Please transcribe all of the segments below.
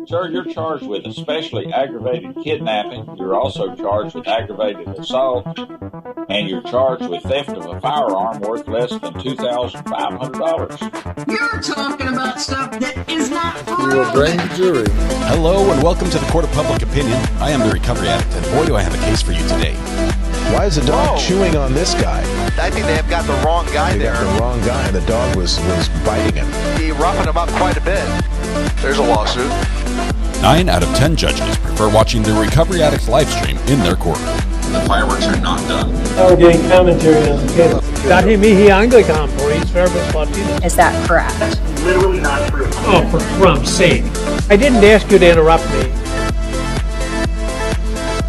Sir, you're charged with especially aggravated kidnapping. You're also charged with aggravated assault, and you're charged with theft of a firearm worth less than $2,500. You're talking about stuff that is not You a grand jury. Hello and welcome to the Court of Public Opinion. I am the Recovery Addict, and boy do I have a case for you today. Why is the dog chewing on this guy? I think they have got the wrong guy there. Got the wrong guy. The dog was biting him. He roughing him up quite a bit. There's a lawsuit. 9 out of 10 judges prefer watching the Recovery Addict live stream in their courtroom. The fireworks are not done. We're getting commentary on the case. Dahil mihi Anglican police verbal Latino. Is that correct? Literally not true. Oh, for Trump's sake. I didn't ask you to interrupt me.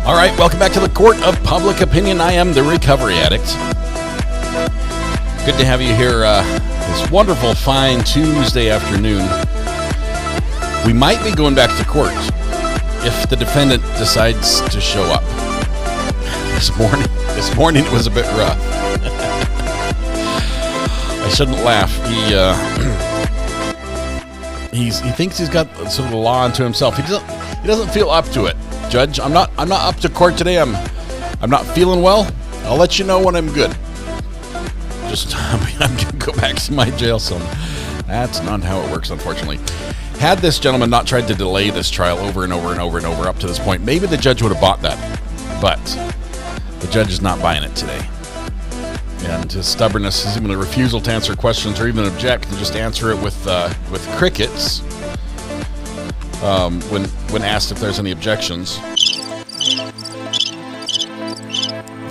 All right, welcome back to the Court of Public Opinion. I am the Recovery Addict. Good to have you here this wonderful, fine Tuesday afternoon. We might be going back to court if the defendant decides to show up. This morning it was a bit rough. I shouldn't laugh. He thinks he's got sort of the law unto himself. He doesn't feel up to it. Judge, I'm not up to court today. I'm not feeling well. I'll let you know when I'm good. I'm gonna go back to my jail cell. That's not how it works, unfortunately. Had this gentleman not tried to delay this trial over and over and over and over up to this point, maybe the judge would have bought that. But the judge is not buying it today. And his stubbornness, his even a refusal to answer questions or even object and just answer it with crickets when asked if there's any objections.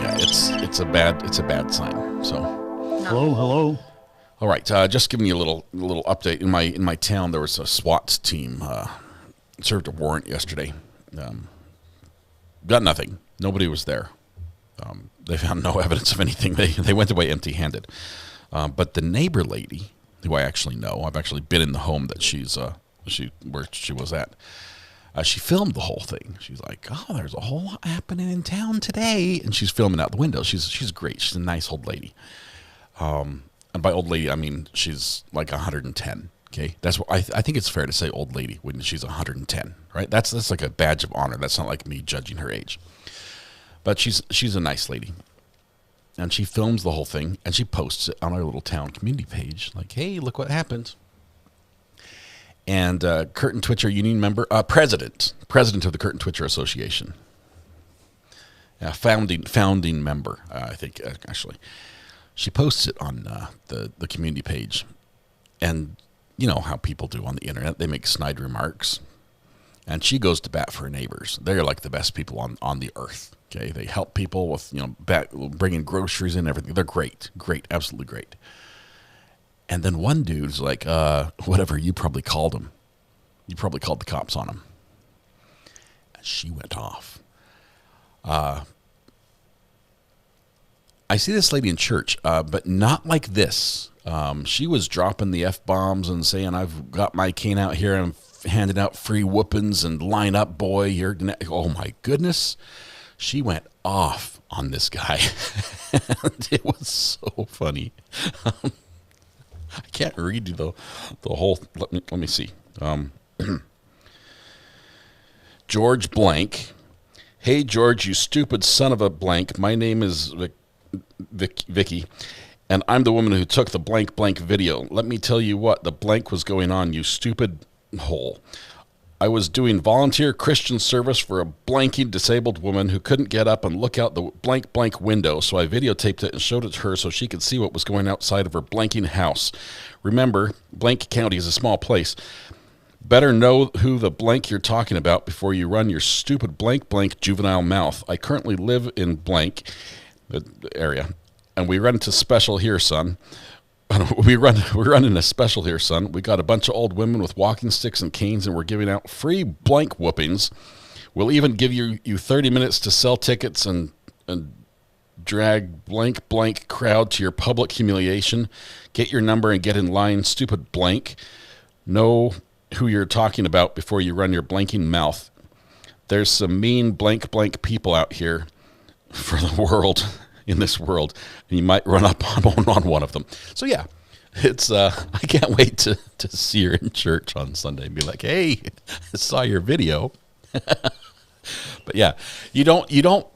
Yeah, it's a bad sign. So Hello. all right, just giving you a little update. In my town, there was a SWAT team served a warrant yesterday. Got nothing. Nobody was there. They found no evidence of anything. They went away empty-handed. But the neighbor lady, who I actually know, I've actually been in the home that where she was at. She filmed the whole thing. She's like, "Oh, there's a whole lot happening in town today," and she's filming out the window. She's great. She's a nice old lady. And by old lady, I mean she's like 110. Okay, that's what I think it's fair to say old lady when she's 110, right? That's like a badge of honor. That's not like me judging her age. But she's a nice lady, and she films the whole thing and she posts it on our little town community page. Like, hey, look what happened. And Curtin Twitcher Union member, president of the Curtin Twitcher Association, founding member, I think actually. She posts it on the community page, and you know how people do on the internet. They make snide remarks, and she goes to bat for her neighbors. They're like the best people on the earth. Okay, they help people with bringing groceries and everything. They're great, absolutely great. And then one dude's like, whatever, you probably called him. You probably called the cops on him. And she went off. I see this lady in church, but not like this. She was dropping the F-bombs and saying, "I've got my cane out here and handing out free whoopings and line up, boy. Oh my goodness." She went off on this guy. And it was so funny. I can't read you the whole. Let me see. George Blank. "Hey George, you stupid son of a blank. My name is Vicky, and I'm the woman who took the blank video. Let me tell you what the blank was going on, you stupid hole. I was doing volunteer Christian service for a blanking disabled woman who couldn't get up and look out the blank window, so I videotaped it and showed it to her so she could see what was going outside of her blanking house. Remember, Blank County is a small place. Better know who the blank you're talking about before you run your stupid blank juvenile mouth. I currently live in blank the area, and we run into special here, son. We're running a special here, son. We got a bunch of old women with walking sticks and canes, and we're giving out free blank whoopings. We'll even give you 30 minutes to sell tickets and drag blank crowd to your public humiliation. Get your number and get in line, stupid blank. Know who you're talking about before you run your blanking mouth. There's some mean blank people out here for the world, in this world, and you might run up on one of them." So yeah, It's I can't wait to see her in church on Sunday and be like, hey, I saw your video. But yeah, you don't.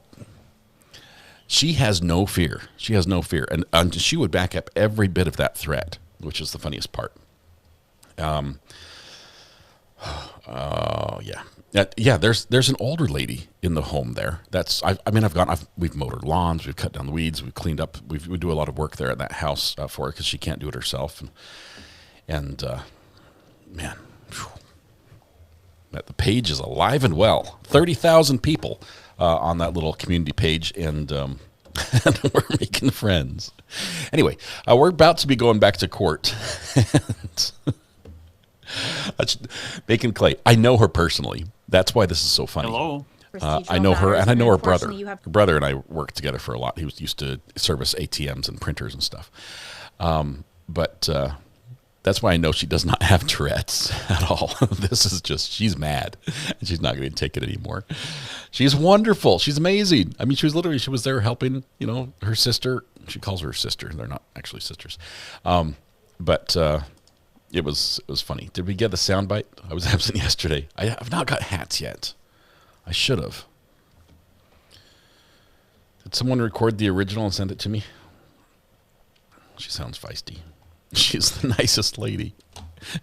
She has no fear. She has no fear, and she would back up every bit of that threat, which is the funniest part. Yeah. There's an older lady in the home there. We've mowed her lawns, we've cut down the weeds, we've cleaned up. We do a lot of work there at that house for her because she can't do it herself. And man, whew, the page is alive and well. 30,000 people on that little community page, and and we're making friends. Anyway, we're about to be going back to court. Bacon Clay. I know her personally. That's why this is so funny. Hello. I know her, and I know her brother. Her brother and I worked together for a lot. He used to service ATMs and printers and stuff. But that's why I know she does not have Tourette's at all. This is just, she's mad, and she's not going to take it anymore. She's wonderful. She's amazing. I mean, she was there helping, her sister. She calls her sister. They're not actually sisters. It was funny. Did we get the soundbite? I was absent yesterday. I've not got hats yet. I should have. Did someone record the original and send it to me? She sounds feisty. She's the nicest lady.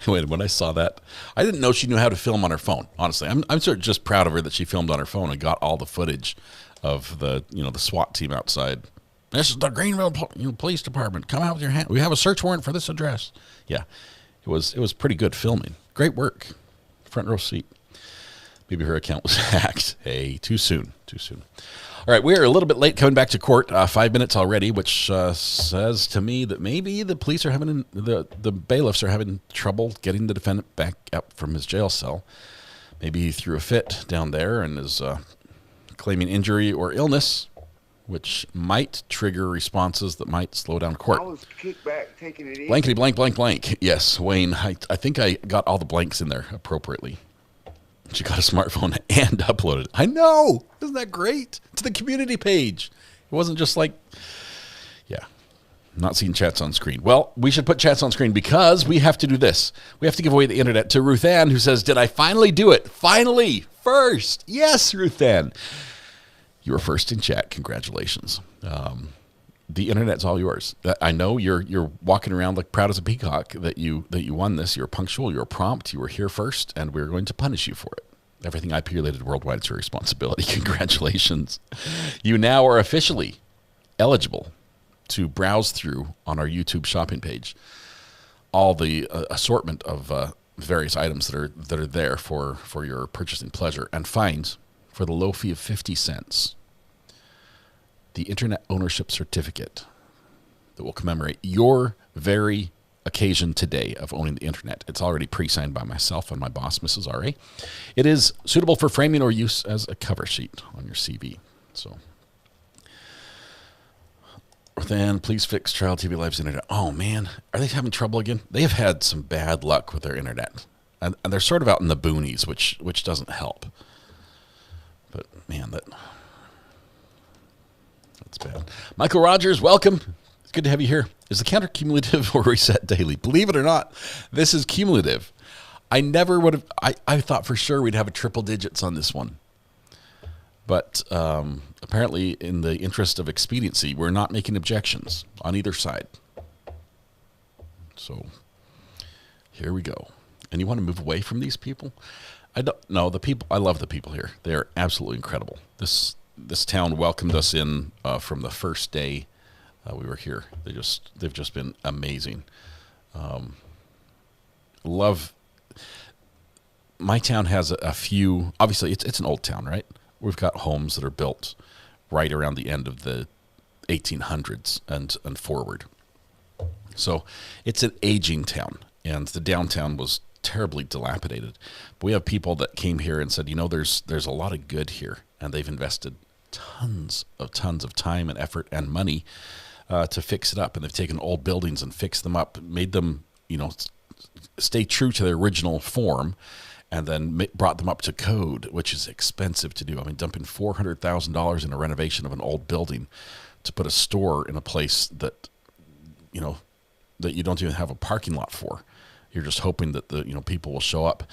When I saw that, I didn't know she knew how to film on her phone. Honestly, I'm sort of just proud of her that she filmed on her phone and got all the footage of the SWAT team outside. This is the Greenville Police Department. Come out with your hand. We have a search warrant for this address. Yeah. It was pretty good filming. Great work. Front row seat. Maybe her account was hacked. Hey, too soon. All right, we are a little bit late coming back to court. 5 minutes already, which says to me that maybe the police are the bailiffs are having trouble getting the defendant back up from his jail cell. Maybe he threw a fit down there and is claiming injury or illness, which might trigger responses that might slow down court. I was kicked back, taking it easy. Blankety blank blank blank. Yes, Wayne, I think I got all the blanks in there appropriately. She got a smartphone and uploaded. I know! Isn't that great? To the community page. It wasn't just like, yeah, not seeing chats on screen. Well, we should put chats on screen because we have to do this. We have to give away the internet to Ruth Ann, who says, did I finally do it? Finally! First! Yes, Ruth Ann! You were first in chat. Congratulations. The internet's all yours. I know you're walking around like proud as a peacock that you won this. You're punctual. You're prompt. You were here first, and we're going to punish you for it. Everything IP-related worldwide is your responsibility. Congratulations. You now are officially eligible to browse through on our YouTube shopping page all the assortment of various items that are there for your purchasing pleasure, and find, for the low fee of 50 cents, the Internet Ownership Certificate that will commemorate your very occasion today of owning the Internet. It's already pre-signed by myself and my boss, Mrs. R.A. It is suitable for framing or use as a cover sheet on your CV. So, then please fix Trial TV Live's Internet. Oh, man. Are they having trouble again? They have had some bad luck with their Internet. And they're sort of out in the boonies, which doesn't help. But, man, that's bad. Michael Rogers, welcome. It's good to have you here. Is the counter cumulative or reset daily? Believe it or not, this is cumulative. I never would have, I thought for sure we'd have a triple digits on this one. But apparently, in the interest of expediency, we're not making objections on either side. So, here we go. And you want to move away from these people? I don't know. I love the people here. They are absolutely incredible. This town welcomed us in from the first day we were here. They've just been amazing. Love. My town has a few. Obviously, it's an old town, right? We've got homes that are built right around the end of the 1800s and forward. So it's an aging town, and the downtown was terribly dilapidated. But we have people that came here and said, there's a lot of good here, and they've invested tons of time and effort and money to fix it up. And they've taken old buildings and fixed them up, made them, stay true to their original form, and then brought them up to code, which is expensive to do. I mean, dumping $400,000 in a renovation of an old building to put a store in a place that, that you don't even have a parking lot for. You're just hoping that the people will show up,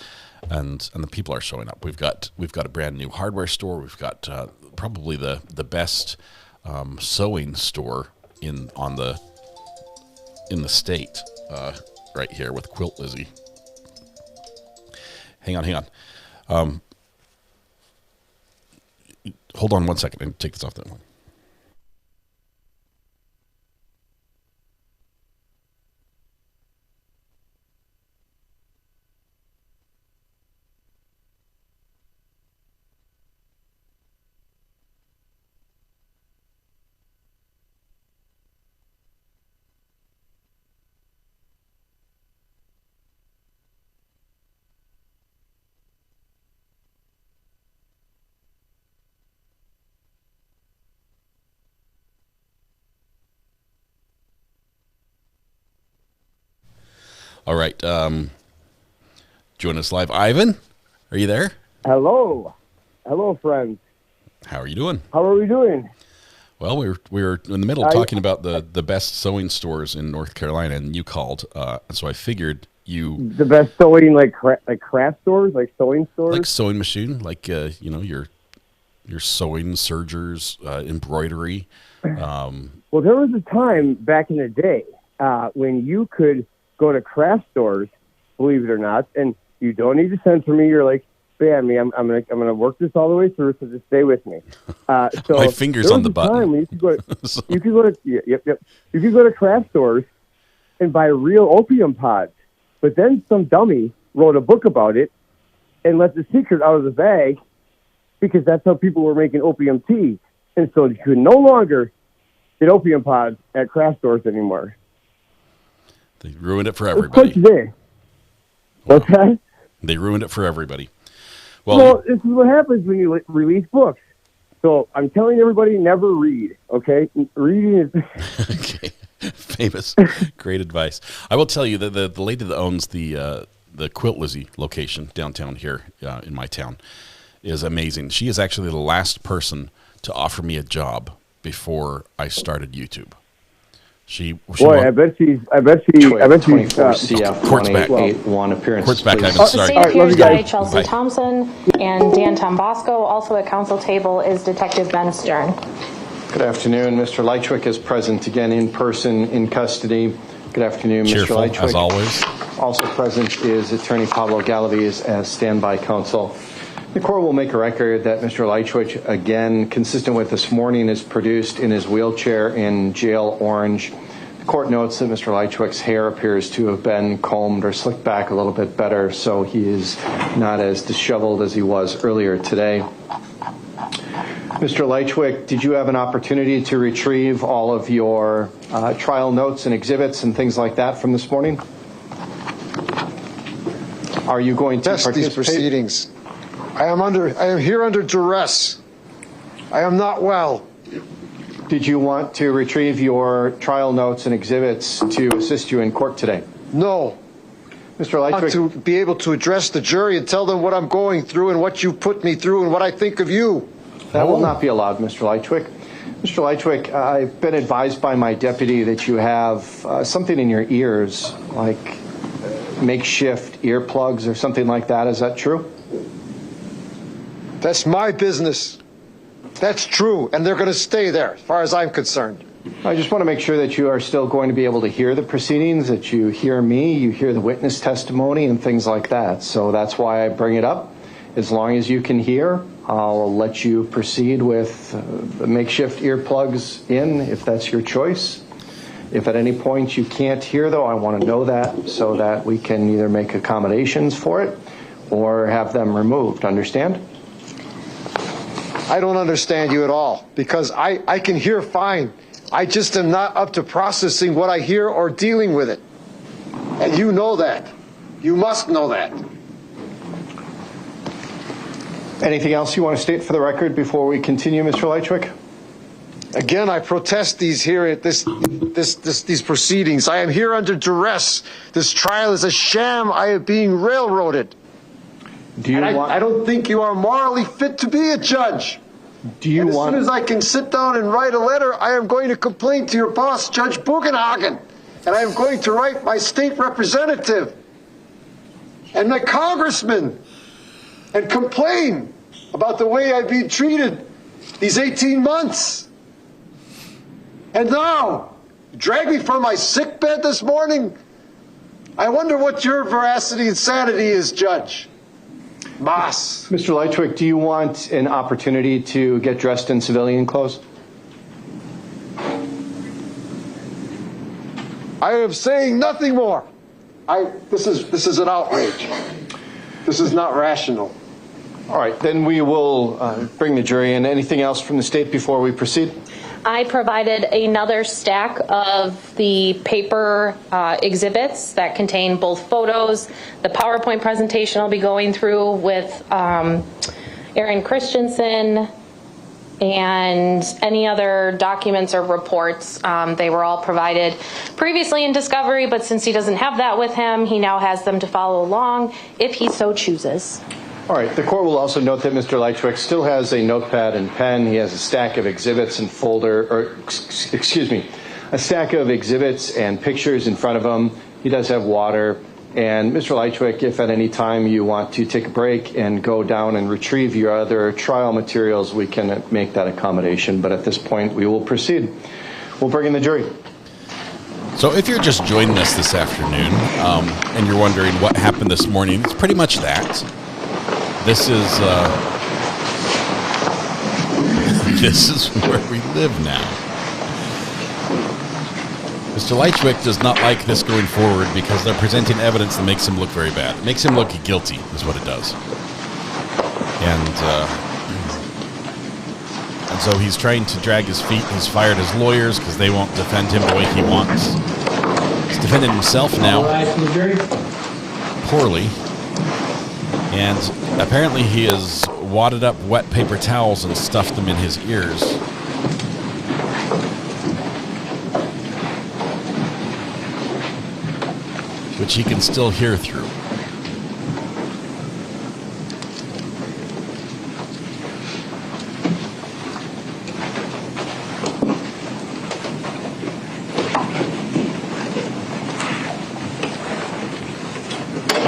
and the people are showing up. We've got a brand new hardware store. We've got probably the best sewing store in the state right here with Quilt Lizzie. Hang on. Hold on one second and take this off that one. All right. Join us live. Ayden, are you there? Hello, friends. How are you doing? How are we doing? Well, we were in the middle of talking about the best sewing stores in North Carolina, and you called, and so I figured the best sewing like craft stores, like sewing stores, like sewing machine, like your sewing, sergers, embroidery. Well, there was a time back in the day when you could go to craft stores, believe it or not, and you don't need to send for me. You're like, I'm gonna work this all the way through, so just stay with me. So my fingers on the button. You could go to craft stores and buy real opium pods, but then some dummy wrote a book about it and let the secret out of the bag because that's how people were making opium tea, and so you could no longer get opium pods at craft stores anymore. They ruined it for everybody. What's that? They ruined it for everybody. Well, this is what happens when you release books. So I'm telling everybody, never read, okay? Reading is... Okay. Famous. Great advice. I will tell you that the lady that owns the Quilt Lizzie location downtown here in my town is amazing. She is actually the last person to offer me a job before I started YouTube. I bet she's. 24 CF Court's back. 181 appearance. Court's back. Please. I'm sorry. State appears by Chelsea Thompson and Dan Tombasco. Also at council table is Detective Ben Stern. Good afternoon. Mr. Lychwick is present again in person in custody. Good afternoon, Cheerful, Mr. Lychwick. as always. Also present is Attorney Pablo Galaviz as standby counsel. The court will make a record that Mr. Lychwick, again, consistent with this morning, is produced in his wheelchair in jail orange. The court notes that Mr. Lychwick's hair appears to have been combed or slicked back a little bit better, so he is not as disheveled as he was earlier today. Mr. Lychwick, did you have an opportunity to retrieve all of your trial notes and exhibits and things like that from this morning? Are you going to participate? These proceedings. I am here under duress. I am not well. Did you want to retrieve your trial notes and exhibits to assist you in court today? No. Mr. Lychwick, I want to be able to address the jury and tell them what I'm going through and what you put me through and what I think of you. That will not be allowed, Mr. Lychwick. Mr. Lychwick, I've been advised by my deputy that you have something in your ears, like makeshift earplugs or something like that. Is that true? That's my business. That's true, and they're going to stay there, as far as I'm concerned. I just want to make sure that you are still going to be able to hear the proceedings, that you hear me, you hear the witness testimony, and things like that. So that's why I bring it up. As long as you can hear, I'll let you proceed with the makeshift earplugs in, if that's your choice. If at any point you can't hear, though, I want to know that so that we can either make accommodations for it or have them removed. Understand? I don't understand you at all, because I can hear fine. I just am not up to processing what I hear or dealing with it. And you know that. You must know that. Anything else you want to state for the record before we continue, Mr. Lychwick? Again, I protest these proceedings. I am here under duress. This trial is a sham. I am being railroaded. I don't think you are morally fit to be a judge. As soon as I can sit down and write a letter, I am going to complain to your boss, Judge Bugenhagen. And I am going to write my state representative and my congressman and complain about the way I've been treated these 18 months. And now, drag me from my sick bed this morning? I wonder what your veracity and sanity is, Judge. Boss. Mr. Lychwick, do you want an opportunity to get dressed in civilian clothes? I am saying nothing more. This is an outrage. This is not rational. All right, then we will bring the jury in. Anything else from the state before we proceed? I provided another stack of the paper exhibits that contain both photos. The PowerPoint presentation I'll be going through with Ayden Christensen and any other documents or reports. They were all provided previously in discovery, but since he doesn't have that with him, he now has them to follow along if he so chooses. All right, the court will also note that Mr. Lychwick still has a notepad and pen. He has a stack of exhibits and a stack of exhibits and pictures in front of him. He does have water. And Mr. Lychwick, if at any time you want to take a break and go down and retrieve your other trial materials, we can make that accommodation. But at this point, we will proceed. We'll bring in the jury. So if you're just joining us this afternoon and you're wondering what happened this morning, it's pretty much that. This is where we live now. Mr. Lychwick does not like this going forward because they're presenting evidence that makes him look very bad. It makes him look guilty, is what it does. And so he's trying to drag his feet. He's fired his lawyers because they won't defend him the way he wants. He's defending himself now poorly. And apparently he has wadded up wet paper towels and stuffed them in his ears. Which he can still hear through.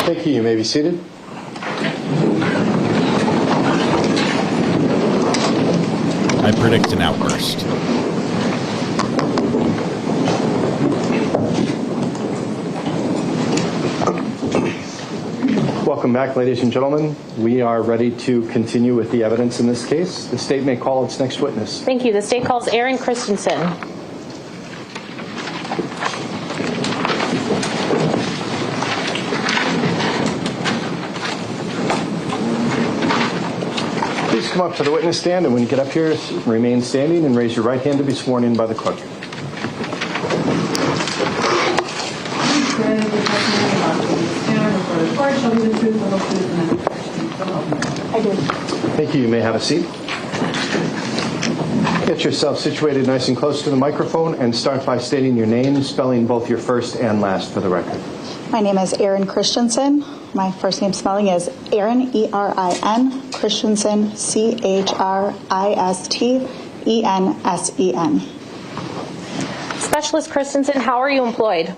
Thank you. You may be seated. I predict an outburst. Welcome back, ladies and gentlemen. We are ready to continue with the evidence in this case. The state may call its next witness. Thank you. The state calls Ayden Christensen. Please come up to the witness stand, and when you get up here, remain standing and raise your right hand to be sworn in by the clerk. I do. Thank you. You may have a seat. Get yourself situated nice and close to the microphone and start by stating your name, spelling both your first and last for the record. My name is Ayden Christensen. My first name spelling is Ayden, E-R-I-N, Christensen, C-H-R-I-S-T-E-N-S-E-N. Specialist Christensen, how are you employed?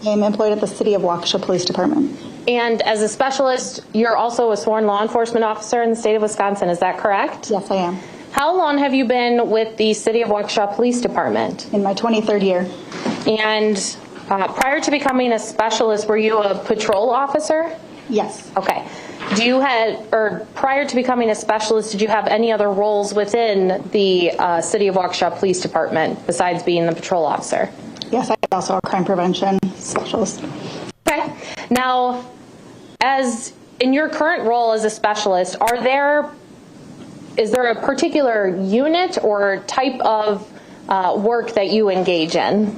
I am employed at the City of Waukesha Police Department. And as a specialist, you're also a sworn law enforcement officer in the state of Wisconsin, is that correct? Yes, I am. How long have you been with the City of Waukesha Police Department? In my 23rd year. And prior to becoming a specialist, were you a patrol officer? Yes. Okay. Prior to becoming a specialist, did you have any other roles within the City of Waukesha Police Department besides being the patrol officer? Yes, I'm also a crime prevention specialist. Okay. Now, as in your current role as a specialist, is there a particular unit or type of work that you engage in?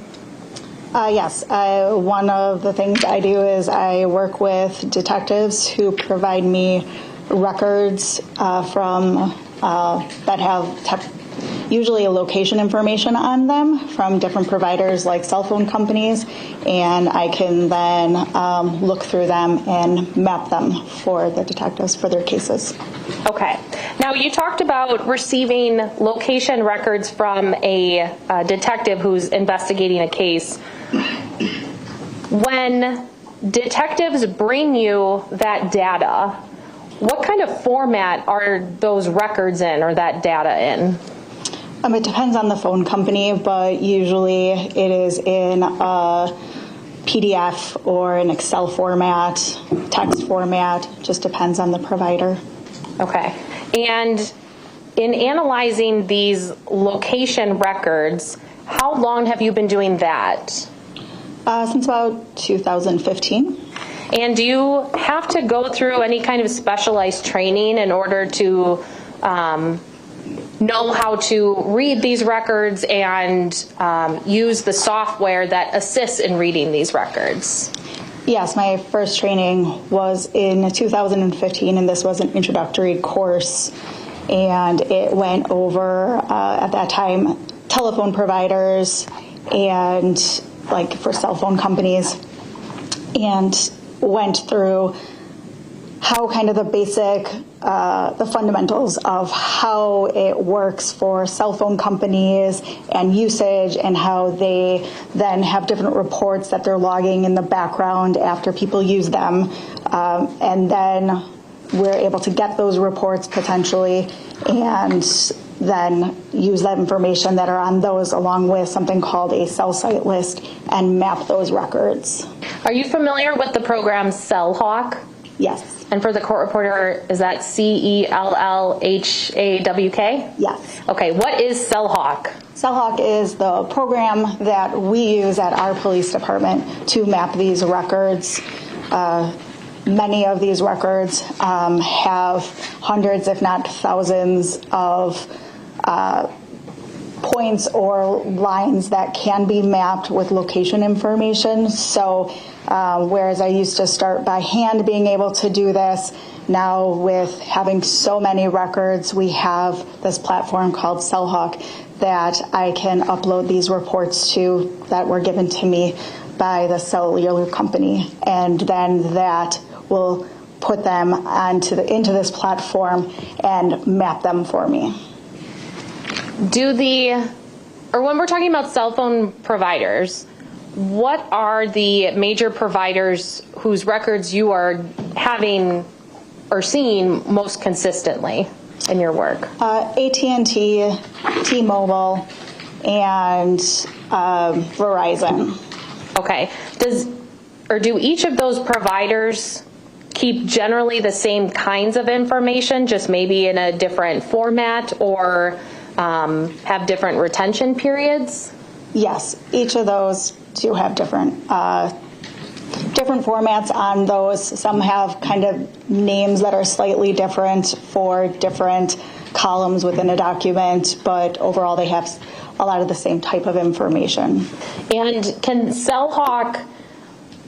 Yes. One of the things I do is I work with detectives who provide me records from that have usually a location information on them from different providers like cell phone companies, and I can then look through them and map them for the detectives for their cases. Okay. Now, you talked about receiving location records from a detective who's investigating a case. When detectives bring you that data, what kind of format are those records in or that data in? It depends on the phone company, but usually it is in a PDF or an Excel format, text format, just depends on the provider. Okay. And in analyzing these location records, how long have you been doing that? Since about 2015. And do you have to go through any kind of specialized training in order to know how to read these records and use the software that assists in reading these records? Yes, my first training was in 2015, and this was an introductory course, and it went over, at that time, telephone providers and like for cell phone companies, and went through how kind of the basic, the fundamentals of how it works for cell phone companies and usage, and how they then have different reports that they're logging in the background after people use them. And then we're able to get those reports potentially and then use that information that are on those along with something called a cell site list and map those records. Are you familiar with the program CellHawk? Yes. And for the court reporter, is that CELLHAWK? Yes. Okay, what is CellHawk? CellHawk is the program that we use at our police department to map these records. Many of these records have hundreds, if not thousands, of points or lines that can be mapped with location information. So whereas I used to start by hand being able to do this, now with having so many records, we have this platform called CellHawk that I can upload these reports to that were given to me by the cellular company, and then that will put them into this platform and map them for me. When we're talking about cell phone providers, what are the major providers whose records you are having or seeing most consistently in your work? AT&T, T-Mobile, and Verizon. Okay. Do each of those providers keep generally the same kinds of information, just maybe in a different format, or have different retention periods? Yes, each of those do have different formats on those. Some have kind of names that are slightly different for different columns within a document, but overall they have a lot of the same type of information. And can CellHawk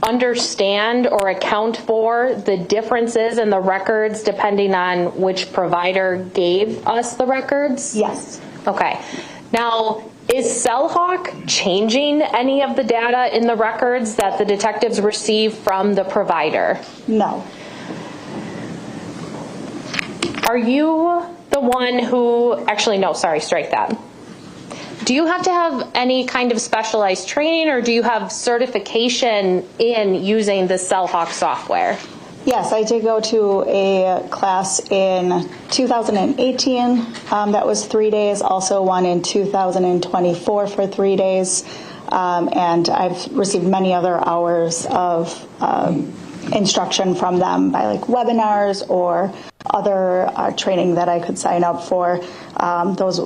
understand or account for the differences in the records depending on which provider gave us the records? Yes. Okay. Now, is CellHawk changing any of the data in the records that the detectives receive from the provider? No. Are you the one who, actually no, sorry, strike that. Do you have to have any kind of specialized training, or do you have certification in using the CellHawk software? Yes, I did go to a class in 2018 that was 3 days, also one in 2024 for 3 days, and I've received many other hours of instruction from them by like webinars or other training that I could sign up for. Those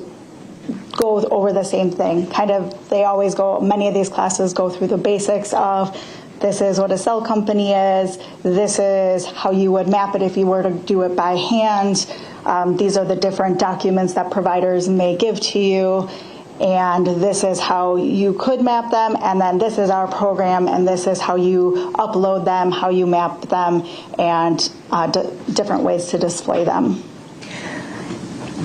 go over the same thing. Many of these classes go through the basics of this is what a cell company is, this is how you would map it if you were to do it by hand, these are the different documents that providers may give to you, and this is how you could map them, and then this is our program, and this is how you upload them, how you map them, and different ways to display them.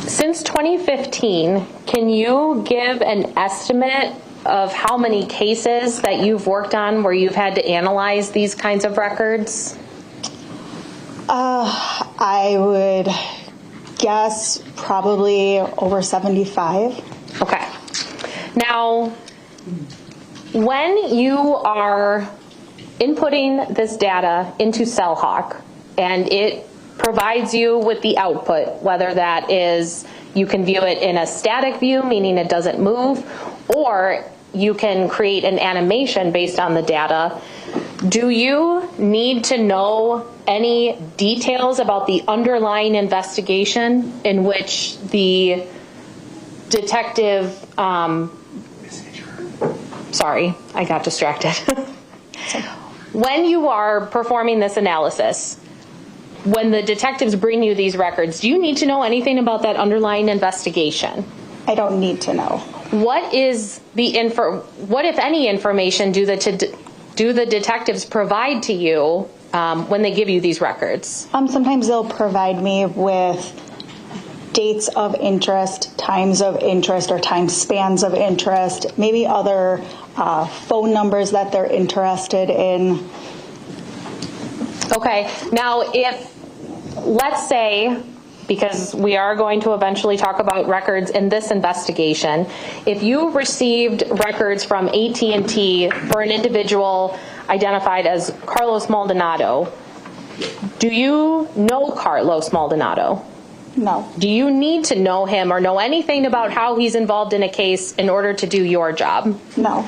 Since 2015, can you give an estimate of how many cases that you've worked on where you've had to analyze these kinds of records? I would guess probably over 75. Okay. Now, when you are inputting this data into CellHawk, and it provides you with the output, whether that is you can view it in a static view, meaning it doesn't move, or you can create an animation based on the data. Do you need to know any details about the underlying investigation in which the detective, sorry, I got distracted. When you are performing this analysis, when the detectives bring you these records, do you need to know anything about that underlying investigation? I don't need to know. What is the what, if any, information do the detectives provide to you when they give you these records? Sometimes they'll provide me with dates of interest, times of interest, or time spans of interest, maybe other phone numbers that they're interested in. Okay, now if, let's say, because we are going to eventually talk about records in this investigation, if you received records from AT&T for an individual identified as Carlos Maldonado, do you know Carlos Maldonado? No. Do you need to know him or know anything about how he's involved in a case in order to do your job? No.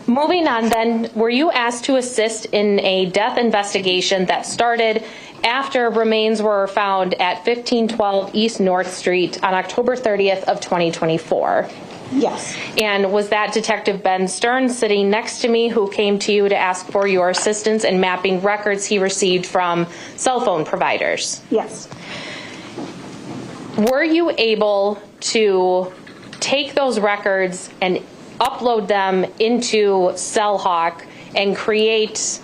Moving on then, were you asked to assist in a death investigation that started after remains were found at 1512 East North Street on October 30th of 2024? Yes. And was that Detective Ben Stern sitting next to me who came to you to ask for your assistance in mapping records he received from cell phone providers? Yes. Were you able to take those records and upload them into CellHawk and create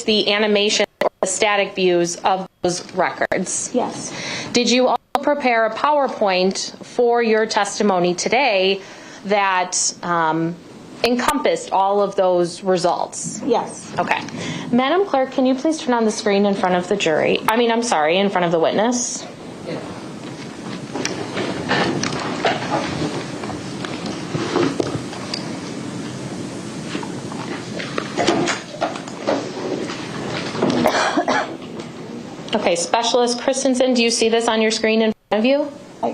the animation or the static views of those records? Yes. Did you also prepare a PowerPoint for your testimony today that encompassed all of those results? Yes. Okay. Madam Clerk, can you please turn on the screen in front of the jury? I'm sorry, in front of the witness. Okay, Specialist Christensen, do you see this on your screen in front of you?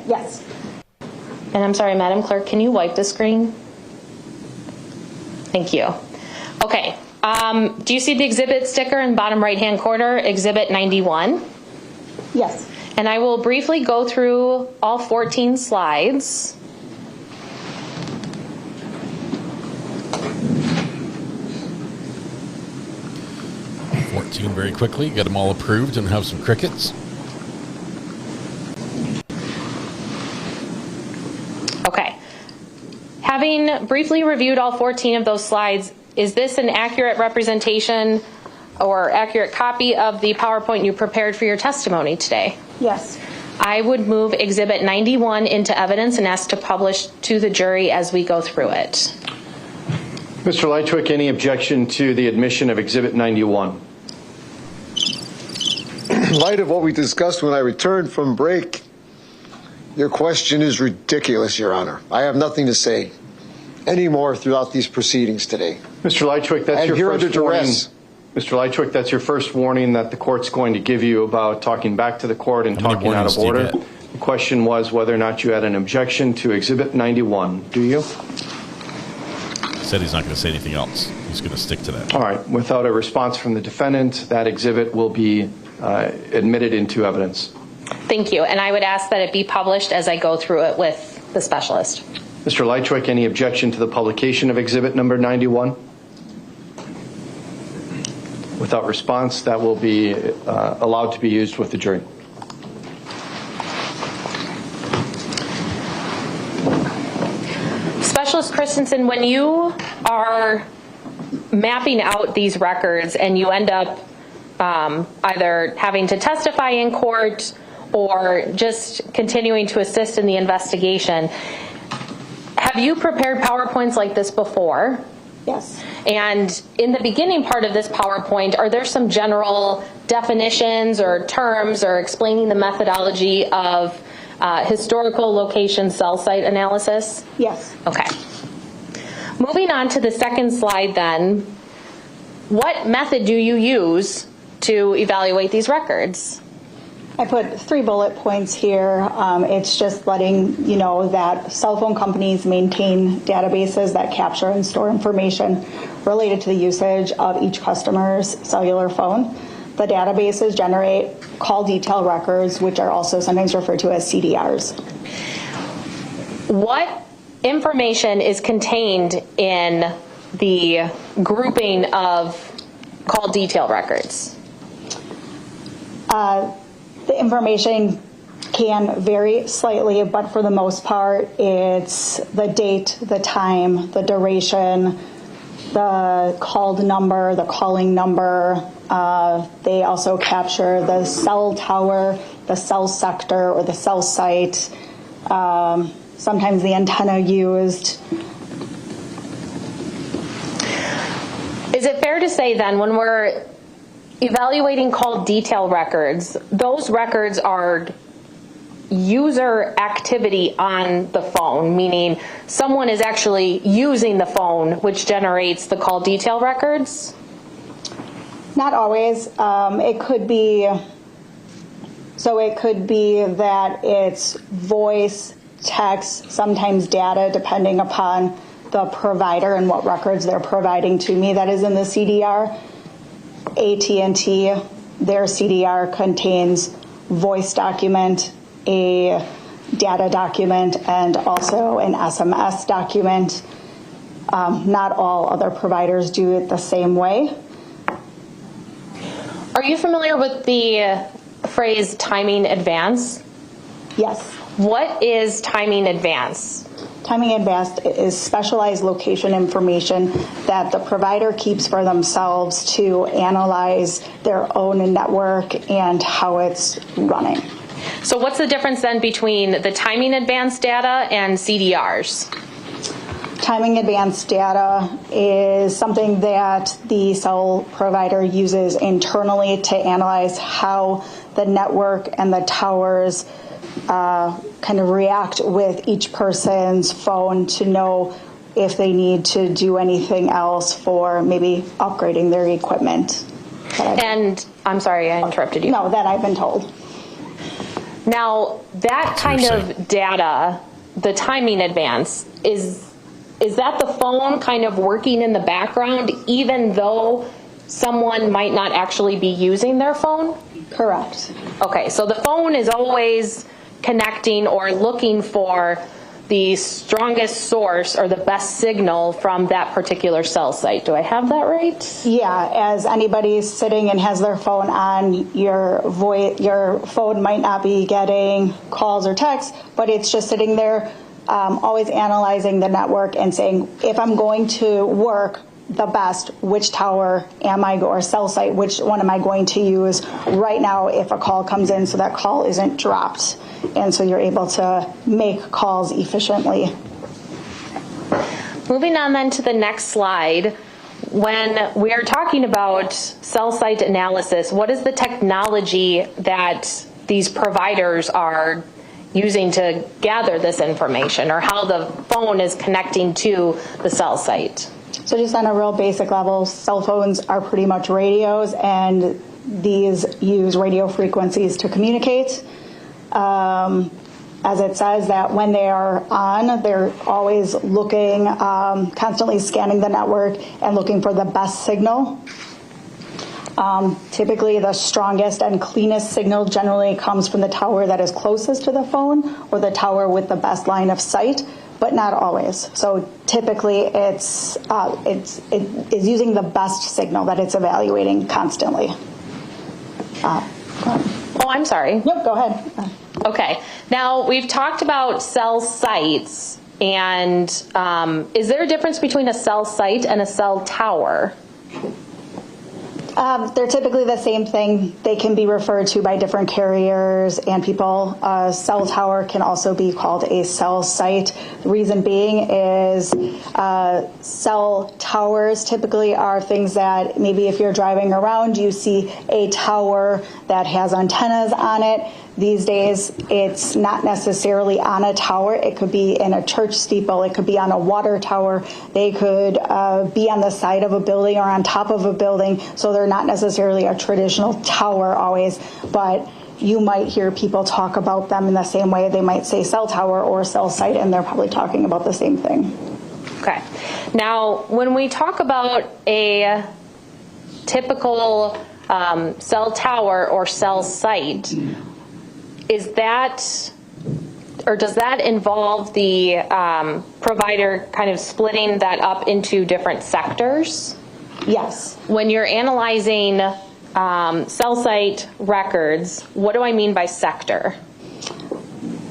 Yes. And I'm sorry, Madam Clerk, can you wipe the screen? Thank you. Okay, do you see the exhibit sticker in the bottom right-hand corner, Exhibit 91? Yes. And I will briefly go through all 14 slides. Very quickly, get them all approved and have some crickets. Okay. Having briefly reviewed all 14 of those slides, is this an accurate representation or accurate copy of the PowerPoint you prepared for your testimony today? Yes. I would move Exhibit 91 into evidence and ask to publish to the jury as we go through it. Mr. Lychwick, any objection to the admission of Exhibit 91? In light of what we discussed when I returned from break, your question is ridiculous, Your Honor. I have nothing to say anymore throughout these proceedings today. Mr. Lychwick, that's your first warning. Mr. Lychwick, that's your first warning that the court's going to give you about talking back to the court and talking out of order. The question was whether or not you had an objection to Exhibit 91. Do you? He said he's not going to say anything else. He's going to stick to that. All right. Without a response from the defendant, that exhibit will be admitted into evidence. Thank you. And I would ask that it be published as I go through it with the specialist. Mr. Lychwick, any objection to the publication of exhibit number 91? Without response, that will be allowed to be used with the jury. Specialist Christensen, when you are mapping out these records and you end up either having to testify in court or just continuing to assist in the investigation, have you prepared PowerPoints like this before? Yes. And in the beginning part of this PowerPoint, are there some general definitions or terms or explaining the methodology of historical location cell site analysis? Yes. Okay. Moving on to the second slide then, what method do you use to evaluate these records? I put 3 bullet points here. It's just letting you know that cell phone companies maintain databases that capture and store information related to the usage of each customer's cellular phone. The databases generate call detail records, which are also sometimes referred to as CDRs. What information is contained in the grouping of call detail records? The information can vary slightly, but for the most part, it's the date, the time, the duration, the called number, the calling number. They also capture the cell tower, the cell sector, or the cell site, sometimes the antenna used. Is it fair to say then, when we're evaluating call detail records, those records are user activity on the phone, meaning someone is actually using the phone, which generates the call detail records? Not always. It could be that it's voice, text, sometimes data, depending upon the provider and what records they're providing to me that is in the CDR. AT&T, their CDR contains voice document, a data document, and also an SMS document. Not all other providers do it the same way. Are you familiar with the phrase timing advance? Yes. What is timing advance? Timing advanced is specialized location information that the provider keeps for themselves to analyze their own network and how it's running. So what's the difference then between the timing advanced data and CDRs? Timing advanced data is something that the cell provider uses internally to analyze how the network and the towers kind of react with each person's phone to know if they need to do anything else for maybe upgrading their equipment. And I'm sorry, I interrupted you. No, that I've been told. Now, that kind of data, the timing advance, is that the phone kind of working in the background even though someone might not actually be using their phone? Correct. Okay, so the phone is always connecting or looking for the strongest source or the best signal from that particular cell site. Do I have that right? Yeah, as anybody's sitting and has their phone on, your phone might not be getting calls or texts, but it's just sitting there always analyzing the network and saying, if I'm going to work the best, which tower am I, or cell site, which one am I going to use right now if a call comes in so that call isn't dropped. And so you're able to make calls efficiently. Moving on then to the next slide, when we are talking about cell site analysis, what is the technology that these providers are using to gather this information, or how the phone is connecting to the cell site? So just on a real basic level, cell phones are pretty much radios, and these use radio frequencies to communicate. As it says that when they are on, they're always looking, constantly scanning the network and looking for the best signal. Typically the strongest and cleanest signal generally comes from the tower that is closest to the phone or the tower with the best line of sight, but not always. So typically it is using the best signal that it's evaluating constantly. Oh, I'm sorry. Yep, go ahead. Okay. Now, we've talked about cell sites, and is there a difference between a cell site and a cell tower? They're typically the same thing. They can be referred to by different carriers and people. Cell tower can also be called a cell site. The reason being is cell towers typically are things that maybe if you're driving around, you see a tower that has antennas on it. These days, it's not necessarily on a tower. It could be in a church steeple. It could be on a water tower. They could be on the side of a building or on top of a building. So they're not necessarily a traditional tower always, but you might hear people talk about them in the same way. They might say cell tower or cell site, and they're probably talking about the same thing. Okay. Now, when we talk about a typical cell tower or cell site, is that, or does that involve the provider kind of splitting that up into different sectors? Yes. When you're analyzing cell site records, what do I mean by sector?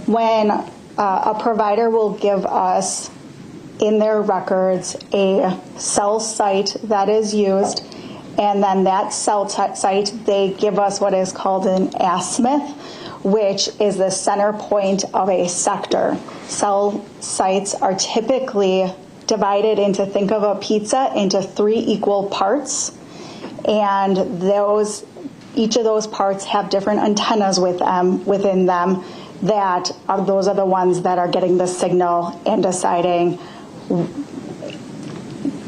When a provider will give us in their records a cell site that is used, and then that cell site, they give us what is called an azimuth, which is the center point of a sector. Cell sites are typically divided into, think of a pizza, into 3 equal parts, and each of those parts have different antennas within them those are the ones that are getting the signal and deciding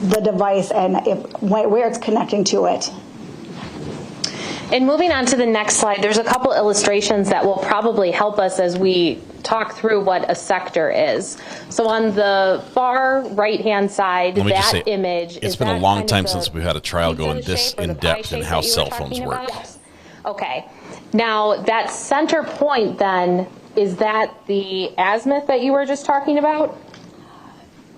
the device and where it's connecting to it. And moving on to the next slide, there's a couple illustrations that will probably help us as we talk through what a sector is. So on the far right-hand side, that image it's been a long time since we've had a trial go this in depth in how cell phones work. Okay. Now, that center point then, is that the azimuth that you were just talking about?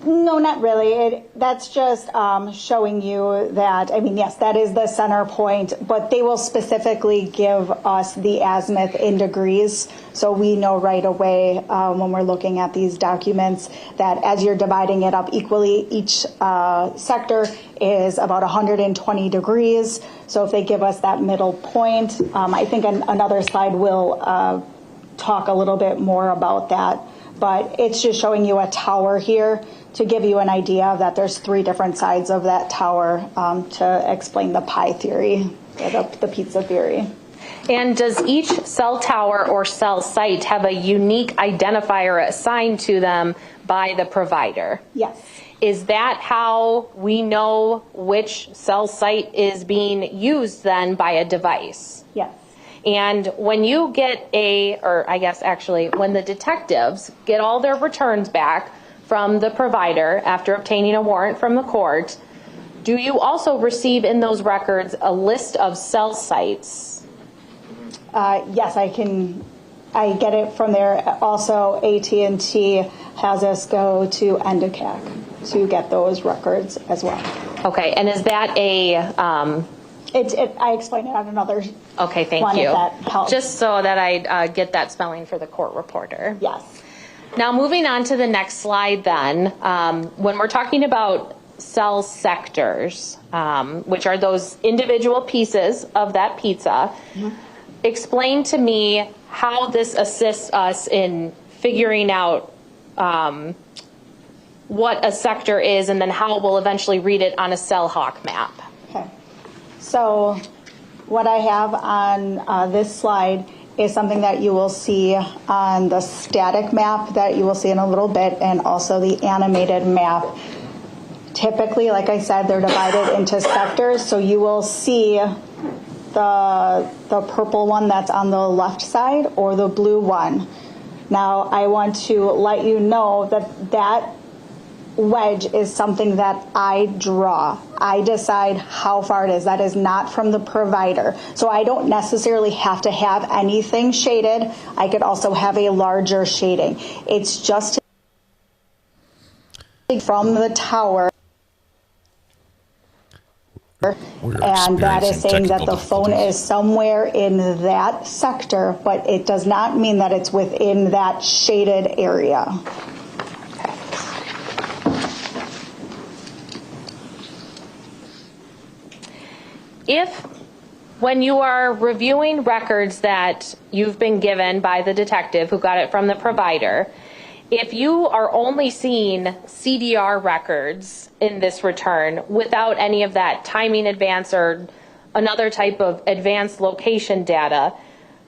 No, not really. That's just showing you that, yes, that is the center point, but they will specifically give us the azimuth in degrees. So we know right away when we're looking at these documents that as you're dividing it up equally, each sector is about 120 degrees. So if they give us that middle point, I think another slide will talk a little bit more about that. But it's just showing you a tower here to give you an idea that there's 3 different sides of that tower to explain the pie theory, the pizza theory. And does each cell tower or cell site have a unique identifier assigned to them by the provider? Yes. Is that how we know which cell site is being used then by a device? Yes. And when you get when the detectives get all their returns back from the provider after obtaining a warrant from the court, do you also receive in those records a list of cell sites? Yes, I get it from there. Also, AT&T has us go to Endicac to get those records as well. Okay, and is that I explained it on another. Okay, thank you. If that helps. Just so that I get that spelling for the court reporter. Yes. Now, moving on to the next slide then, when we're talking about cell sectors, which are those individual pieces of that pizza, explain to me how this assists us in figuring out what a sector is and then how we'll eventually read it on a cell hawk map. Okay. So what I have on this slide is something that you will see on the static map that you will see in a little bit, and also the animated map. Typically, like I said, they're divided into sectors, so you will see the purple one that's on the left side or the blue one. Now, I want to let you know that wedge is something that I draw. I decide how far it is. That is not from the provider. So I don't necessarily have to have anything shaded. I could also have a larger shading. It's just from the tower. And that is saying that the phone is somewhere in that sector, but it does not mean that it's within that shaded area. if when you are reviewing records that you've been given by the detective who got it from the provider, if you are only seeing CDR records in this return without any of that timing advance or another type of advanced location data,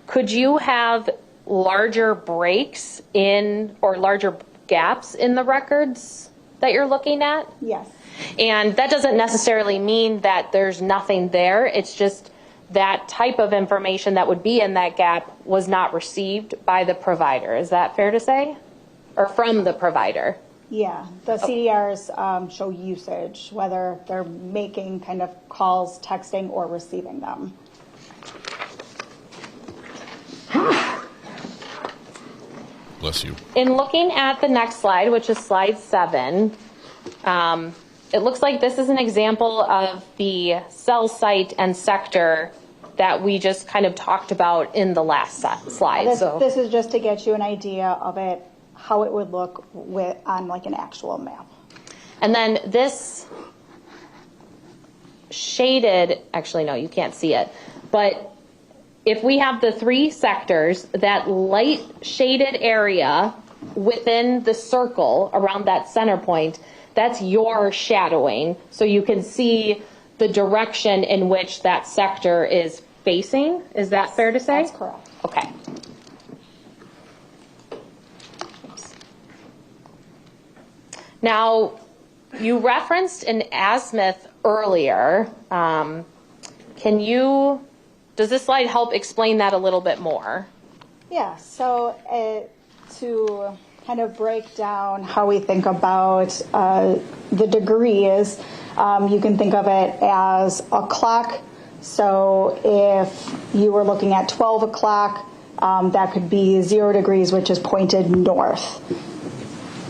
could you have larger breaks in or larger gaps in the records that you're looking at? Yes. And that doesn't necessarily mean that there's nothing there. It's just that type of information that would be in that gap was not received by the provider. Is that fair to say? Or from the provider? Yeah, the CDRs show usage, whether they're making kind of calls, texting, or receiving them. Bless you. In looking at the next slide, which is slide 7, it looks like this is an example of the cell site and sector that we just kind of talked about in the last slide. This is just to get you an idea of it, how it would look on like an actual map. And then this shaded, actually no, you can't see it, but if we have the 3 sectors, that light shaded area within the circle around that center point, that's your shadowing, so you can see the direction in which that sector is facing. Is that fair to say? That's correct. Okay. Now, you referenced an azimuth earlier. Does this slide help explain that a little bit more? Yeah, so to kind of break down how we think about the degrees, you can think of it as a clock. So if you were looking at 12 o'clock, that could be 0 degrees, which is pointed north.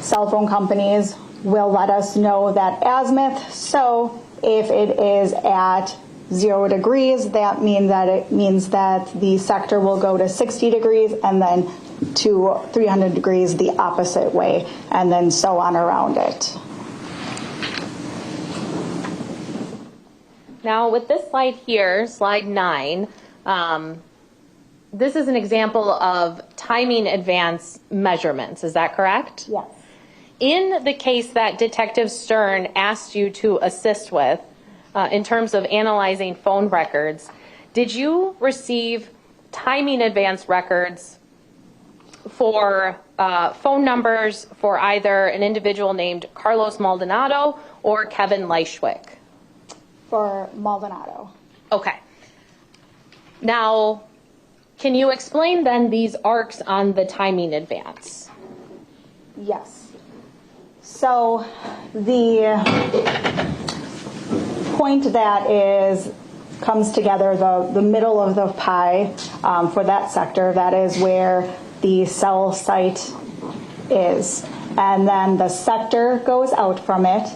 Cell phone companies will let us know that azimuth. So if it is at 0 degrees, that means that the sector will go to 60 degrees and then to 300 degrees the opposite way, and then so on around it. Now with this slide here, slide 9, this is an example of timing advance measurements. Is that correct? Yes. In the case that Detective Stern asked you to assist with, in terms of analyzing phone records, did you receive timing advance records for phone numbers for either an individual named Carlos Maldonado or Kevin Lychwick? For Maldonado. Okay. Now, can you explain then these arcs on the timing advance? Yes. So the point that comes together, the middle of the pie for that sector, that is where the cell site is. And then the sector goes out from it,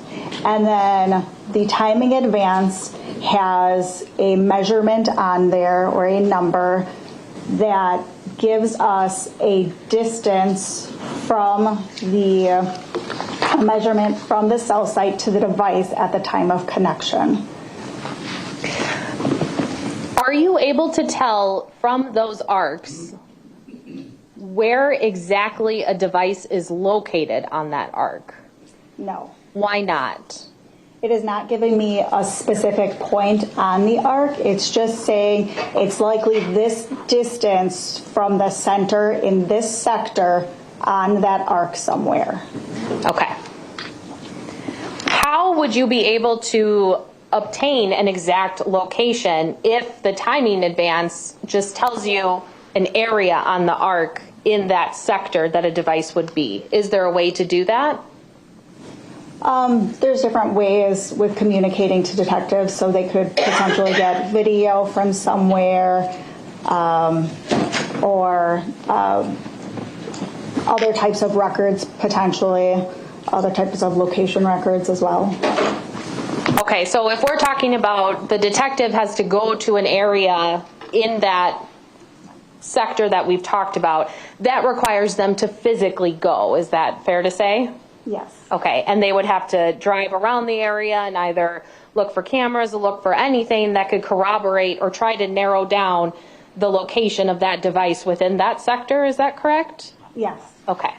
and then the timing advance has a measurement on there, or a number that gives us a distance from the measurement from the cell site to the device at the time of connection. Are you able to tell from those arcs where exactly a device is located on that arc? No. Why not? It is not giving me a specific point on the arc. It's just saying it's likely this distance from the center in this sector on that arc somewhere. Okay. How would you be able to obtain an exact location if the timing advance just tells you an area on the arc in that sector that a device would be? Is there a way to do that? There's different ways with communicating to detectives, so they could potentially get video from somewhere, or other types of records, potentially other types of location records as well. Okay, so if we're talking about the detective has to go to an area in that sector that we've talked about, that requires them to physically go. Is that fair to say? Yes. Okay, and they would have to drive around the area and either look for cameras or look for anything that could corroborate or try to narrow down the location of that device within that sector, is that correct? Yes. Okay.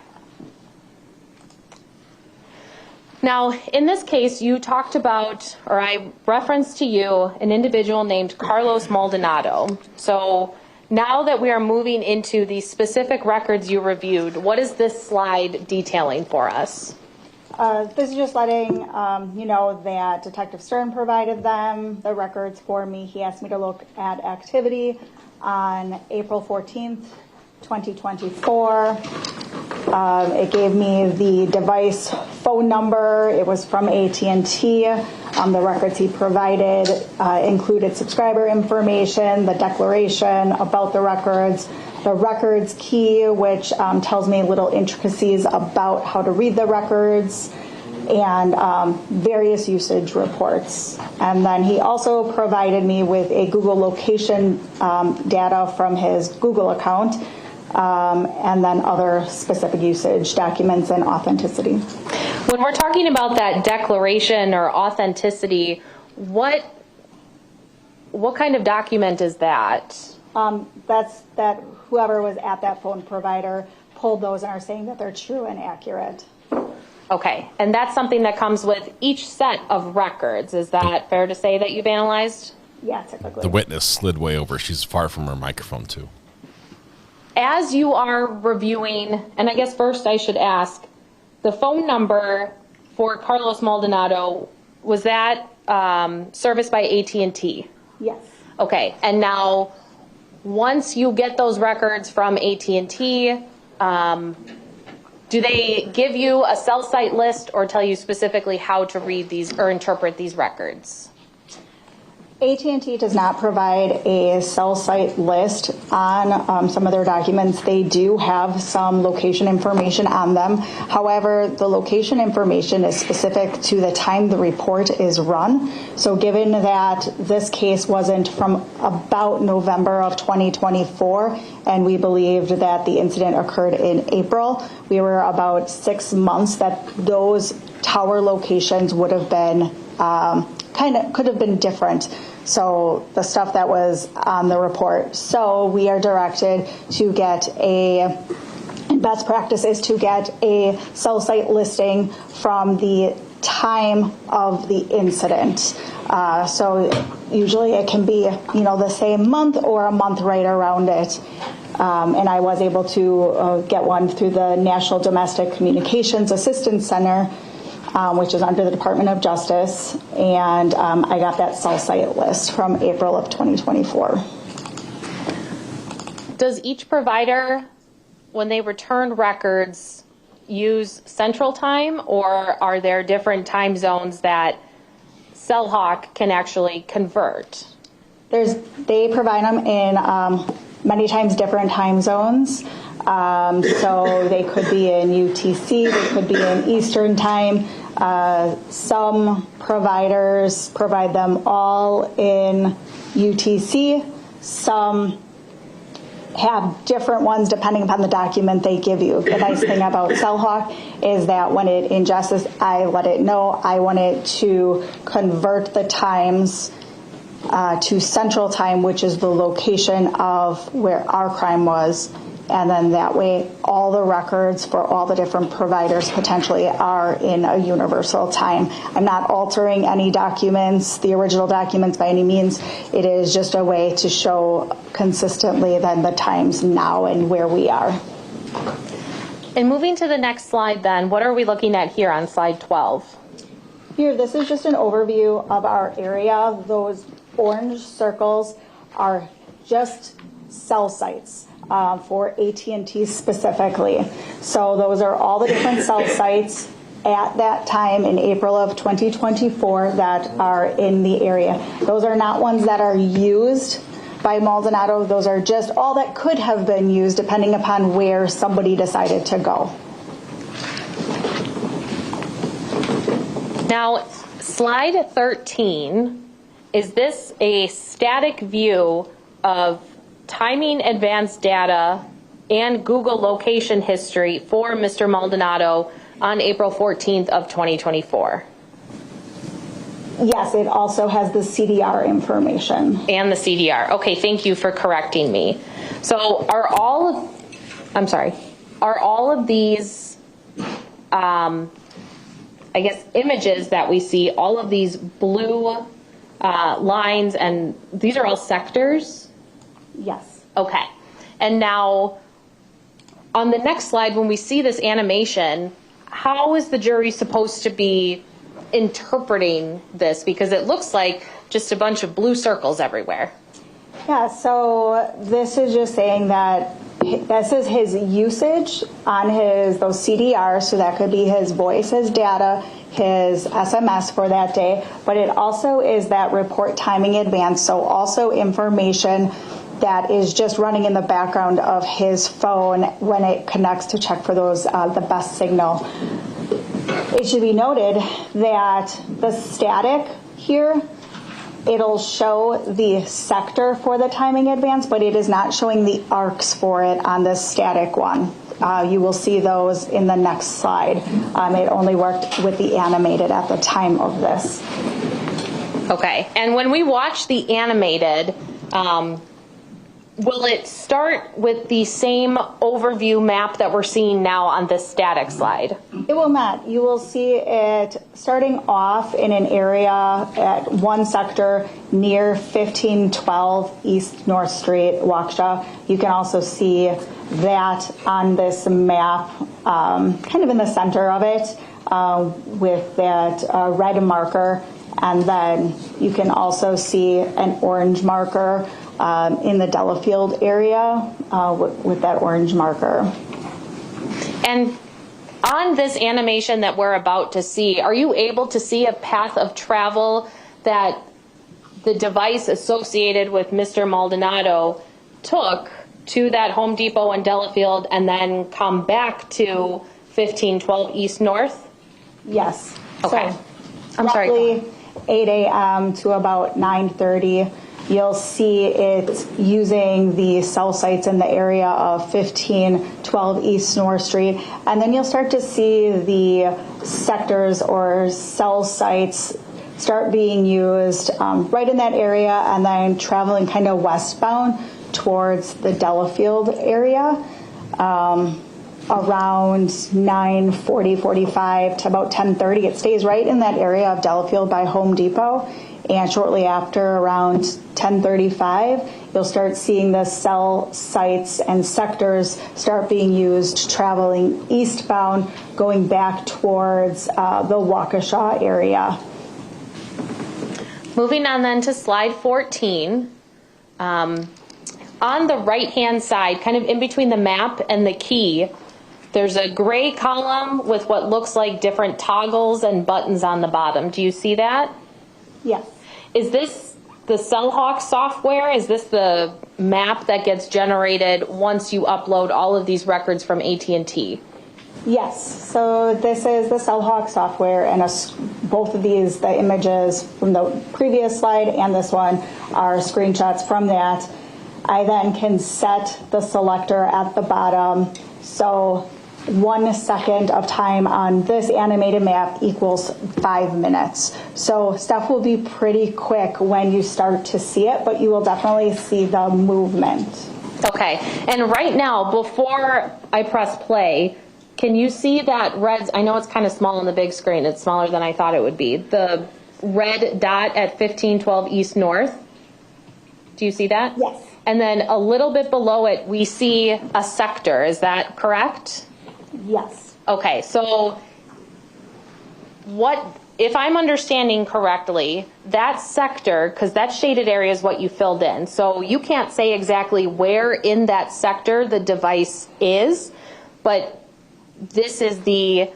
Now, in this case, you talked about, or I referenced to you, an individual named Carlos Maldonado. So now that we are moving into the specific records you reviewed, what is this slide detailing for us? This is just letting you know that Detective Stern provided them the records for me. He asked me to look at activity on April 14th, 2024. It gave me the device phone number. It was from AT&T. The records he provided included subscriber information, the declaration about the records key, which tells me little intricacies about how to read the records, and various usage reports. And then he also provided me with a Google location data from his Google account, and then other specific usage documents and authenticity. When we're talking about that declaration or authenticity, what kind of document is that? That's that whoever was at that phone provider pulled those and are saying that they're true and accurate. Okay, and that's something that comes with each set of records. Is that fair to say that you've analyzed? Yeah, typically. The witness slid way over. She's far from her microphone, too. As you are reviewing, and I guess first I should ask, the phone number for Carlos Maldonado, was that serviced by AT&T? Yes. Okay, and now once you get those records from AT&T, do they give you a cell site list or tell you specifically how to read these or interpret these records? AT&T does not provide a cell site list on some of their documents. They do have some location information on them. However, the location information is specific to the time the report is run. So given that this case wasn't from about November of 2024, and we believed that the incident occurred in April, we were about 6 months that those tower locations would have been could have been different. So the stuff that was on the report. So we are directed to get best practice is to get a cell site listing from the time of the incident. So usually it can be, the same month or a month right around it. And I was able to get one through the National Domestic Communications Assistance Center, which is under the Department of Justice, and I got that cell site list from April of 2024. Does each provider, when they return records, use Central Time, or are there different time zones that CellHawk can actually convert? They provide them in many times different time zones. So they could be in UTC, they could be in Eastern Time. Some providers provide them all in UTC. Some have different ones depending upon the document they give you. The nice thing about CellHawk is that when it ingests, I let it know I want it to convert the times to Central Time, which is the location of where our crime was. And then that way, all the records for all the different providers potentially are in a universal time. I'm not altering any documents, the original documents by any means. It is just a way to show consistently then the times now and where we are. And moving to the next slide then, what are we looking at here on slide 12? Here, this is just an overview of our area. Those orange circles are just cell sites. For AT&T specifically. So those are all the different cell sites at that time in April of 2024 that are in the area. Those are not ones that are used by Maldonado. Those are just all that could have been used depending upon where somebody decided to go. Now, slide 13, is this a static view of timing advanced data and Google location history for Mr. Maldonado on April 14th of 2024. Yes, it also has the CDR information. And the CDR. Okay, thank you for correcting me. So are all of these, I guess, images that we see, all of these blue lines, and these are all sectors? Yes. Okay. And now, on the next slide, when we see this animation, how is the jury supposed to be interpreting this? Because it looks like just a bunch of blue circles everywhere. Yeah, so this is just saying that this is his usage on those CDRs, so that could be his voice, his data, his SMS for that day, but it also is that report timing advance, so also information that is just running in the background of his phone when it connects to check for those the best signal. It should be noted that the static here, it'll show the sector for the timing advance, but it is not showing the arcs for it on the static one. You will see those in the next slide. It only worked with the animated at the time of this. Okay, and when we watch the animated, will it start with the same overview map that we're seeing now on this static slide? It will not. You will see it starting off in an area at one sector near 1512 East North Street, Waukesha. You can also see that on this map, kind of in the center of it, with that red marker. And then you can also see an orange marker in the Delafield area with that orange marker. And on this animation that we're about to see, are you able to see a path of travel that the device associated with Mr. Maldonado took to that Home Depot in Delafield and then come back to 1512 East North? Yes. Okay. So, I'm sorry. 8 a.m. to about 9:30. You'll see it using the cell sites in the area of 1512 East North Street. And then you'll start to see the sectors or cell sites start being used right in that area, and then traveling kind of westbound towards the Delafield area. Around 9:40, 45 to about 10:30. It stays right in that area of Delafield by Home Depot. And shortly after, around 10:35, you'll start seeing the cell sites and sectors start being used traveling eastbound, going back towards the Waukesha area. Moving on then to slide 14. On the right-hand side, kind of in between the map and the key, there's a gray column with what looks like different toggles and buttons on the bottom. Do you see that? Yes. Is this the CellHawk software? Is this the map that gets generated once you upload all of these records from AT&T? Yes. So this is the CellHawk software, and both of these, the images from the previous slide and this one, are screenshots from that. I then can set the selector at the bottom. So 1 second of time on this animated map equals 5 minutes. So stuff will be pretty quick when you start to see it, but you will definitely see the movement. Okay, and right now, before I press play, can you see that red? I know it's kind of small on the big screen. It's smaller than I thought it would be. The red dot at 1512 East North. Do you see that? Yes. And then a little bit below it, we see a sector. Is that correct? Yes. Okay, so what, if I'm understanding correctly, that sector, because that shaded area is what you filled in, so you can't say exactly where in that sector the device is, but this is the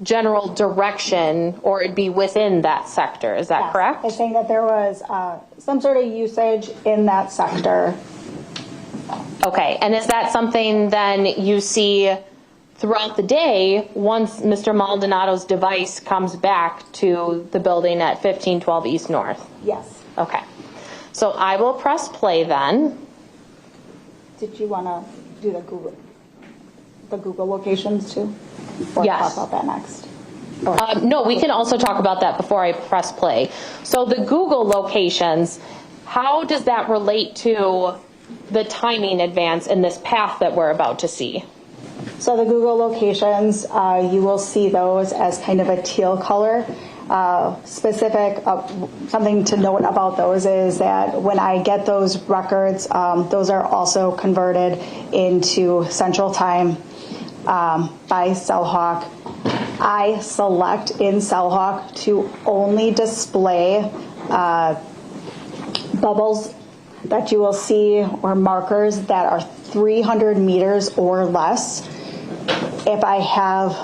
general direction, or it'd be within that sector. Is that correct? It's saying that there was some sort of usage in that sector. Okay, and is that something then you see throughout the day once Mr. Maldonado's device comes back to the building at 1512 East North? Yes. Okay, so I will press play then. Did you want to do the Google? the Google locations too? Or Yes. talk about that next? No, we can also talk about that before I press play. So the Google locations, how does that relate to the timing advance in this path that we're about to see? So the Google locations, you will see those as kind of a teal color. Something to note about those is that when I get those records, those are also converted into Central Time by Cellhawk. I select in Cellhawk to only display bubbles that you will see or markers that are 300 meters or less. If I have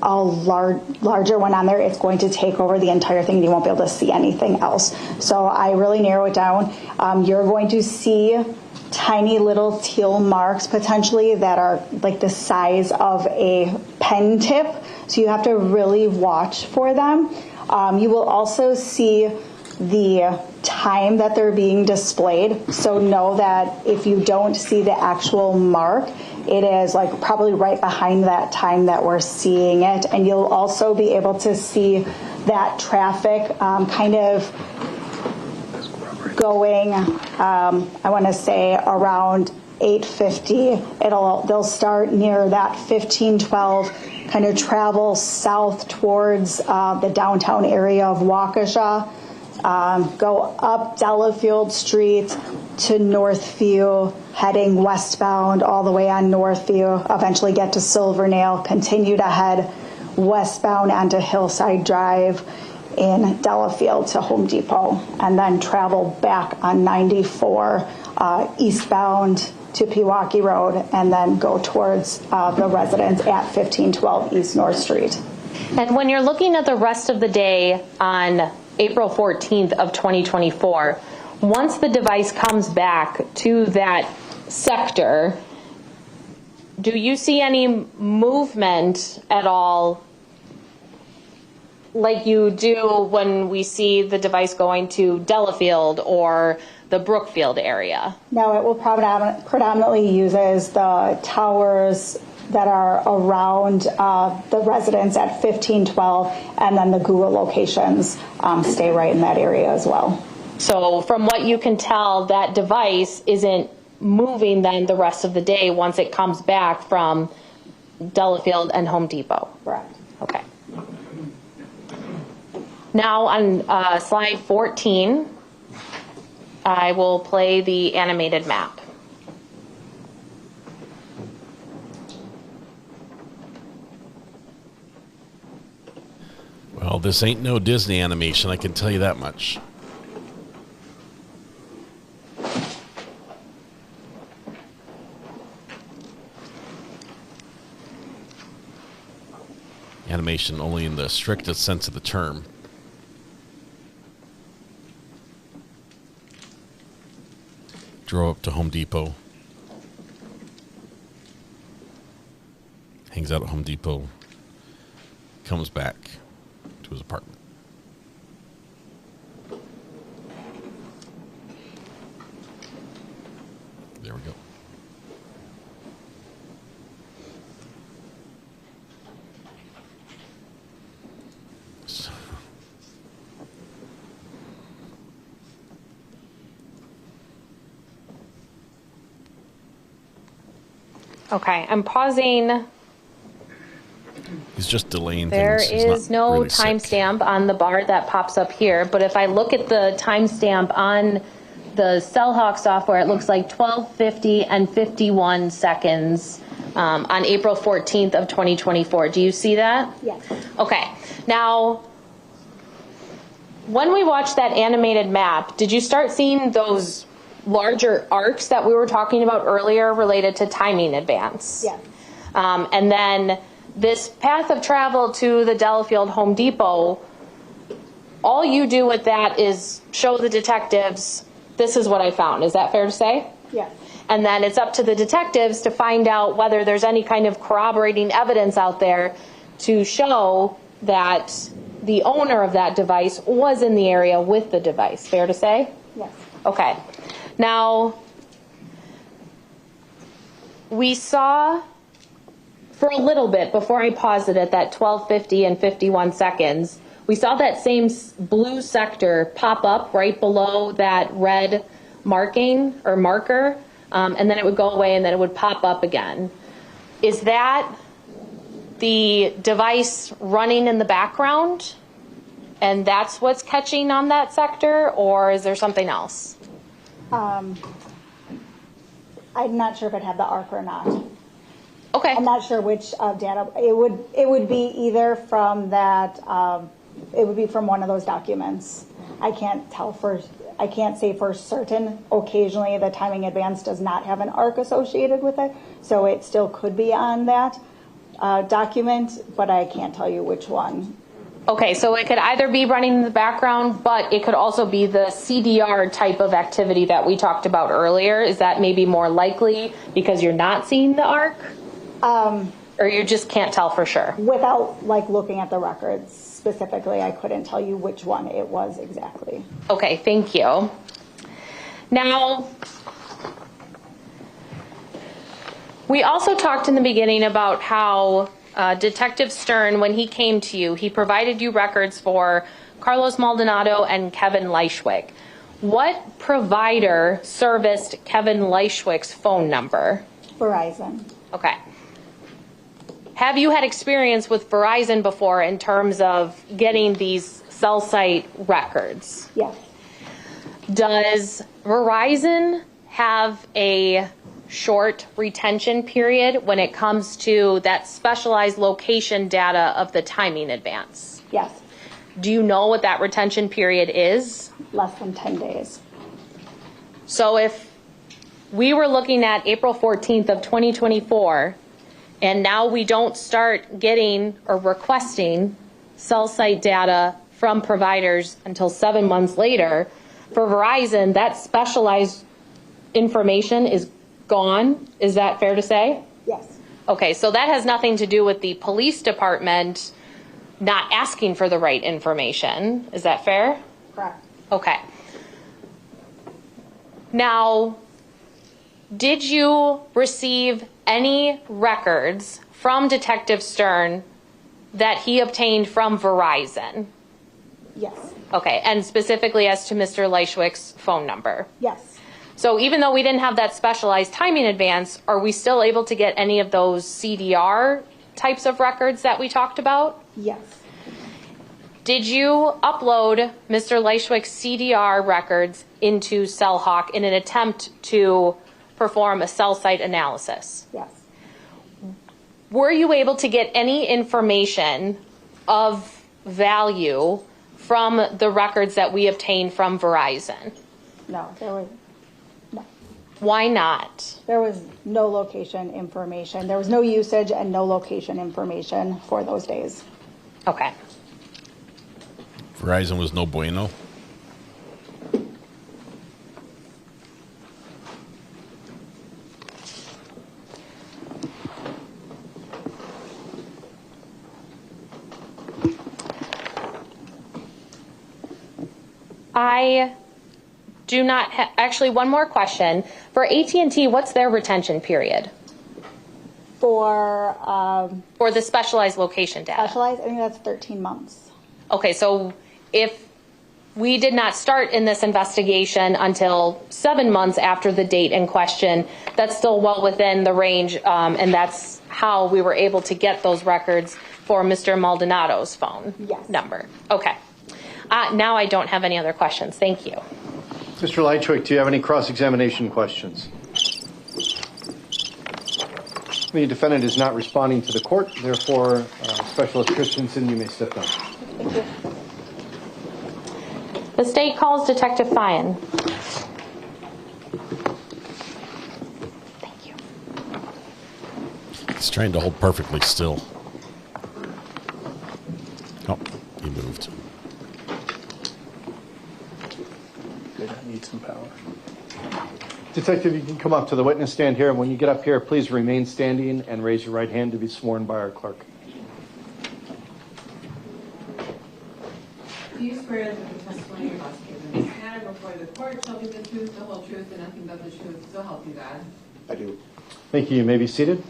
a larger one on there, it's going to take over the entire thing and you won't be able to see anything else. So I really narrow it down. You're going to see tiny little teal marks potentially that are like the size of a pen tip. So you have to really watch for them. You will also see the time that they're being displayed. So know that if you don't see the actual mark, it is like probably right behind that time that we're seeing it. And you'll also be able to see that traffic kind of going, I want to say around 8:50. They'll start near that 1512, kind of travel south towards the downtown area of Waukesha, go up Delafield Street to Northview, heading westbound all the way on Northview, eventually get to Silvernail, continue to head westbound onto Hillside Drive in Delafield to Home Depot, and then travel back on 94 eastbound to Pewaukee Road, and then go towards the residence at 1512 East North Street. And when you're looking at the rest of the day on April 14th of 2024, once the device comes back to that sector, do you see any movement at all like you do when we see the device going to Delafield or the Brookfield area? No, it will predominantly uses the towers that are around the residence at 1512, and then the Google locations stay right in that area as well. So from what you can tell, that device isn't moving then the rest of the day once it comes back from Delafield and Home Depot? Correct. Okay. Now on slide 14, I will play the animated map. Well, this ain't no Disney animation, I can tell you that much. Animation only in the strictest sense of the term. Drove up to Home Depot. Hangs out at Home Depot. Comes back to his apartment. There we go. Okay, I'm pausing. He's just delaying There things. is no timestamp on the bar that pops up here, but if I look at the timestamp on the Cellhawk software, it looks like 12:50 and 51 seconds on April 14th of 2024. Do you see that? Yes. Okay. Now, when we watched that animated map, did you start seeing those larger arcs that we were talking about earlier related to timing advance? Yes. And then this path of travel to the Delafield Home Depot, all you do with that is show the detectives, this is what I found. Is that fair to say? Yes. And then it's up to the detectives to find out whether there's any kind of corroborating evidence out there to show that the owner of that device was in the area with the device. Fair to say? Yes. Okay. Now, we saw for a little bit before I paused it at that 12:50 and 51 seconds, we saw that same blue sector pop up right below that red marking or marker, and then it would go away and then it would pop up again. Is that the device running in the background and that's what's catching on that sector, or is there something else? I'm not sure if it had the ARC or not. Okay. I'm not sure which data. It would be either from that. It would be from one of those documents. I can't say for certain. Occasionally, the timing advance does not have an ARC associated with it, so it still could be on that document, but I can't tell you which one. Okay, so it could either be running in the background, but it could also be the CDR type of activity that we talked about earlier. Is that maybe more likely because you're not seeing the ARC? Or you just can't tell for sure? Without looking at the records specifically, I couldn't tell you which one it was exactly. Okay, thank you. Now, we also talked in the beginning about how Detective Stern, when he came to you, he provided you records for Carlos Maldonado and Kevin Lychwick. What provider serviced Kevin Lychwick's phone number? Verizon. Okay. Have you had experience with Verizon before in terms of getting these cell site records? Yes. Does Verizon have a short retention period when it comes to that specialized location data of the timing advance? Yes. Do you know what that retention period is? Less than 10 days. So if we were looking at April 14th of 2024, and now we don't start getting or requesting cell site data from providers until 7 months later, for Verizon, that specialized information is gone. Is that fair to say? Yes. Okay, so that has nothing to do with the police department not asking for the right information. Is that fair? Correct. Okay. Now, did you receive any records from Detective Stern that he obtained from Verizon? Yes. Okay, and specifically as to Mr. Lychwick's phone number? Yes. So even though we didn't have that specialized timing advance, are we still able to get any of those CDR types of records that we talked about? Yes. Did you upload Mr. Lychwick's CDR records into CellHawk in an attempt to perform a cell site analysis? Yes. Were you able to get any information of value from the records that we obtained from Verizon? No, no. Why not? There was no location information. There was no usage and no location information for those days. Okay. Verizon was no bueno. I do not actually, one more question. For AT&T, what's their retention period? For the specialized location data? Specialized, I think that's 13 months. Okay, so if we did not start in this investigation until 7 months after the date in question, that's still well within the range, and that's how we were able to get those records for Mr. Maldonado's phone number. Okay. Now I don't have any other questions. Thank you. Mr. Lychwick, do you have any cross-examination questions? The defendant is not responding to the court. Therefore, Specialist Christensen, you may step down. Thank you. The state calls Detective Fyan. Thank you. He's trying to hold perfectly still. Oh, he moved. Good, I need some power. Detective, you can come up to the witness stand here, and when you get up here, please remain standing and raise your right hand to be sworn by our clerk. Do you swear that the testimony you're about to give in this matter before the court shall be the truth, the whole truth, and nothing but the truth, so help you God? I do. Thank you. You may be seated.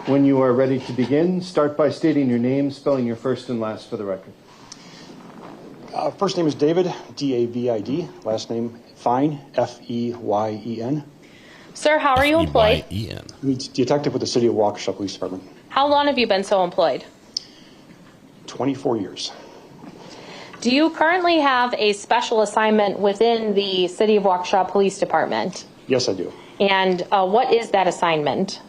When you are ready to begin, start by stating your name, spelling your first and last for the record. First name is David, D-A-V-I-D. Last name, Fine, F-E-Y-E-N. Sir, how are you employed? Detective with the City of Waukesha Police Department. How long have you been so employed? 24 years. Do you currently have a special assignment within the City of Waukesha Police Department? Yes, I do. And what is that assignment?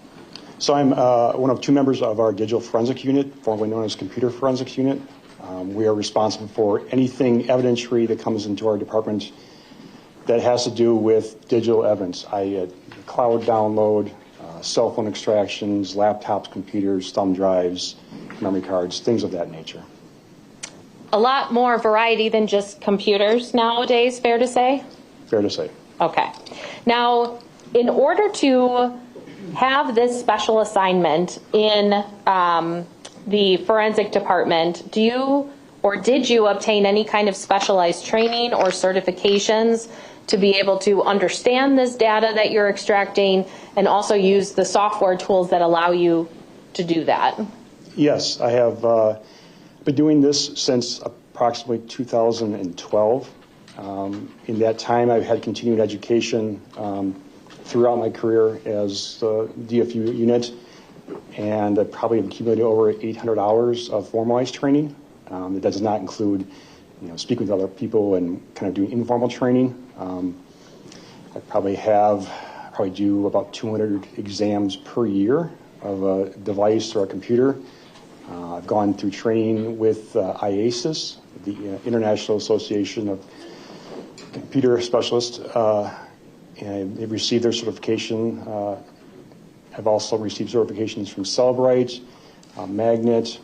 So I'm one of two members of our digital forensic unit, formerly known as computer forensics unit. We are responsible for anything evidentiary that comes into our department that has to do with digital evidence, i.e. cloud download, cell phone extractions, laptops, computers, thumb drives, memory cards, things of that nature. A lot more variety than just computers nowadays, fair to say? Fair to say. Okay. Now, in order to have this special assignment in the forensic department, do you or did you obtain any kind of specialized training or certifications to be able to understand this data that you're extracting and also use the software tools that allow you to do that? Yes, I have been doing this since approximately 2012. In that time, I've had continued education throughout my career as the DFU unit, and I probably have accumulated over 800 hours of formalized training. That does not include, speaking with other people and kind of doing informal training. I probably do about 200 exams per year of a device or a computer. I've gone through training with IASIS, the International Association of Computer Specialists, and they've received their certification. I've also received certifications from Celebrite, Magnet,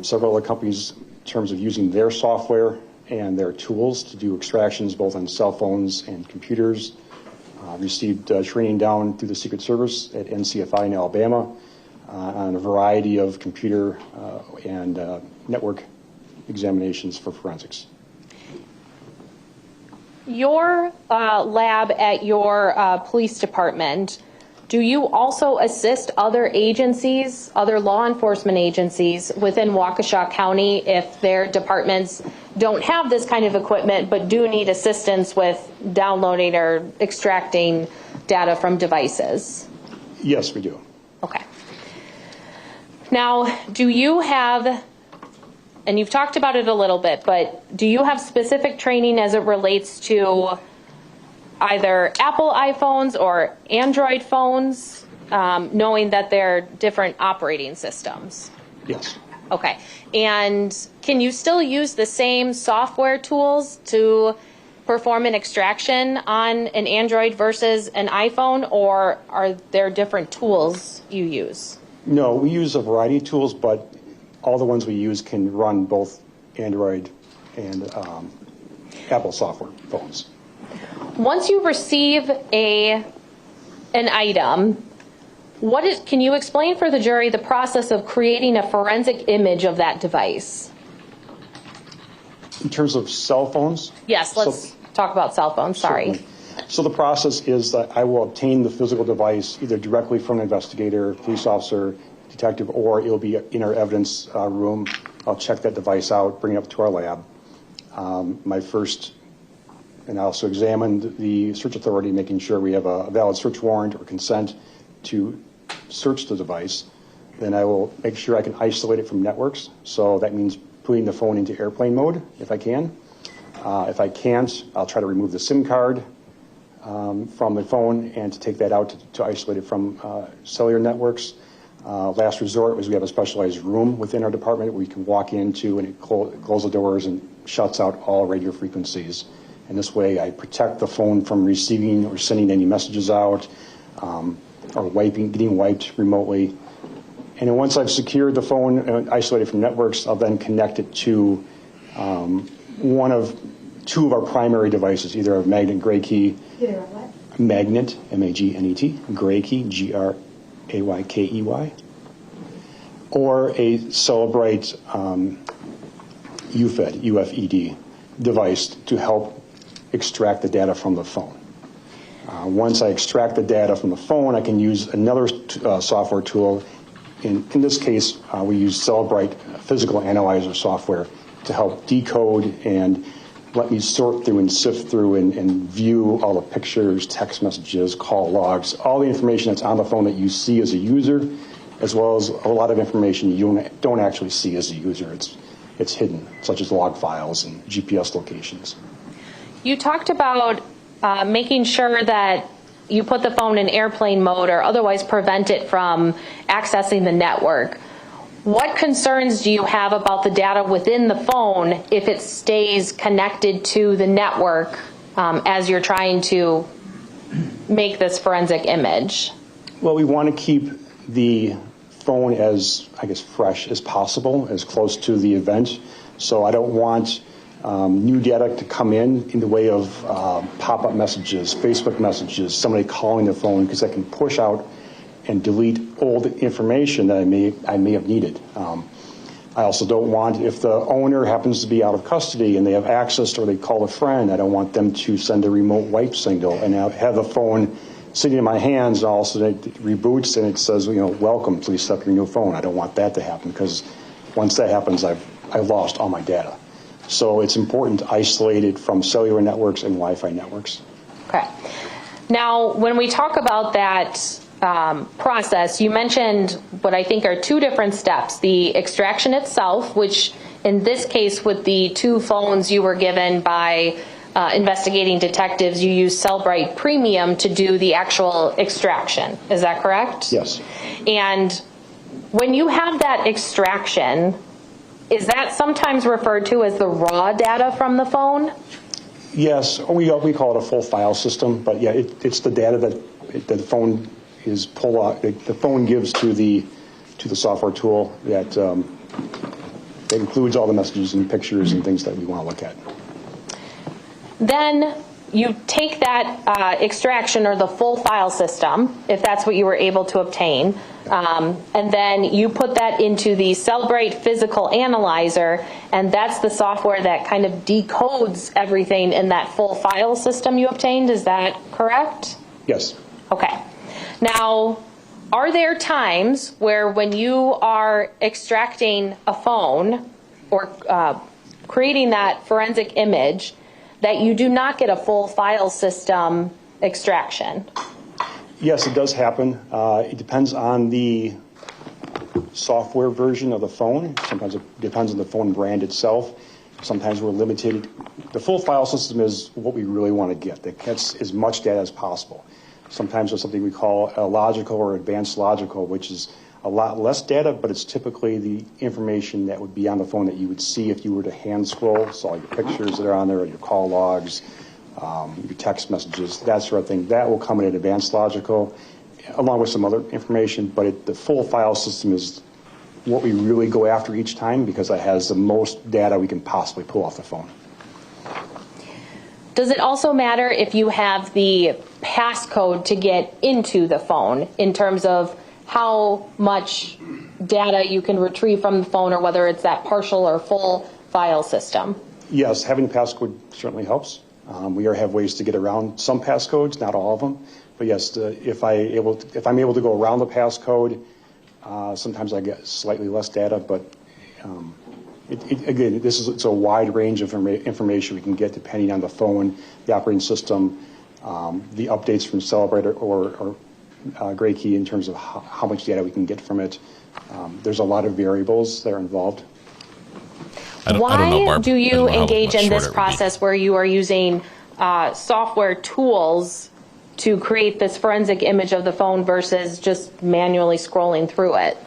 several other companies in terms of using their software and their tools to do extractions both on cell phones and computers. Received training down through the Secret Service at NCFI in Alabama on a variety of computer and network examinations for forensics. Your lab at your police department, do you also assist other agencies, other law enforcement agencies within Waukesha County if their departments don't have this kind of equipment but do need assistance with downloading or extracting data from devices? Yes, we do. Okay. Now, do you have, and you've talked about it a little bit, but do you have specific training as it relates to either Apple iPhones or Android phones, knowing that they're different operating systems? Yes. Okay. And can you still use the same software tools to perform an extraction on an Android versus an iPhone, or are there different tools you use? No, we use a variety of tools, but all the ones we use can run both Android and Apple software phones. Once you receive an item, can you explain for the jury the process of creating a forensic image of that device? In terms of cell phones? Yes, let's talk about cell phones, sorry. Certainly. So the process is that I will obtain the physical device either directly from an investigator, police officer, detective, or it'll be in our evidence room. I'll check that device out, bring it up to our lab. And I also examined the search authority, making sure we have a valid search warrant or consent to search the device. Then I will make sure I can isolate it from networks. So that means putting the phone into airplane mode if I can. If I can't, I'll try to remove the SIM card from the phone and to take that out to isolate it from cellular networks. Last resort is we have a specialized room within our department where we can walk into and it close the doors and shuts out all radio frequencies. And this way I protect the phone from receiving or sending any messages out or getting wiped remotely. And then once I've secured the phone and isolated from networks, I'll then connect it to one of two of our primary devices, either a magnet gray key, magnet, M-A-G-N-E-T, gray key, G-R-A-Y-K-E-Y, or a Celebrite UFED, UFED device to help extract the data from the phone. Once I extract the data from the phone, I can use another software tool. In this case, we use Celebrite physical analyzer software to help decode and let me sort through and sift through and view all the pictures, text messages, call logs, all the information that's on the phone that you see as a user, as well as a lot of information you don't actually see as a user. It's hidden, such as log files and GPS locations. You talked about making sure that you put the phone in airplane mode or otherwise prevent it from accessing the network. What concerns do you have about the data within the phone if it stays connected to the network as you're trying to make this forensic image? Well, we want to keep the phone as, I guess, fresh as possible, as close to the event. So I don't want new data to come in the way of pop-up messages, Facebook messages, somebody calling the phone, because I can push out and delete old information that I may have needed. I also don't want, if the owner happens to be out of custody and they have access or they call a friend, I don't want them to send a remote wipe signal and have the phone sitting in my hands and all of a sudden it reboots and it says, welcome, please set up your new phone. I don't want that to happen, because once that happens, I've lost all my data. So it's important to isolate it from cellular networks and Wi-Fi networks. Okay. Now, when we talk about that process, you mentioned what I think are two different steps. The extraction itself, which in this case with the two phones you were given by investigating detectives, you use Cellbrite Premium to do the actual extraction. Is that correct? Yes. And when you have that extraction, is that sometimes referred to as the raw data from the phone? Yes, we call it a full file system, but yeah, it's the data that the phone is pull out. The phone gives to the software tool that includes all the messages and pictures and things that we want to look at. Then you take that extraction or the full file system, if that's what you were able to obtain, and then you put that into the Cellbrite Physical Analyzer, and that's the software that kind of decodes everything in that full file system you obtained. Is that correct? Yes. Okay. Now, are there times where when you are extracting a phone or creating that forensic image that you do not get a full file system extraction? Yes, it does happen. It depends on the software version of the phone. Sometimes it depends on the phone brand itself. Sometimes we're limited. The full file system is what we really want to get. That gets as much data as possible. Sometimes there's something we call a logical or advanced logical, which is a lot less data, but it's typically the information that would be on the phone that you would see if you were to hand scroll. So all your pictures that are on there, your call logs, your text messages, that sort of thing. That will come in at advanced logical, along with some other information, but the full file system is what we really go after each time, because it has the most data we can possibly pull off the phone. Does it also matter if you have the passcode to get into the phone in terms of how much data you can retrieve from the phone, or whether it's that partial or full file system? Yes, having the passcode certainly helps. We have ways to get around some passcodes, not all of them. But yes, if I'm able to go around the passcode, sometimes I get slightly less data. But again, it's a wide range of information we can get depending on the phone, the operating system, the updates from Celebrate or Gray Key in terms of how much data we can get from it. There's a lot of variables that are involved. Why do you engage in this process where you are using software tools to create this forensic image of the phone versus just manually scrolling through it?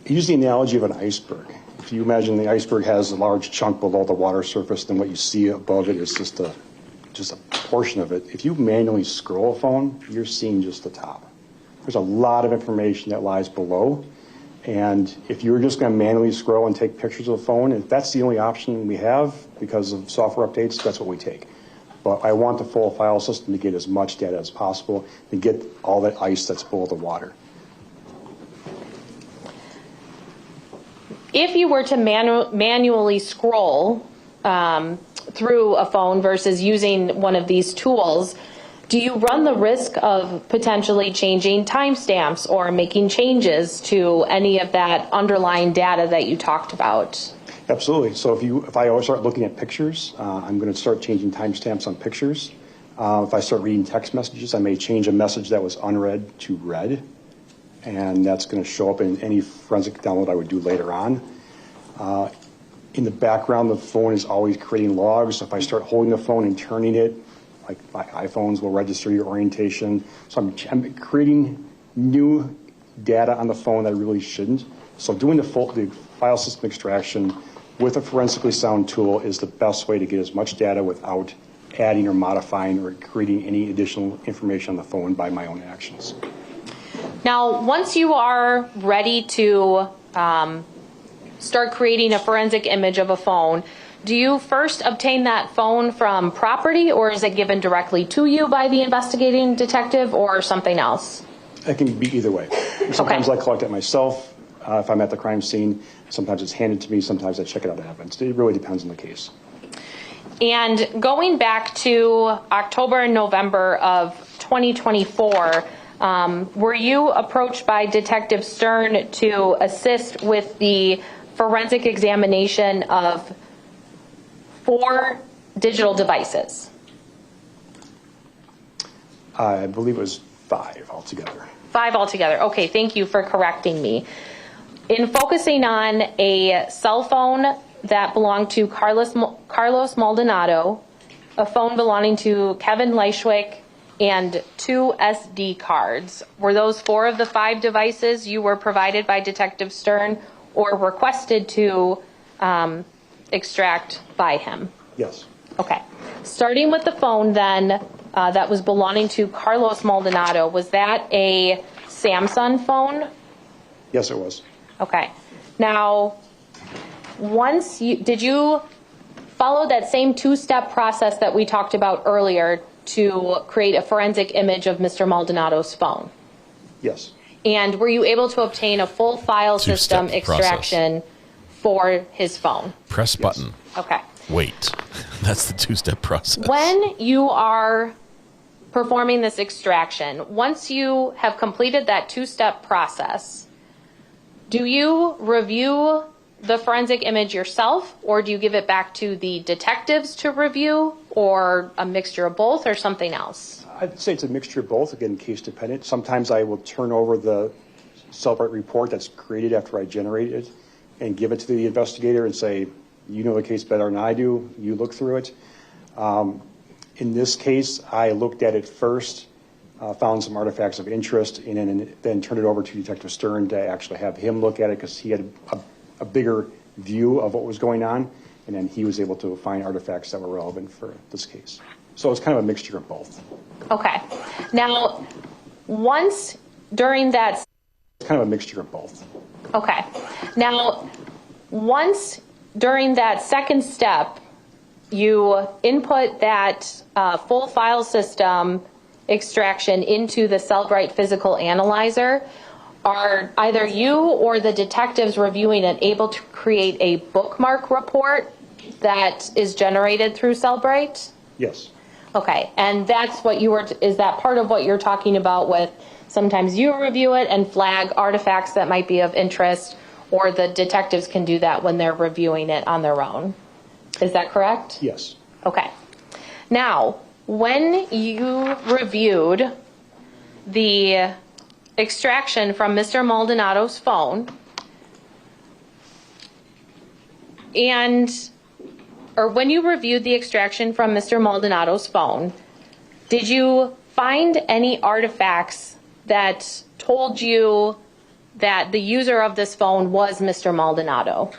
Use the analogy of an iceberg. If you imagine the iceberg has a large chunk below the water surface, then what you see above it is just a portion of it. If you manually scroll a phone, you're seeing just the top. There's a lot of information that lies below. And if you're just going to manually scroll and take pictures of the phone, if that's the only option we have because of software updates, that's what we take. But I want the full file system to get as much data as possible and get all that ice that's below the water. If you were to manually scroll through a phone versus using one of these tools, do you run the risk of potentially changing timestamps or making changes to any of that underlying data that you talked about? Absolutely. So if I always start looking at pictures, I'm going to start changing timestamps on pictures. If I start reading text messages, I may change a message that was unread to read, and that's going to show up in any forensic download I would do later on. In the background, the phone is always creating logs. So if I start holding the phone and turning it, like my iPhones will register your orientation. So I'm creating new data on the phone that I really shouldn't. So doing the file system extraction with a forensically sound tool is the best way to get as much data without adding or modifying or creating any additional information on the phone by my own actions. Now, once you are ready to start creating a forensic image of a phone, do you first obtain that phone from property, or is it given directly to you by the investigating detective, or something else? It can be either way. Sometimes I collect it myself if I'm at the crime scene. Sometimes it's handed to me. Sometimes I check it out at evidence. It really depends on the case. And going back to October and November of 2024, were you approached by Detective Stern to assist with the forensic examination of 4 digital devices? I believe it was 5 altogether. 5 altogether. Okay, thank you for correcting me. In focusing on a cell phone that belonged to Carlos Maldonado, a phone belonging to Kevin Lychwick, and 2 SD cards. Were those 4 of the 5 devices you were provided by Detective Stern or requested to extract by him? Yes. Okay. Starting with the phone then that was belonging to Carlos Maldonado, was that a Samsung phone? Yes, it was. Okay. Now, did you follow that same 2-step process that we talked about earlier to create a forensic image of Mr. Maldonado's phone? Yes. And were you able to obtain a full file system extraction for his phone? Press button. Okay. Wait. That's the 2-step process. When you are performing this extraction, once you have completed that 2-step process, do you review the forensic image yourself, or do you give it back to the detectives to review, or a mixture of both, or something else? I'd say it's a mixture of both, again, case dependent. Sometimes I will turn over the Cellbrite report that's created after I generate it and give it to the investigator and say, you know the case better than I do, you look through it. In this case, I looked at it first, found some artifacts of interest, and then turned it over to Detective Stern to actually have him look at it because he had a bigger view of what was going on, and then he was able to find artifacts that were relevant for this case. So it's kind of a mixture of both. Okay. Now, once during that... It's kind of a mixture of both. Okay. Now, once during that second step, you input that full file system extraction into the Cellbrite physical analyzer, are either you or the detectives reviewing it able to create a bookmark report that is generated through Cellbrite? Yes. Okay, and that's what you were, is that part of what you're talking about with sometimes you review it and flag artifacts that might be of interest, or the detectives can do that when they're reviewing it on their own? Is that correct? Yes. Okay. Now, when you reviewed the extraction from Mr. Maldonado's phone, or when you reviewed the extraction from Mr. Maldonado's phone, did you find any artifacts that told you that the user of this phone was Mr. Maldonado?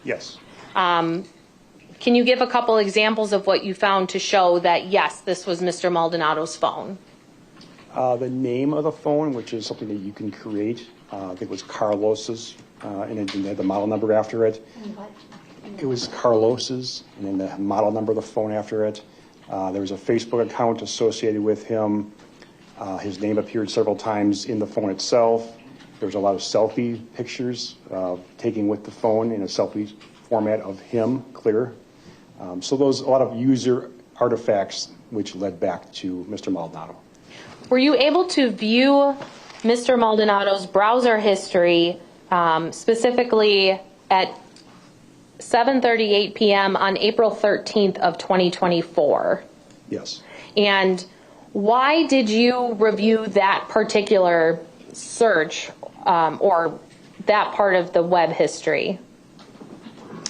Yes. Can you give a couple examples of what you found to show that, yes, this was Mr. Maldonado's phone? The name of the phone, which is something that you can create, I think it was Carlos's, and it had the model number after it. It was Carlos's, and then the model number of the phone after it. There was a Facebook account associated with him. His name appeared several times in the phone itself. There was a lot of selfie pictures taken with the phone in a selfie format of him, clear. So those, a lot of user artifacts which led back to Mr. Maldonado. Were you able to view Mr. Maldonado's browser history specifically at 7:38 p.m. on April 13th of 2024? Yes. And why did you review that particular search or that part of the web history?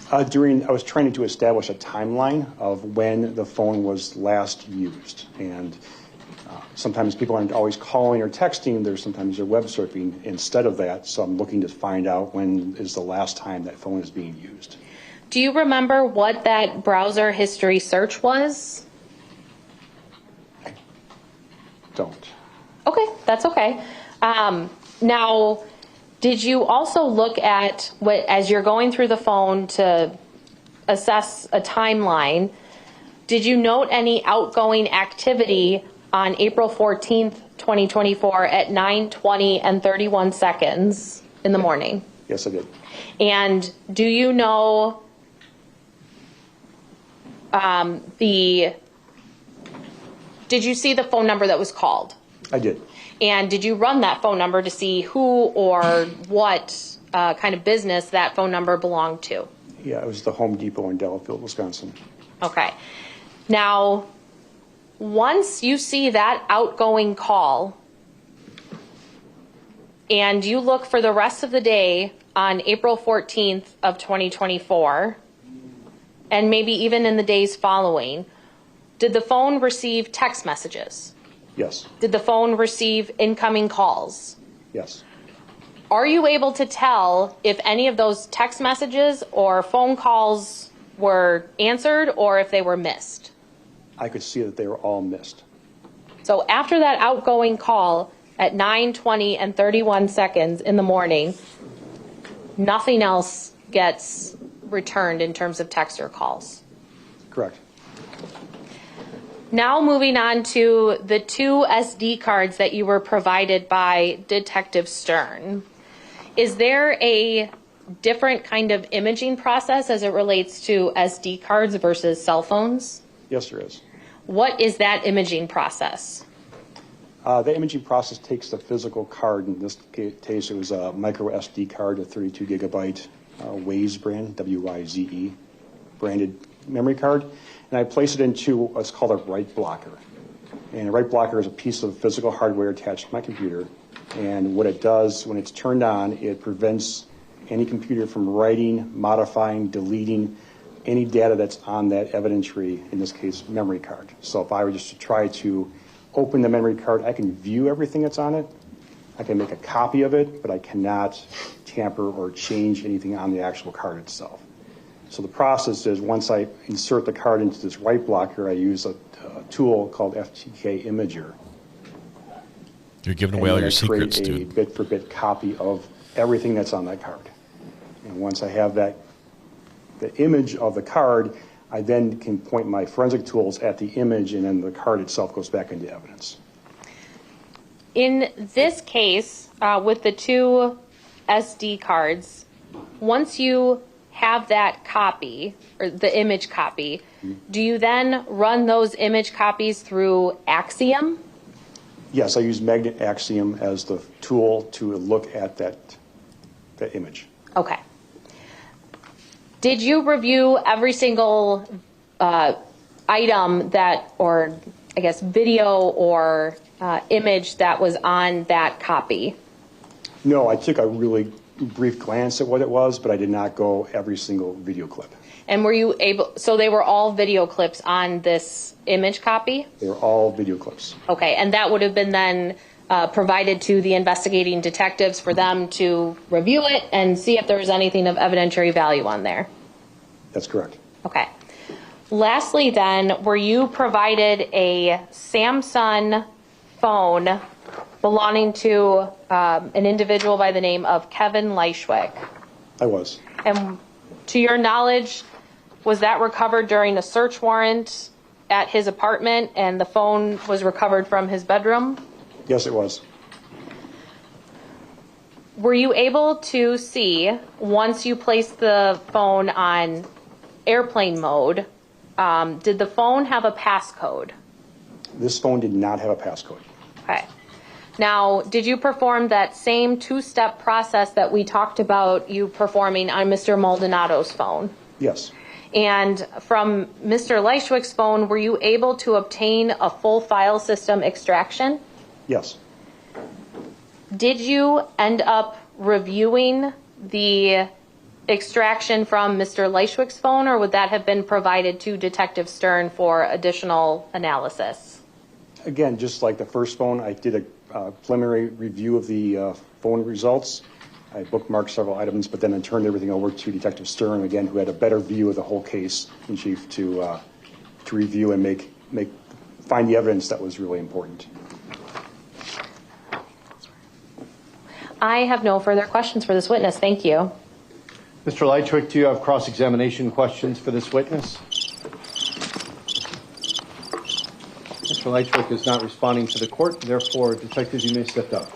I was trying to establish a timeline of when the phone was last used. And sometimes people aren't always calling or texting, sometimes they're web surfing instead of that. So I'm looking to find out when is the last time that phone is being used. Do you remember what that browser history search was? I don't. Okay, that's okay. Now, did you also look at what, as you're going through the phone to assess a timeline, did you note any outgoing activity on April 14th, 2024 at 9:20 and 31 seconds in the morning? Yes, I did. And do you know did you see the phone number that was called? I did. And did you run that phone number to see who or what kind of business that phone number belonged to? Yeah, it was the Home Depot in Delafield, Wisconsin. Okay. Now, once you see that outgoing call and you look for the rest of the day on April 14th of 2024, and maybe even in the days following, did the phone receive text messages? Yes. Did the phone receive incoming calls? Yes. Are you able to tell if any of those text messages or phone calls were answered or if they were missed? I could see that they were all missed. So after that outgoing call at 9:20 and 31 seconds in the morning, nothing else gets returned in terms of text or calls? Correct. Now moving on to the 2 SD cards that you were provided by Detective Stern. Is there a different kind of imaging process as it relates to SD cards versus cell phones? Yes, there is. What is that imaging process? The imaging process takes the physical card. In this case, it was a micro SD card, a 32 gigabyte Waze brand, W-Y-Z-E, branded memory card. And I place it into what's called a write blocker. And a write blocker is a piece of physical hardware attached to my computer. And what it does, when it's turned on, it prevents any computer from writing, modifying, deleting any data that's on that evidentiary, in this case, memory card. So if I were just to try to open the memory card, I can view everything that's on it. I can make a copy of it, but I cannot tamper or change anything on the actual card itself. So the process is, once I insert the card into this write blocker, I use a tool called FTK Imager. You're giving away all your secrets, dude. I create a bit-for-bit copy of everything that's on that card. And once I have the image of the card, I then can point my forensic tools at the image, and then the card itself goes back into evidence. In this case, with the 2 SD cards, once you have that copy, or the image copy, do you then run those image copies through Axiom? Yes, I use Magnet Axiom as the tool to look at that image. Okay. Did you review every single item that, or I guess video or image that was on that copy? No, I took a really brief glance at what it was, but I did not go every single video clip. And were you able, so they were all video clips on this image copy? They were all video clips. Okay, and that would have been then provided to the investigating detectives for them to review it and see if there was anything of evidentiary value on there? That's correct. Okay. Lastly then, were you provided a Samsung phone belonging to an individual by the name of Kevin Lychwick? I was. And to your knowledge, was that recovered during a search warrant at his apartment and the phone was recovered from his bedroom? Yes, it was. Were you able to see, once you placed the phone on airplane mode, Did the phone have a passcode? This phone did not have a passcode. Okay. Now, did you perform that same two-step process that we talked about you performing on Mr. Maldonado's phone? Yes. And from Mr. Lychwick's phone, were you able to obtain a full file system extraction? Yes. Did you end up reviewing the extraction from Mr. Lychwick's phone, or would that have been provided to Detective Stern for additional analysis? Again, just like the first phone, I did a preliminary review of the phone results. I bookmarked several items, but then I turned everything over to Detective Stern, again, who had a better view of the whole case in chief to review and find the evidence that was really important. I have no further questions for this witness. Thank you. Mr. Lychwick, do you have cross-examination questions for this witness? Mr. Lychwick is not responding to the court. Therefore, detectives, you may step down.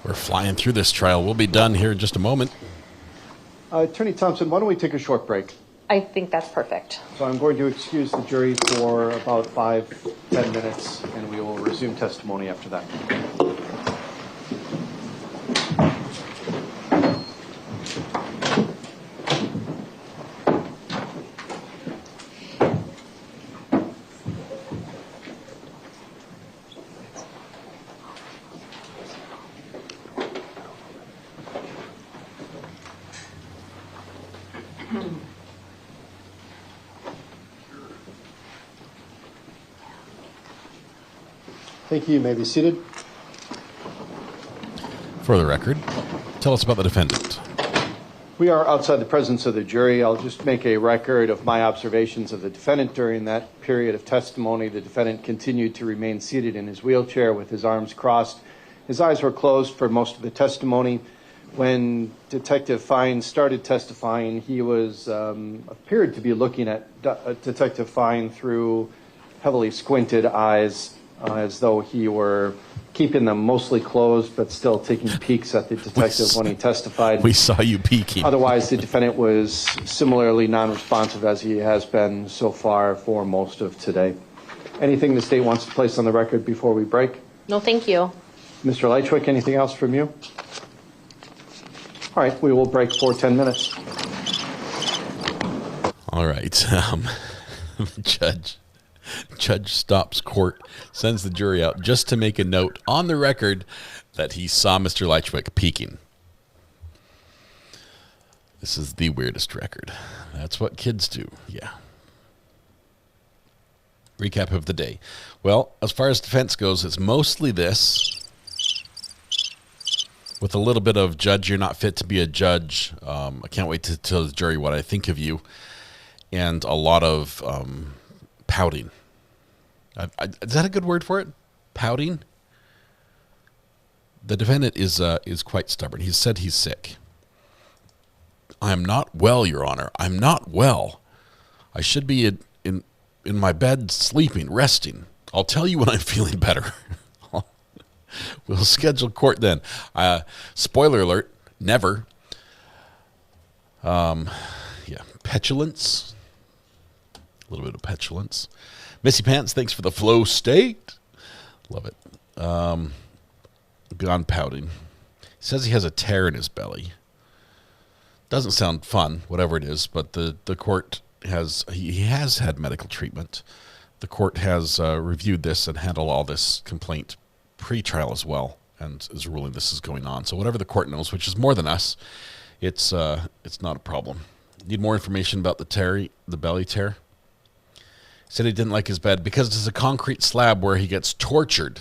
We're flying through this trial. We'll be done here in just a moment. Attorney Thompson, why don't we take a short break? I think that's perfect. So I'm going to excuse the jury for about 5-10 minutes, and we will resume testimony after that. Thank you. You may be seated. For the record, tell us about the defendant. We are outside the presence of the jury. I'll just make a record of my observations of the defendant during that period of testimony. The defendant continued to remain seated in his wheelchair with his arms crossed. His eyes were closed for most of the testimony. When Detective Fine started testifying, he was appeared to be looking at Detective Fine through heavily squinted eyes, as though he were keeping them mostly closed, but still taking peeks at the detective when he testified. We saw you peeking. Otherwise, the defendant was similarly non-responsive as he has been so far for most of today. Anything the state wants to place on the record before we break? No, thank you. Mr. Lychwick, anything else from you? All right, we will break for 10 minutes. All right. Judge stops court, sends the jury out just to make a note on the record that he saw Mr. Lychwick peeking. This is the weirdest record. That's what kids do. Yeah. Recap of the day. Well, as far as defense goes, it's mostly this, with a little bit of "Judge, you're not fit to be a judge. I can't wait to tell the jury what I think of you," and a lot of pouting. Is that a good word for it? Pouting? The defendant is quite stubborn. He said he's sick. "I am not well, Your Honor. I'm not well. I should be in my bed sleeping, resting. I'll tell you when I'm feeling better." We'll schedule court then. Spoiler alert, never. Petulance. A little bit of petulance. Missy Pants, thanks for the flow state. Love it. Beyond pouting. He says he has a tear in his belly. Doesn't sound fun, whatever it is, but the court he has had medical treatment. The court has reviewed this and handled all this complaint pre-trial as well, and is ruling this is going on. So whatever the court knows, which is more than us, it's not a problem. Need more information about the belly tear? Said he didn't like his bed because it's a concrete slab where he gets tortured.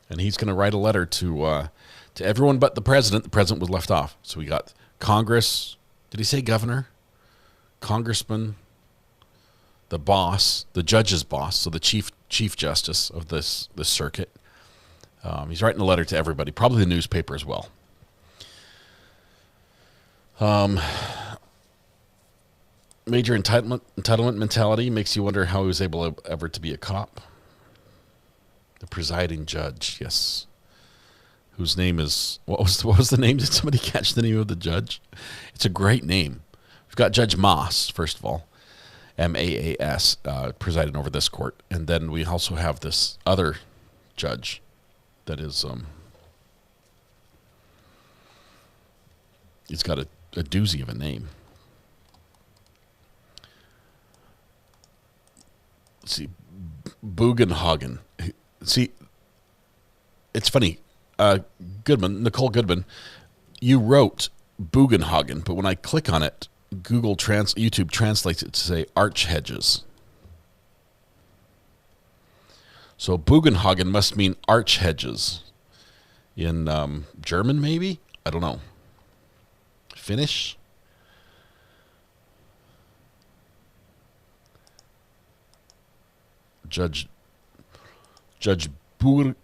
And he's going to write a letter to everyone but the president. The president was left off. So we got Congress. Did he say governor? Congressman. The boss. The judge's boss. So the chief justice of this circuit. He's writing a letter to everybody. Probably the newspaper as well. Major entitlement mentality makes you wonder how he was able ever to be a cop. The presiding judge, yes. Whose name is, what was the name? Did somebody catch the name of the judge? It's a great name. We've got Judge Maas, first of all, M-A-A-S, presiding over this court. And then we also have this other judge that is, he's got a doozy of a name. Let's see, Bugenhagen. See, it's funny. Nicole Goodman, you wrote Bugenhagen, but when I click on it, YouTube translates it to say arch hedges. So Bugenhagen must mean arch hedges in German, maybe? I don't know. Finnish? Judge Paul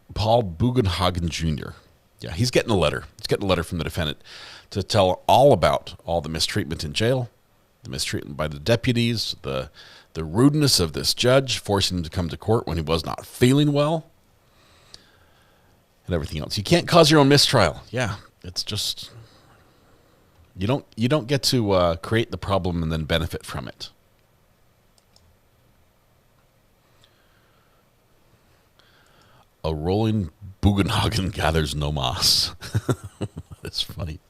Bugenhagen Jr. Yeah, he's getting a letter. He's getting a letter from the defendant to tell all about all the mistreatment in jail, the mistreatment by the deputies, the rudeness of this judge, forcing him to come to court when he was not feeling well, and everything else. You can't cause your own mistrial. Yeah, it's just you don't get to create the problem and then benefit from it. A rolling Bugenhagen gathers no moss. That's funny.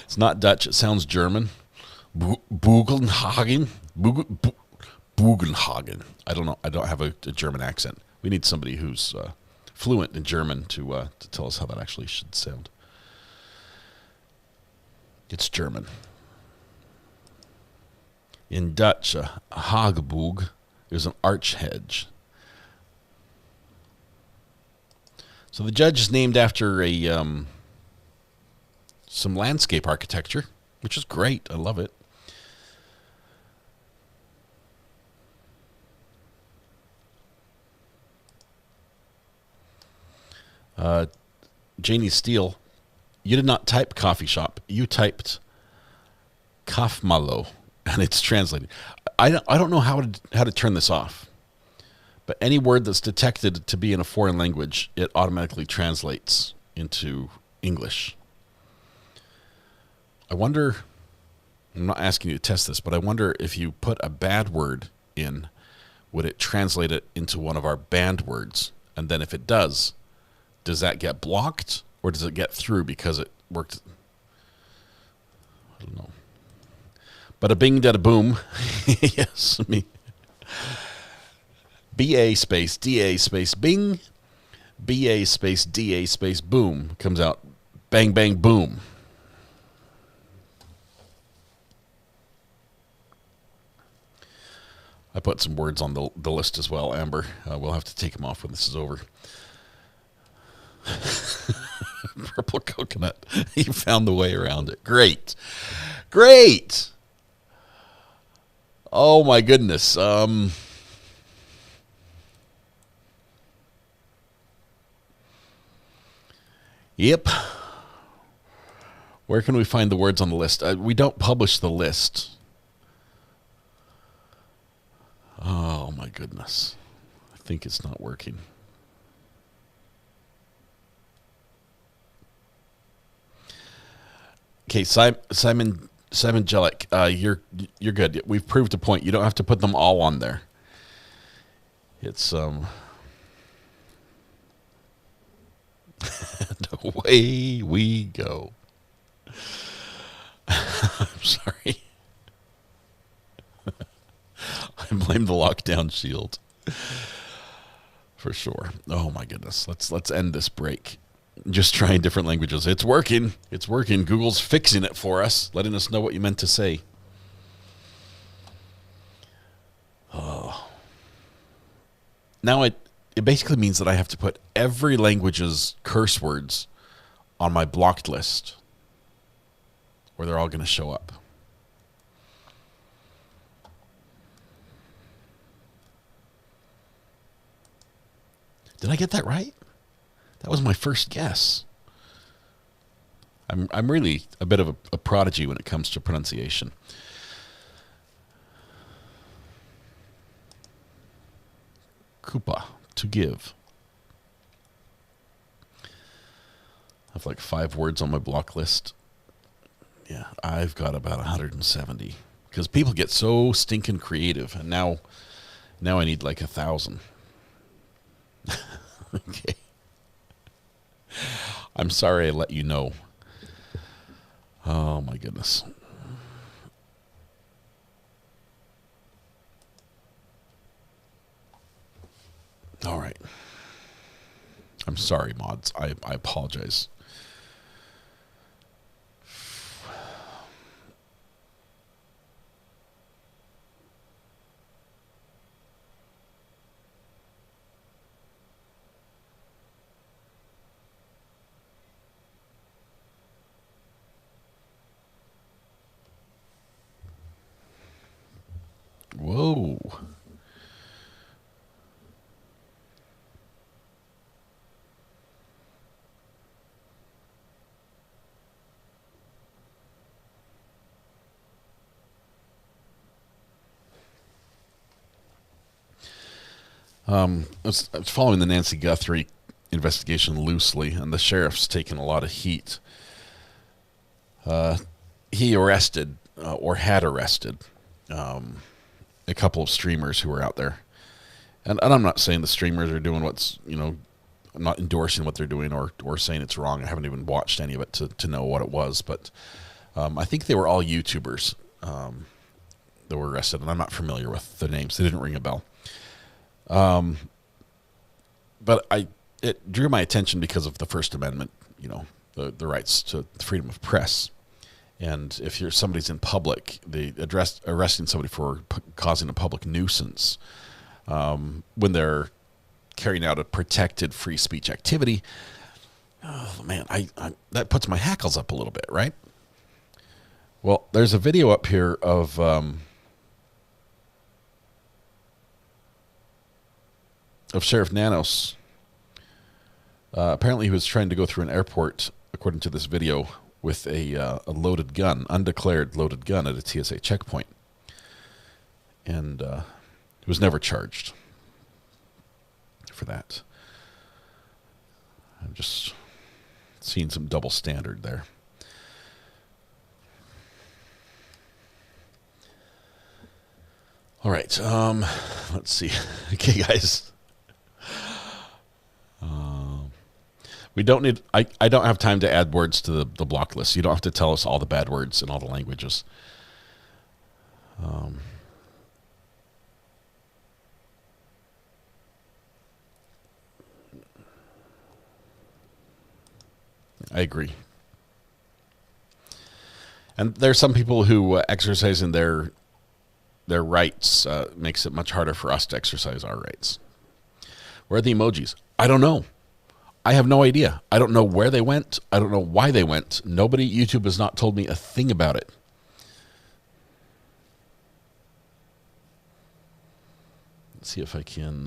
It's not Dutch. It sounds German. Bugenhagen. Bugenhagen. I don't know. I don't have a German accent. We need somebody who's fluent in German to tell us how that actually should sound. It's German. In Dutch, a Hagebug is an arch hedge. So the judge is named after some landscape architecture, which is great. I love it. Janie Steele, you did not type coffee shop. You typed Kaffmalo, and it's translated. I don't know how to turn this off. But any word that's detected to be in a foreign language, it automatically translates into English. I wonder, I'm not asking you to test this, but I wonder if you put a bad word in, would it translate it into one of our banned words? And then if it does that get blocked or does it get through because it worked? I don't know. But a bing, da, boom. Yes, me. B-A space D-A space bing, B-A space D-A space boom comes out. Bang, bang, boom. I put some words on the list as well, Amber. We'll have to take them off when this is over. Purple coconut. You found the way around it. Great. Great. Oh, my goodness. Yep. Where can we find the words on the list? We don't publish the list. Oh, my goodness. I think it's not working. Okay, Simon Jellick, you're good. We've proved a point. You don't have to put them all on there. It's and away we go. I'm sorry. I blame the lockdown shield for sure. Oh my goodness. Let's end this break. Just trying different languages. It's working. It's working. Google's fixing it for us, letting us know what you meant to say. Oh. Now it basically means that I have to put every language's curse words on my blocked list, or they're all going to show up. Did I get that right? That was my first guess. I'm really a bit of a prodigy when it comes to pronunciation. Koopa, to give. I have like 5 words on my block list. Yeah, I've got about 170 because people get so stinking creative, and now I need like 1,000. Okay. I'm sorry I let you know. Oh my goodness. All right. I'm sorry, mods. I apologize. Whoa. I was following the Nancy Guthrie investigation loosely, and the sheriff's taken a lot of heat. He arrested, or had arrested, a couple of streamers who were out there. And I'm not saying the streamers are doing what's, I'm not endorsing what they're doing or saying it's wrong. I haven't even watched any of it to know what it was. But I think they were all YouTubers that were arrested, and I'm not familiar with the names. They didn't ring a bell. But it drew my attention because of the First Amendment, the rights to freedom of press. And if somebody's in public, they arresting somebody for causing a public nuisance when they're carrying out a protected free speech activity. Oh man, that puts my hackles up a little bit, right? Well, there's a video up here of Sheriff Nanos. Apparently, he was trying to go through an airport, according to this video, with a loaded gun, undeclared loaded gun at a TSA checkpoint. And he was never charged for that. I'm just seeing some double standard there. All right, let's see. Okay, guys. We don't need. I don't have time to add words to the block list. You don't have to tell us all the bad words in all the languages. I agree. And there's some people who exercising their rights makes it much harder for us to exercise our rights. Where are the emojis? I don't know. I have no idea. I don't know where they went. I don't know why they went. YouTube has not told me a thing about it. Let's see if I can...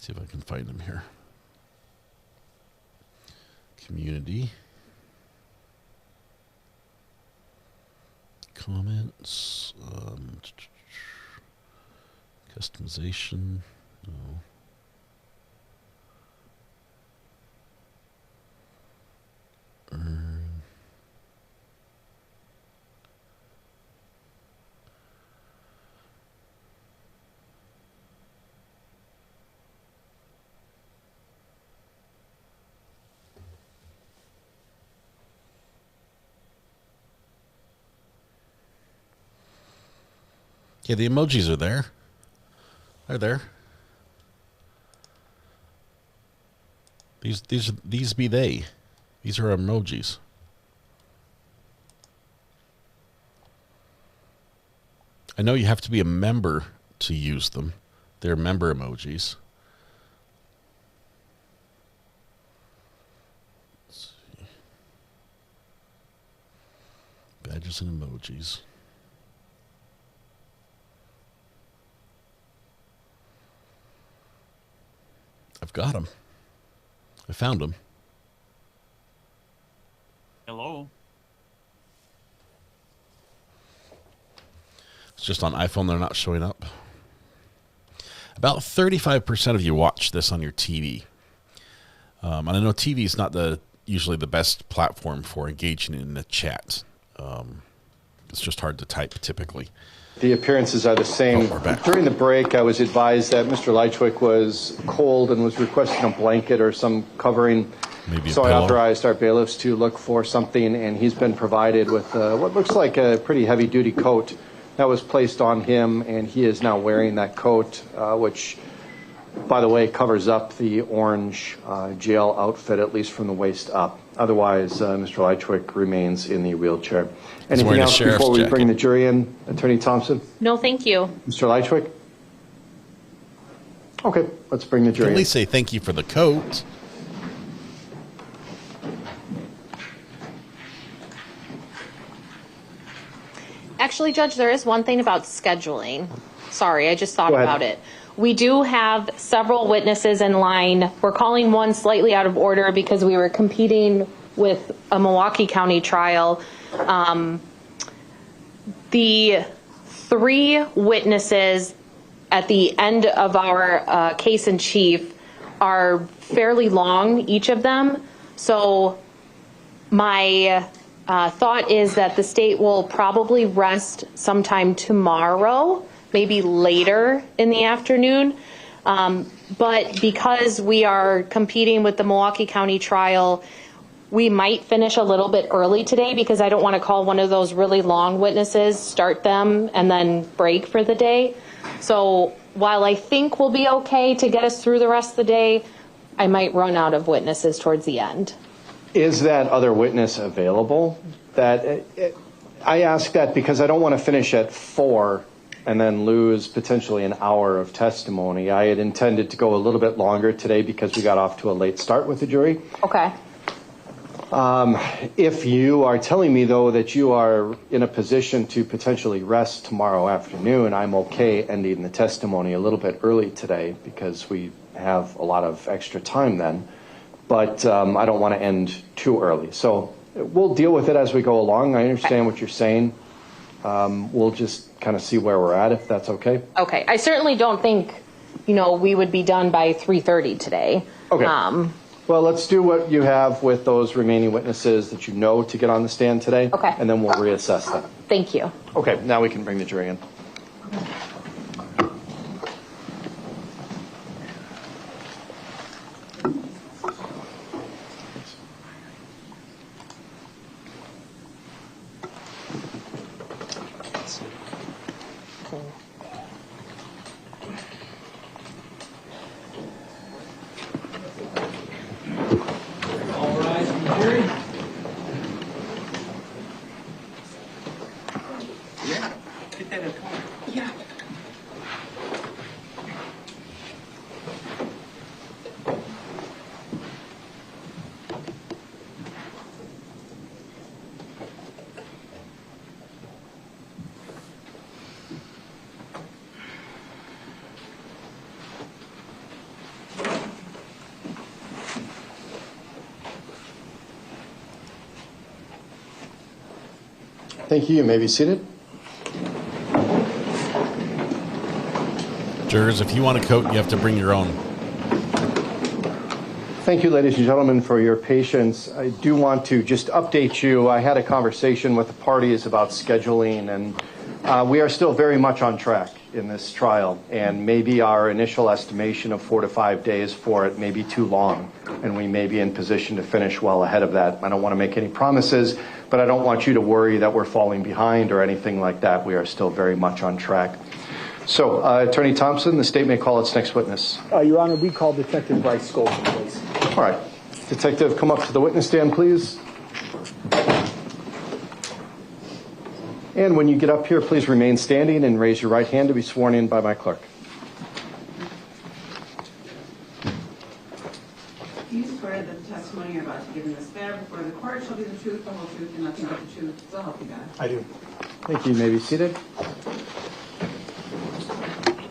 see if I can find them here. Community. Comments, customization, no. Yeah, the emojis are there. They're there. These be they. These are emojis. I know you have to be a member to use them. They're member emojis. Let's see. Badges and emojis. I've got them. I found them. Hello. It's just on iPhone they're not showing up. About 35% of you watch this on your TV. And I know TV is not usually the best platform for engaging in the chat. It's just hard to type typically. The appearances are the same. During the break, I was advised that Mr. Lychwick was cold and was requesting a blanket or some covering. Maybe so I authorized our bailiffs to look for something, and he's been provided with what looks like a pretty heavy-duty coat that was placed on him, and he is now wearing that coat, which, by the way, covers up the orange jail outfit, at least from the waist up. Otherwise, Mr. Lychwick remains in the wheelchair. Anything else before we bring the jury in, Attorney Thompson? No, thank you. Mr. Lychwick? Okay, let's bring the jury in. At least say thank you for the coat. Actually, Judge, there is one thing about scheduling. Sorry, I just thought about it. We do have several witnesses in line. We're calling one slightly out of order because we were competing with a Milwaukee County trial. The 3 witnesses at the end of our case in chief are fairly long, each of them. So my thought is that the state will probably rest sometime tomorrow, maybe later in the afternoon. But because we are competing with the Milwaukee County trial, we might finish a little bit early today because I don't want to call one of those really long witnesses, start them, and then break for the day. So while I think we'll be okay to get us through the rest of the day, I might run out of witnesses towards the end. Is that other witness available? I ask that because I don't want to finish at 4 and then lose potentially an hour of testimony. I had intended to go a little bit longer today because we got off to a late start with the jury. Okay. If you are telling me, though, that you are in a position to potentially rest tomorrow afternoon, I'm okay ending the testimony a little bit early today because we have a lot of extra time then. But I don't want to end too early. So we'll deal with it as we go along. I understand what you're saying. We'll just kind of see where we're at, if that's okay. Okay. I certainly don't think, we would be done by 3:30 today. Okay. Well, let's do what you have with those remaining witnesses that you know to get on the stand today. Okay. And then we'll reassess that. Thank you. Okay. Now we can bring the jury in. Thank you. You may be seated. Jurors, if you want a coat, you have to bring your own. Thank you, ladies and gentlemen, for your patience. I do want to just update you. I had a conversation with the parties about scheduling, and we are still very much on track in this trial. And maybe our initial estimation of 4 to 5 days for it may be too long, and we may be in position to finish well ahead of that. I don't want to make any promises, but I don't want you to worry that we're falling behind or anything like that. We are still very much on track. So, Attorney Thompson, the state may call its next witness. Your Honor, we call Detective Bryce Skolton, please. All right. Detective, come up to the witness stand, please. And when you get up here, please remain standing and raise your right hand to be sworn in by my clerk. Do you swear that the testimony you're about to give in this matter before the court shall be the truth, the whole truth, and nothing but the truth? So help you God. I do. Thank you. You may be seated.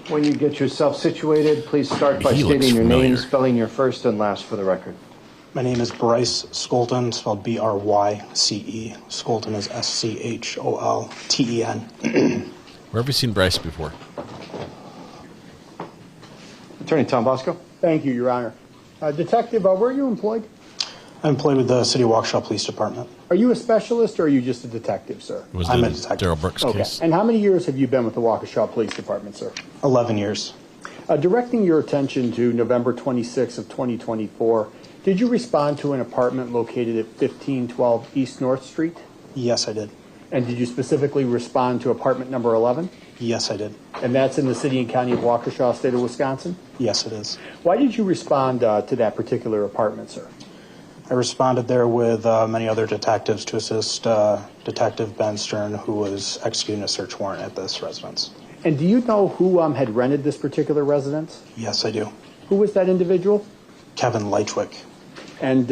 When you get yourself situated, please start by stating your name, spelling your first and last for the record. My name is Bryce Skolton, spelled B-R-Y-C-E. Skolton is S-C-H-O-L-T-E-N. Where have you seen Bryce before? Attorney Tom Bosco. Thank you, Your Honor. Detective, where are you employed? I'm employed with the City of Waukesha Police Department. Are you a specialist or are you just a detective, sir? I'm a detective. Darryl Brooks Okay. case. And how many years have you been with the Waukesha Police Department, sir? 11 years. Directing your attention to November 26th of 2024, did you respond to an apartment located at 1512 East North Street? Yes, I did. And did you specifically respond to apartment number 11? Yes, I did. And that's in the city and county of Waukesha, state of Wisconsin? Yes, it is. Why did you respond to that particular apartment, sir? I responded there with many other detectives to assist Detective Ben Stern, who was executing a search warrant at this residence. And do you know who had rented this particular residence? Yes, I do. Who was that individual? Kevin Lychwick. And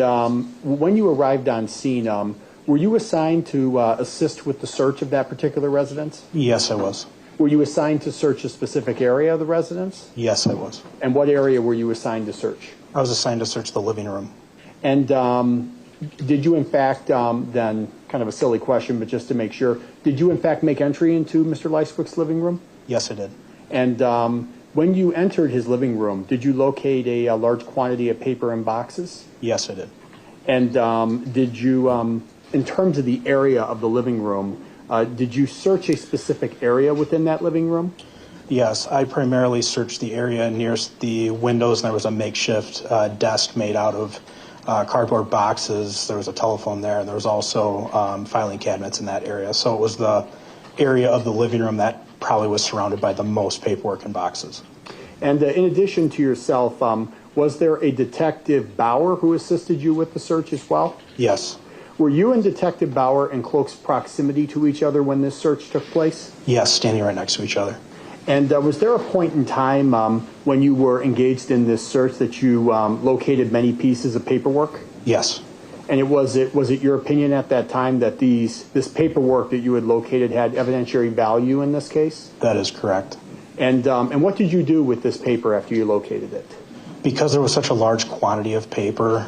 when you arrived on scene, were you assigned to assist with the search of that particular residence? Yes, I was. Were you assigned to search a specific area of the residence? Yes, I was. And what area were you assigned to search? I was assigned to search the living room. And did you in fact, then, kind of a silly question, but just to make sure, did you in fact make entry into Mr. Lychwick's living room? Yes, I did. And when you entered his living room, did you locate a large quantity of paper and boxes? Yes, I did. And did you, in terms of the area of the living room, did you search a specific area within that living room? Yes, I primarily searched the area nearest the windows, and there was a makeshift desk made out of cardboard boxes. There was a telephone there, and there was also filing cabinets in that area. So it was the area of the living room that probably was surrounded by the most paperwork and boxes. And in addition to yourself, was there a Detective Bauer who assisted you with the search as well? Yes. Were you and Detective Bauer in close proximity to each other when this search took place? Yes, standing right next to each other. And was there a point in time when you were engaged in this search that you located many pieces of paperwork? Yes. And was it your opinion at that time that this paperwork that you had located had evidentiary value in this case? That is correct. And what did you do with this paper after you located it? Because there was such a large quantity of paper,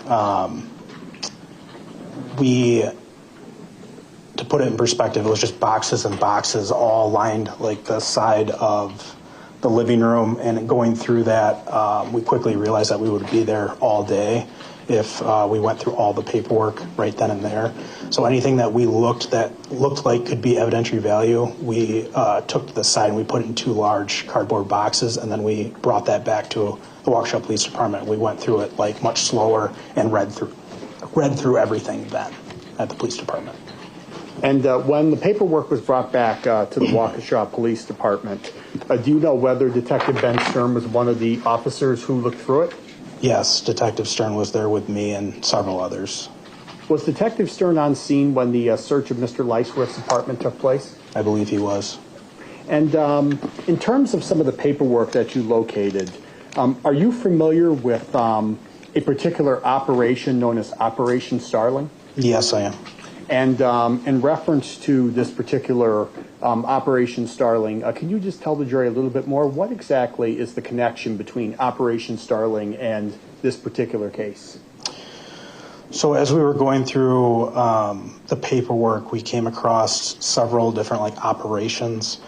to put it in perspective, it was just boxes and boxes all lined like the side of the living room. And going through that, we quickly realized that we would be there all day if we went through all the paperwork right then and there. So anything that we looked like could be evidentiary value, we took to the side and we put it in 2 large cardboard boxes, and then we brought that back to the Waukesha Police Department. We went through it like much slower and read through everything then at the police department. And when the paperwork was brought back to the Waukesha Police Department, do you know whether Detective Ben Stern was one of the officers who looked through it? Yes, Detective Stern was there with me and several others. Was Detective Stern on scene when the search of Mr. Lychwick's apartment took place? I believe he was. And in terms of some of the paperwork that you located, are you familiar with a particular operation known as Operation Starling? Yes, I am. And in reference to this particular Operation Starling, can you just tell the jury a little bit more? What exactly is the connection between Operation Starling and this particular case? So as we were going through the paperwork, we came across several different operations.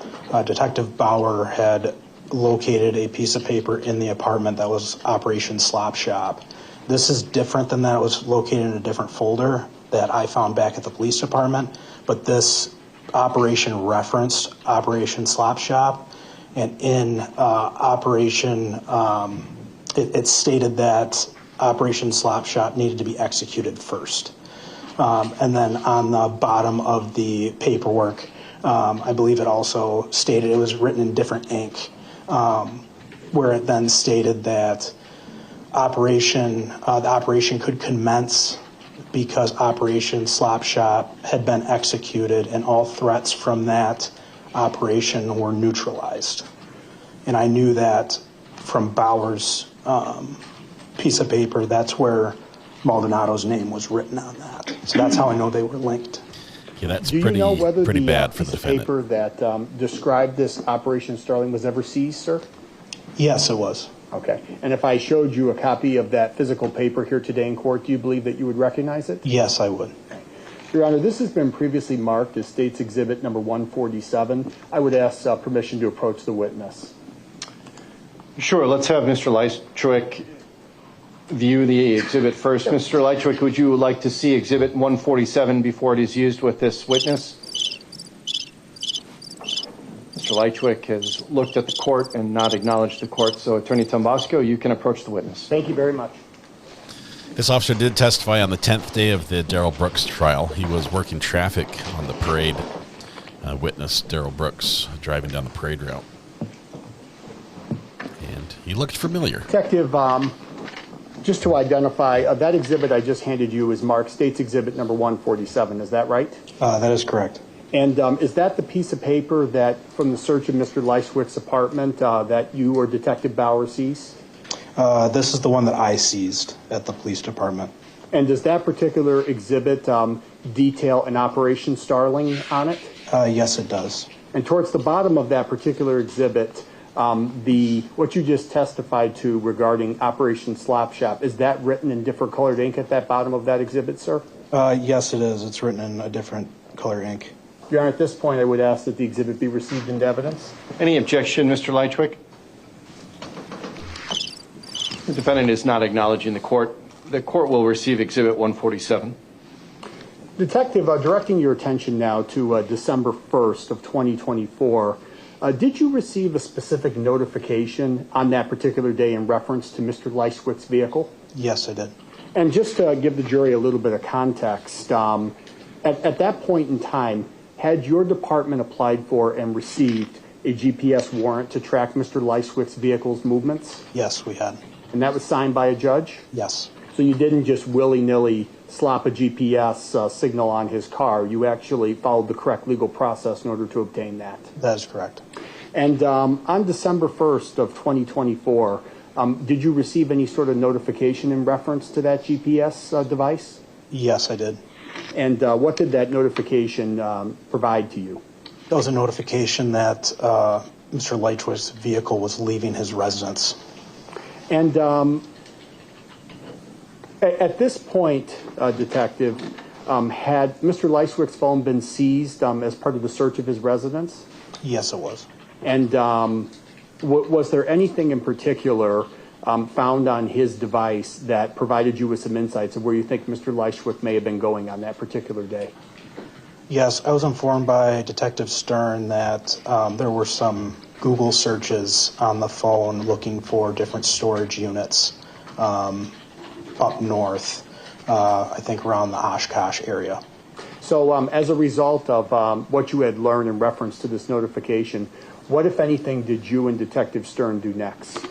Detective Bauer had located a piece of paper in the apartment that was Operation Slop Shop. This is different than that. It was located in a different folder that I found back at the police department, but this operation referenced Operation Slop Shop, and in Operation, it stated that Operation Slop Shop needed to be executed first. And then on the bottom of the paperwork, I believe it also stated, it was written in different ink, where it then stated that the operation could commence because Operation Slop Shop had been executed and all threats from that operation were neutralized. And I knew that from Bauer's piece of paper, that's where Maldonado's name was written on that. So that's how I know they were linked. Yeah, that's Do you know whether pretty the bad for the piece of defendant. paper that described this Operation Starling was ever seized, sir? Yes, it was. Okay. And if I showed you a copy of that physical paper here today in court, do you believe that you would recognize it? Yes, I would. Your Honor, this has been previously marked as State's Exhibit number 147. I would ask permission to approach the witness. Sure. Let's have Mr. Lychwick view the exhibit first. Mr. Lychwick, would you like to see Exhibit 147 before it is used with this witness? Mr. Lychwick has looked at the court and not acknowledged the court. So, Attorney Tombasco, you can approach the witness. Thank you very much. This officer did testify on the 10th day of the Darrell Brooks trial. He was working traffic on the parade. Witness Darrell Brooks driving down the parade route. And he looked familiar. Detective, just to identify, that exhibit I just handed you is marked State's Exhibit number 147. Is that right? That is correct. And is that the piece of paper that, from the search of Mr. Lychwick's apartment, that you or Detective Bauer seized? This is the one that I seized at the police department. And does that particular exhibit detail an Operation Starling on it? Yes, it does. And towards the bottom of that particular exhibit, what you just testified to regarding Operation Slop Shop, is that written in different colored ink at that bottom of that exhibit, sir? Yes, it is. It's written in a different color ink. Your Honor, at this point, I would ask that the exhibit be received into evidence. Any objection, Mr. Lychwick? The defendant is not acknowledging the court. The court will receive Exhibit 147. Detective, directing your attention now to December 1st of 2024, did you receive a specific notification on that particular day in reference to Mr. Lychwick's vehicle? Yes, I did. And just to give the jury a little bit of context, at that point in time, had your department applied for and received a GPS warrant to track Mr. Lychwick's vehicle's movements? Yes, we had. And that was signed by a judge? Yes. So you didn't just willy-nilly slap a GPS signal on his car. You actually followed the correct legal process in order to obtain that. That is correct. And on December 1st of 2024, did you receive any sort of notification in reference to that GPS device? Yes, I did. And what did that notification provide to you? That was a notification that Mr. Lychwick's vehicle was leaving his residence. And at this point, Detective, had Mr. Lychwick's phone been seized as part of the search of his residence? Yes, it was. And was there anything in particular found on his device that provided you with some insights of where you think Mr. Lychwick may have been going on that particular day? Yes, I was informed by Detective Stern that there were some Google searches on the phone looking for different storage units up north, I think around the Oshkosh area. So as a result of what you had learned in reference to this notification, what, if anything, did you and Detective Stern do next?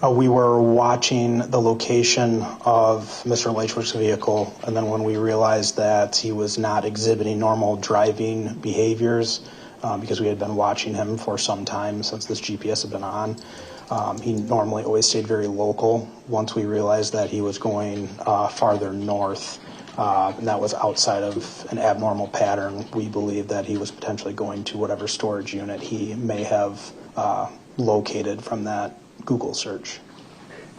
We were watching the location of Mr. Lychwick's vehicle, and then when we realized that he was not exhibiting normal driving behaviors, because we had been watching him for some time since this GPS had been on, he normally always stayed very local. Once we realized that he was going farther north, and that was outside of an abnormal pattern, we believed that he was potentially going to whatever storage unit he may have located from that Google search.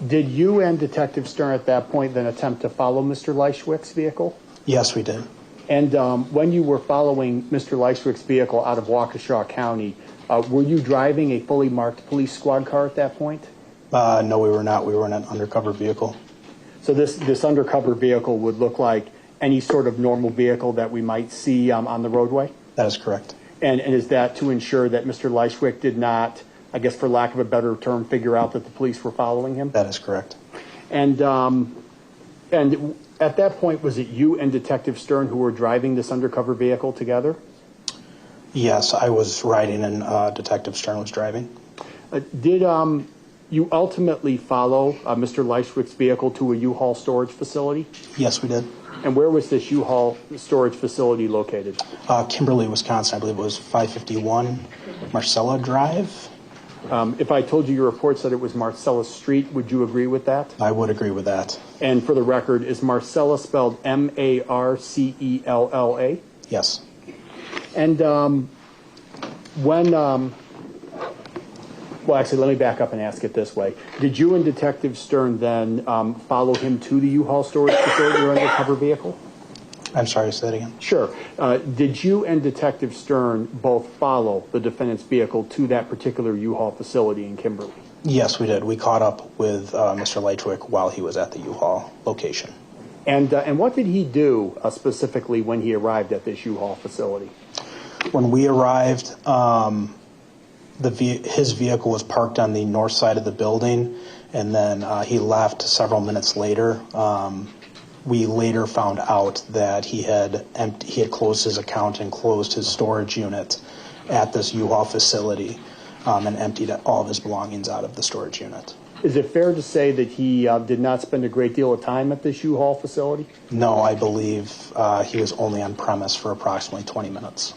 Did you and Detective Stern at that point then attempt to follow Mr. Lychwick's vehicle? Yes, we did. And when you were following Mr. Lychwick's vehicle out of Waukesha County, were you driving a fully marked police squad car at that point? No, we were not. We were in an undercover vehicle. So this undercover vehicle would look like any sort of normal vehicle that we might see on the roadway? That is correct. And is that to ensure that Mr. Lychwick did not, I guess for lack of a better term, figure out that the police were following him? That is correct. And at that point, was it you and Detective Stern who were driving this undercover vehicle together? Yes, I was riding and Detective Stern was driving. Did you ultimately follow Mr. Lychwick's vehicle to a U-Haul storage facility? Yes, we did. And where was this U-Haul storage facility located? Kimberly, Wisconsin. I believe it was 551 Marcella Drive. If I told you your report said it was Marcella Street, would you agree with that? I would agree with that. And for the record, is Marcella spelled Marcella? Yes. And well, actually, let me back up and ask it this way. Did you and Detective Stern then follow him to the U-Haul storage facility, your undercover vehicle? I'm sorry, say that again. Sure. Did you and Detective Stern both follow the defendant's vehicle to that particular U-Haul facility in Kimberly? Yes, we did. We caught up with Mr. Lychwick while he was at the U-Haul location. And what did he do specifically when he arrived at this U-Haul facility? When we arrived, his vehicle was parked on the north side of the building, and then he left several minutes later. We later found out that he had closed his account and closed his storage unit at this U-Haul facility and emptied all of his belongings out of the storage unit. Is it fair to say that he did not spend a great deal of time at this U-Haul facility? No, I believe he was only on premise for approximately 20 minutes.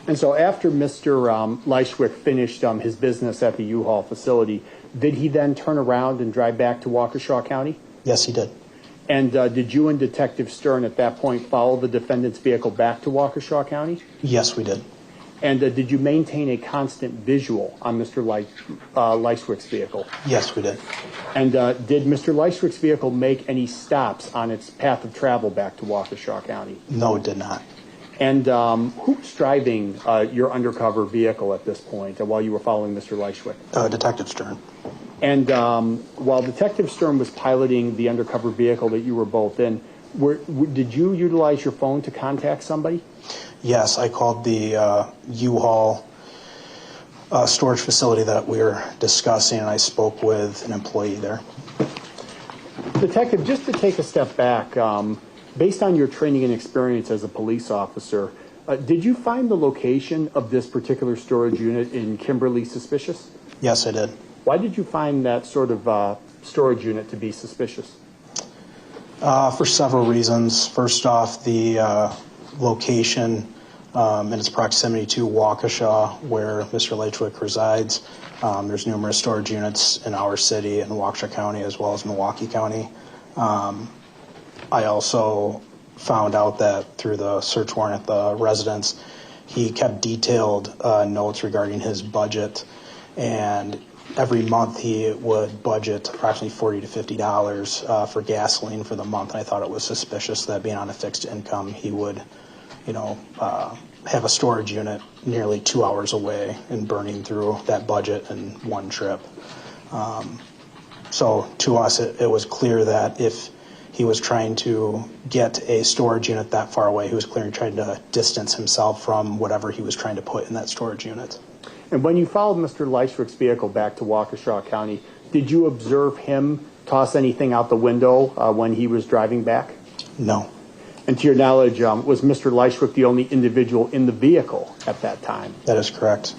And so after Mr. Lychwick finished his business at the U-Haul facility, did he then turn around and drive back to Waukesha County? Yes, he did. And did you and Detective Stern at that point follow the defendant's vehicle back to Waukesha County? Yes, we did. And did you maintain a constant visual on Mr. Lychwick's vehicle? Yes, we did. And did Mr. Lychwick's vehicle make any stops on its path of travel back to Waukesha County? No, it did not. And who was driving your undercover vehicle at this point while you were following Mr. Lychwick? Detective Stern. And while Detective Stern was piloting the undercover vehicle that you were both in, did you utilize your phone to contact somebody? Yes, I called the U-Haul storage facility that we were discussing, and I spoke with an employee there. Detective, just to take a step back, based on your training and experience as a police officer, did you find the location of this particular storage unit in Kimberly suspicious? Yes, I did. Why did you find that sort of storage unit to be suspicious? For several reasons. First off, the location and its proximity to Waukesha, where Mr. Lychwick resides. There's numerous storage units in our city and Waukesha County as well as Milwaukee County. I also found out that through the search warrant at the residence, he kept detailed notes regarding his budget, and every month he would budget approximately $40 to $50 for gasoline for the month. And I thought it was suspicious that being on a fixed income, he would, have a storage unit nearly 2 hours away and burning through that budget in one trip. So to us, it was clear that if he was trying to get a storage unit that far away, he was clearly trying to distance himself from whatever he was trying to put in that storage unit. And when you followed Mr. Lychwick's vehicle back to Waukesha County, did you observe him toss anything out the window when he was driving back? No. And to your knowledge, was Mr. Lychwick the only individual in the vehicle at that time? That is correct.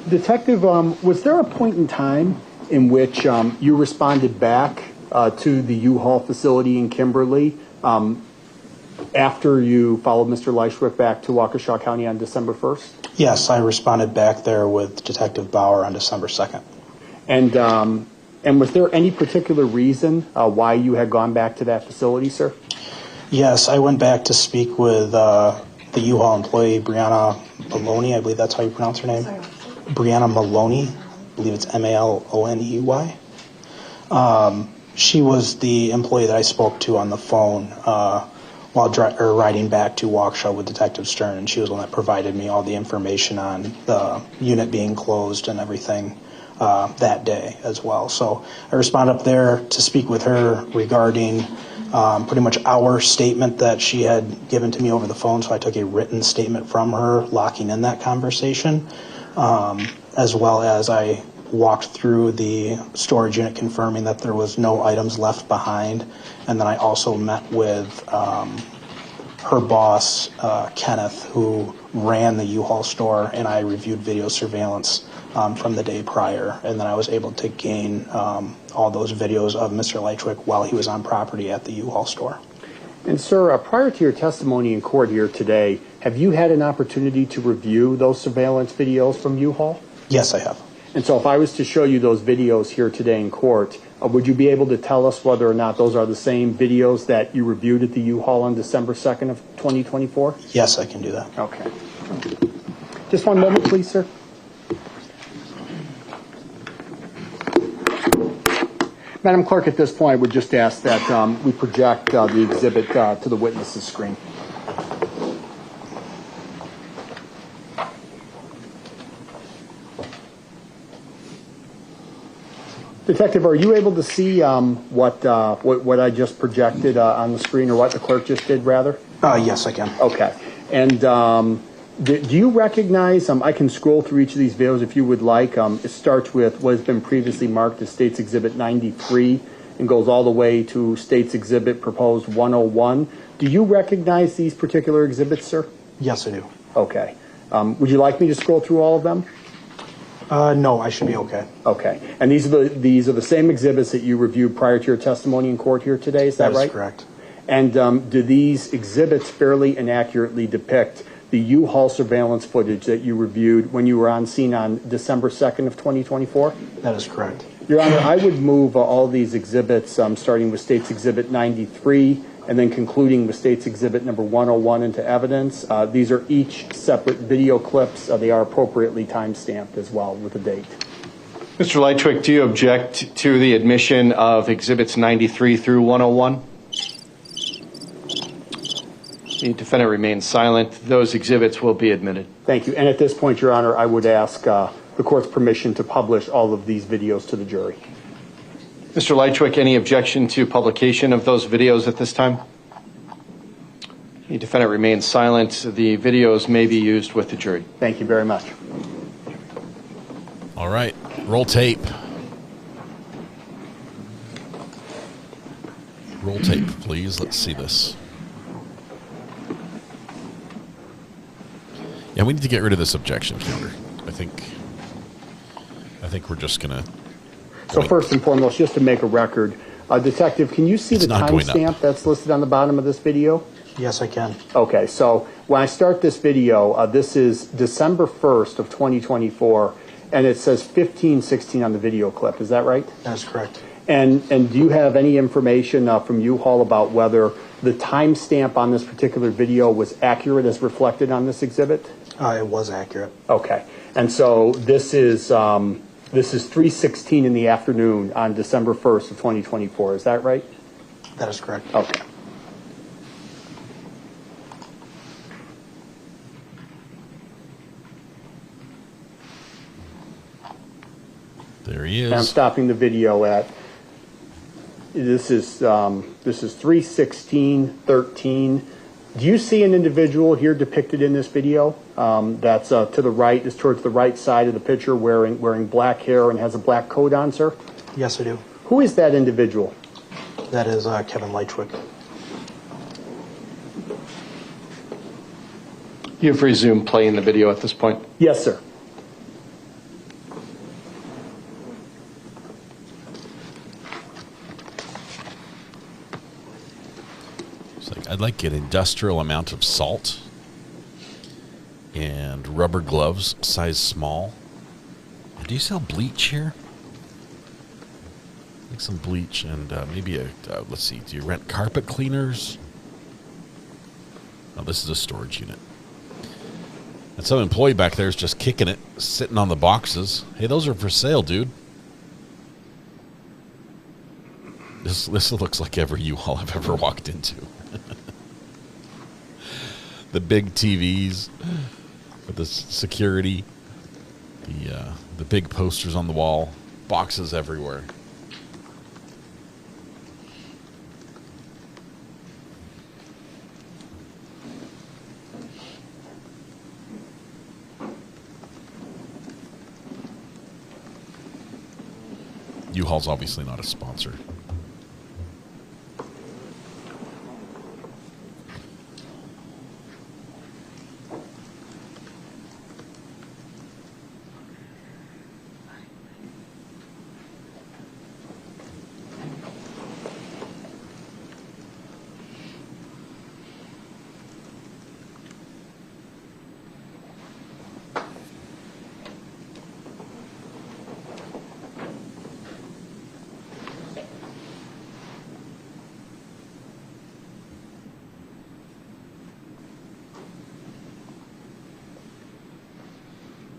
Detective, was there a point in time in which you responded back to the U-Haul facility in Kimberly after you followed Mr. Lychwick back to Waukesha County on December 1st? Yes, I responded back there with Detective Bauer on December 2nd. And was there any particular reason why you had gone back to that facility, sir? Yes, I went back to speak with the U-Haul employee, Brianna Maloney. I believe that's how you pronounce her name. Brianna Maloney. I believe it's Maloney. She was the employee that I spoke to on the phone while riding back to Waukesha with Detective Stern, and she was the one that provided me all the information on the unit being closed and everything that day as well. So I responded up there to speak with her regarding pretty much our statement that she had given to me over the phone. So I took a written statement from her locking in that conversation, as well as I walked through the storage unit confirming that there was no items left behind. And then I also met with her boss, Kenneth, who ran the U-Haul store, and I reviewed video surveillance from the day prior. And then I was able to gain all those videos of Mr. Lychwick while he was on property at the U-Haul store. And sir, prior to your testimony in court here today, have you had an opportunity to review those surveillance videos from U-Haul? Yes, I have. And so if I was to show you those videos here today in court, would you be able to tell us whether or not those are the same videos that you reviewed at the U-Haul on December 2nd of 2024? Yes, I can do that. Okay. Just one moment, please, sir. Madam Clerk, at this point, I would just ask that we project the exhibit to the witness's screen. Detective, are you able to see what I just projected on the screen, or what the clerk just did, rather? Yes, I can. Okay. And do you recognize, I can scroll through each of these videos if you would like. It starts with what has been previously marked as State's Exhibit 93 and goes all the way to State's Exhibit Proposed 101. Do you recognize these particular exhibits, sir? Yes, I do. Okay. Would you like me to scroll through all of them? No, I should be okay. Okay. And these are the same exhibits that you reviewed prior to your testimony in court here today, is that right? That is correct. And do these exhibits fairly and accurately depict the U-Haul surveillance footage that you reviewed when you were on scene on December 2nd of 2024? That is correct. Your Honor, I would move all these exhibits, starting with State's Exhibit 93 and then concluding with State's Exhibit number 101 into evidence. These are each separate video clips. They are appropriately time-stamped as well with a date. Mr. Lychwick, do you object to the admission of Exhibits 93 through 101? The defendant remains silent. Those exhibits will be admitted. Thank you. And at this point, Your Honor, I would ask the court's permission to publish all of these videos to the jury. Mr. Lychwick, any objection to publication of those videos at this time? The defendant remains silent. The videos may be used with the jury. Thank you very much. All right. Roll tape. Roll tape, please. Let's see this. Yeah, we need to get rid of this objection counter. I think we're just going to... So first and foremost, just to make a record, Detective, can you see the timestamp that's listed on the bottom of this video? Yes, I can. Okay, so when I start this video, this is December 1st of 2024, and it says 15:16 on the video clip. Is that right? That is correct. And do you have any information from U-Haul about whether the timestamp on this particular video was accurate as reflected on this exhibit? It was accurate. Okay, and so this is 3:16 in the afternoon on December 1st of 2024. Is that right? That is correct. Okay. There he is. I'm stopping the video at, this is 3:16:13. Do you see an individual here depicted in this video that's to the right, is towards the right side of the picture, wearing black hair and has a black coat on, sir? Yes, I do. Who is that individual? That is Kevin Lychwick. You've resumed playing the video at this point? Yes, sir. I'd like an industrial amount of salt and rubber gloves, size small. Do you sell bleach here? Like some bleach and maybe let's see, do you rent carpet cleaners? Oh, this is a storage unit. And some employee back there is just kicking it, sitting on the boxes. Hey, those are for sale, dude. This looks like every U-Haul I've ever walked into. The big TVs with the security, the big posters on the wall, boxes everywhere. U-Haul's obviously not a sponsor.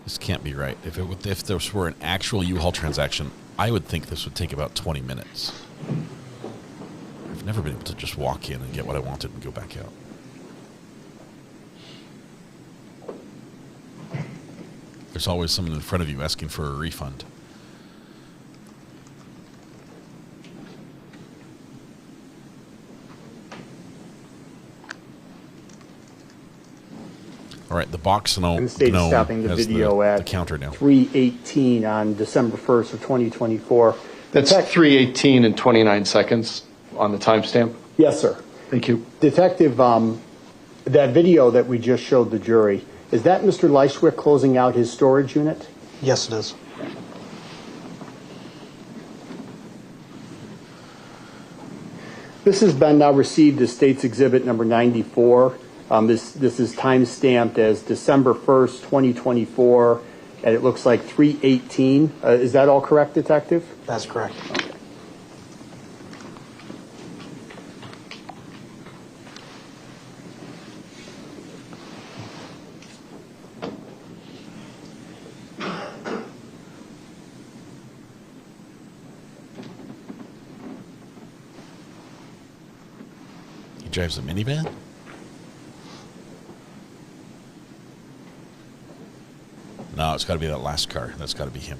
This can't be right. If this were an actual U-Haul transaction, I would think this would take about 20 minutes. I've never been able to just walk in and get what I wanted and go back out. There's always someone in front of you asking for a refund. All right, the box And the state is stopping the has video the at counter now. 3:18 on December 1st of 2024. That's 3:18 and 29 seconds on the timestamp. Yes, sir. Thank you. Detective, that video that we just showed the jury, is that Mr. Lychwick closing out his storage unit? Yes, it is. This has been now received as State's Exhibit number 94. This is time-stamped as December 1st, 2024, and it looks like 3:18. Is that all correct, Detective? That's correct. Okay. He drives a minivan? No, it's got to be that last car. That's got to be him.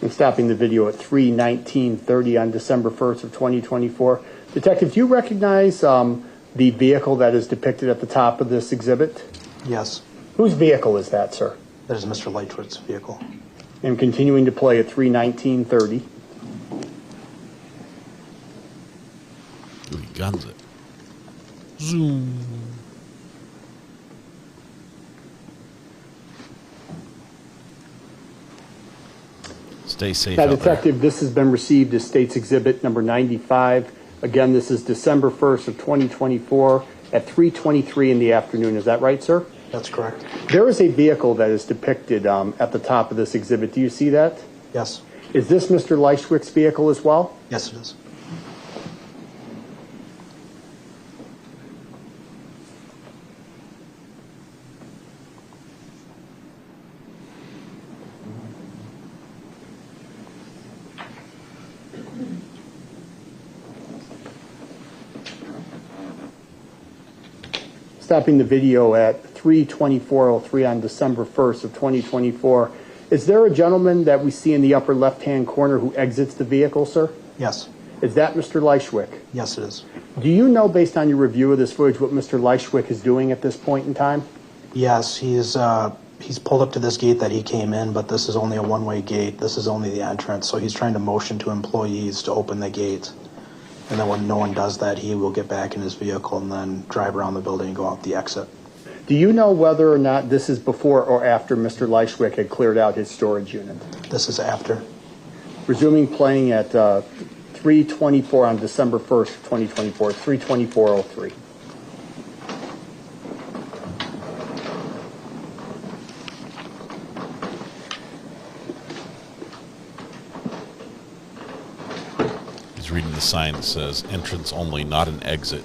I'm stopping the video at 3:19:30 on December 1st of 2024. Detective, do you recognize the vehicle that is depicted at the top of this exhibit? Yes. Whose vehicle is that, sir? That is Mr. Lychwick's vehicle. And continuing to play at 3:19:30. Ooh, he guns it. Zoom. Stay safe Now, out Detective, this has been received as State's Exhibit number 95. Again, this is December 1st of 2024 at 3:23 in the afternoon. Is that right, sir? That's correct. There is a vehicle that is depicted at the top of this exhibit. Do you see that? Yes. Is this Mr. Lychwick's vehicle as well? Yes, it is. Stopping the video at 3:24:03 on December 1st of 2024. Is there a gentleman that we see in the upper left-hand corner who exits the vehicle, sir? Yes. Is that Mr. Lychwick? Yes, it is. Do you know, based on your review of this footage, what Mr. Lychwick is doing at this point in time? Yes, he's pulled up to this gate that he came in, but this is only a one-way gate. This is only the entrance, so he's trying to motion to employees to open the gate. And then when no one does that, he will get back in his vehicle and then drive around the building and go out the exit. Do you know whether or not this is before or after Mr. Lychwick had cleared out his storage unit? This is after. Resuming playing at 3:24 on December 1st, 2024, 3:24:03. He's reading the sign that says entrance only, not an exit.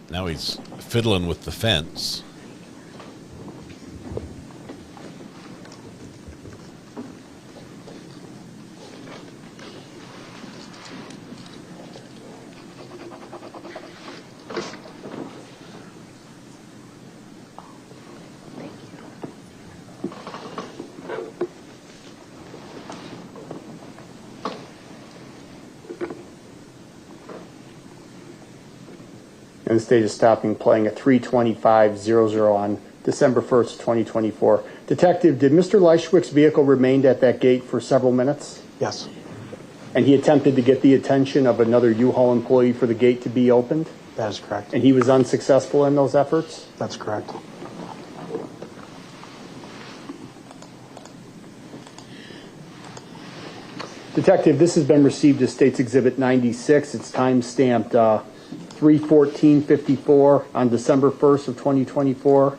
Now he's fiddling with the fence. And the state is stopping playing at 3:25:00 on December 1st, 2024. Detective, did Mr. Lychwick's vehicle remain at that gate for several minutes? Yes. And he attempted to get the attention of another U-Haul employee for the gate to be opened? That is correct. And he was unsuccessful in those efforts? That's correct. Detective, this has been received as State's Exhibit 96. It's time-stamped 3:14:54 on December 1st of 2024.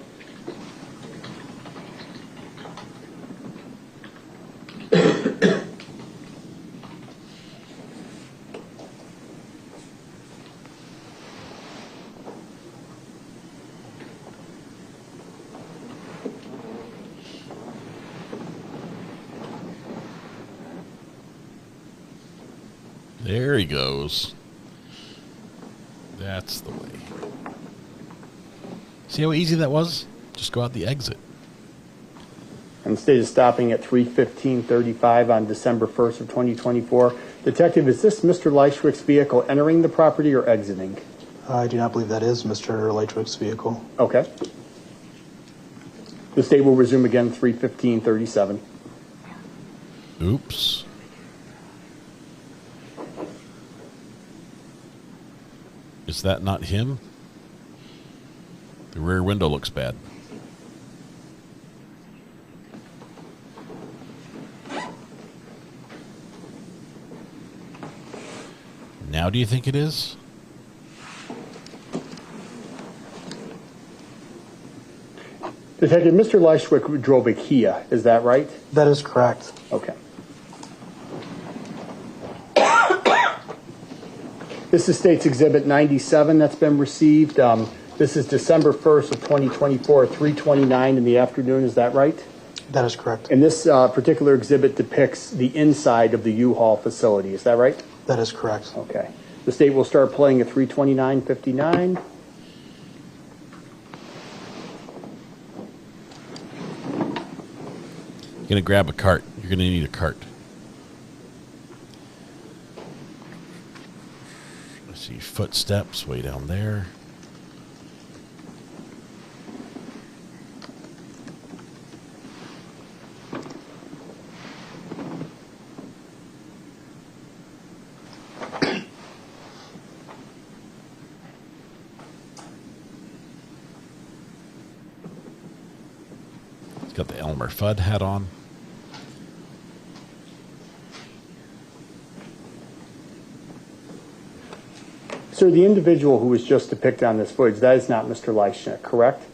There he goes. That's the way. See how easy that was? Just go out the exit. And the state is stopping at 3:15:35 on December 1st of 2024. Detective, is this Mr. Lychwick's vehicle entering the property or exiting? I do not believe that is Mr. Lychwick's vehicle. Okay. The state will resume again 3:15:37. Oops. Is that not him? The rear window looks bad. Now do you think it is? Detective, Mr. Lychwick drove a Kia, is that right? That is correct. Okay. This is State's Exhibit 97 that's been received. This is December 1st of 2024 at 3:29 in the afternoon, is that right? That is correct. And this particular exhibit depicts the inside of the U-Haul facility, is that right? That is correct. Okay. The state will start playing at 3:29:59. You're going to grab a cart. You're going to need a cart. I see footsteps way down there. Got the Elmer Fudd hat on. Sir, the individual who was just depicted on this footage, that is not Mr. Lychwick, correct?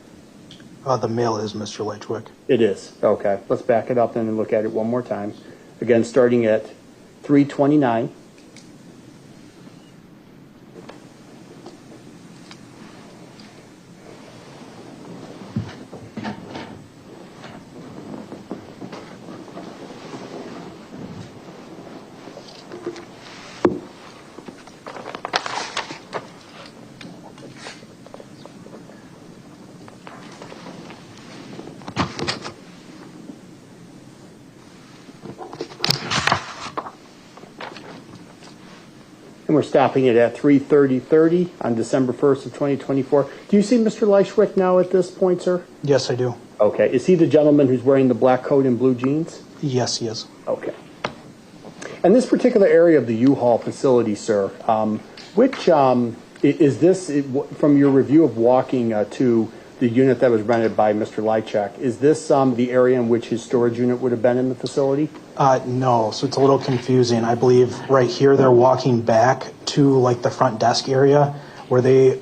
The male is Mr. Lychwick. It is. Okay. Let's back it up then and look at it one more time. Again, starting at 3:29. And we're stopping it at 3:30 on December 1st of 2024. Do you see Mr. Lychwick now at this point, sir? Yes, I do. Okay. Is he the gentleman who's wearing the black coat and blue jeans? Yes, he is. Okay. And this particular area of the U-Haul facility, sir, which is this, from your review of walking to the unit that was rented by Mr. Lychwick, is this the area in which his storage unit would have been in the facility? No, so it's a little confusing. I believe right here they're walking back to like the front desk area where they,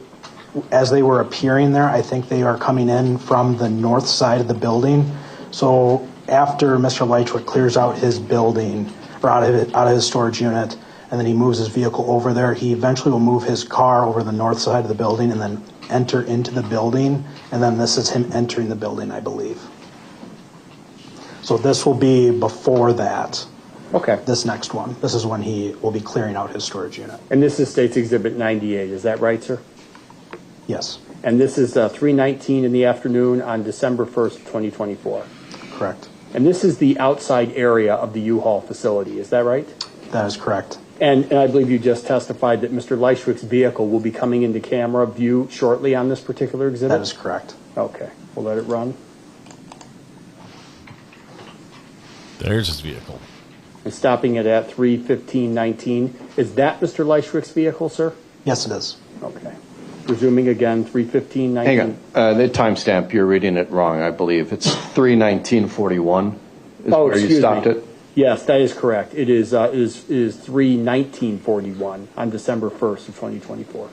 as they were appearing there, I think they are coming in from the north side of the building. So after Mr. Lychwick clears out his building, or out of his storage unit, and then he moves his vehicle over there, he eventually will move his car over the north side of the building and then enter into the building, and then this is him entering the building, I believe. So this will be before that. Okay. This next one. This is when he will be clearing out his storage unit. And this is State's Exhibit 98, is that right, sir? Yes. And this is 3:19 in the afternoon on December 1st, 2024. Correct. And this is the outside area of the U-Haul facility, is that right? That is correct. And I believe you just testified that Mr. Lychwick's vehicle will be coming into camera view shortly on this particular exhibit? That is correct. Okay. We'll let it run. There's his vehicle. And stopping it at 3:15:19. Is that Mr. Lychwick's vehicle, sir? Yes, it is. Okay. Resuming again, 3:15:19. Hang on. The timestamp, you're reading it wrong, I believe. It's 3:19:41 is Oh, where you excuse stopped me. it. Yes, that is correct. It is 3:19:41 on December 1st of 2024.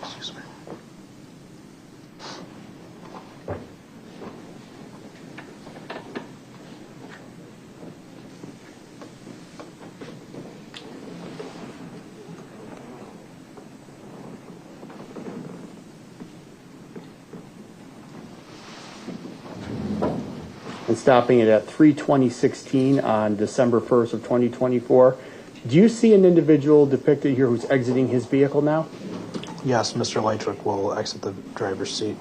Excuse me. and stopping it at 3:20:16 on December 1st of 2024. Do you see an individual depicted here who's exiting his vehicle now? Yes, Mr. Lychwick will exit the driver's seat.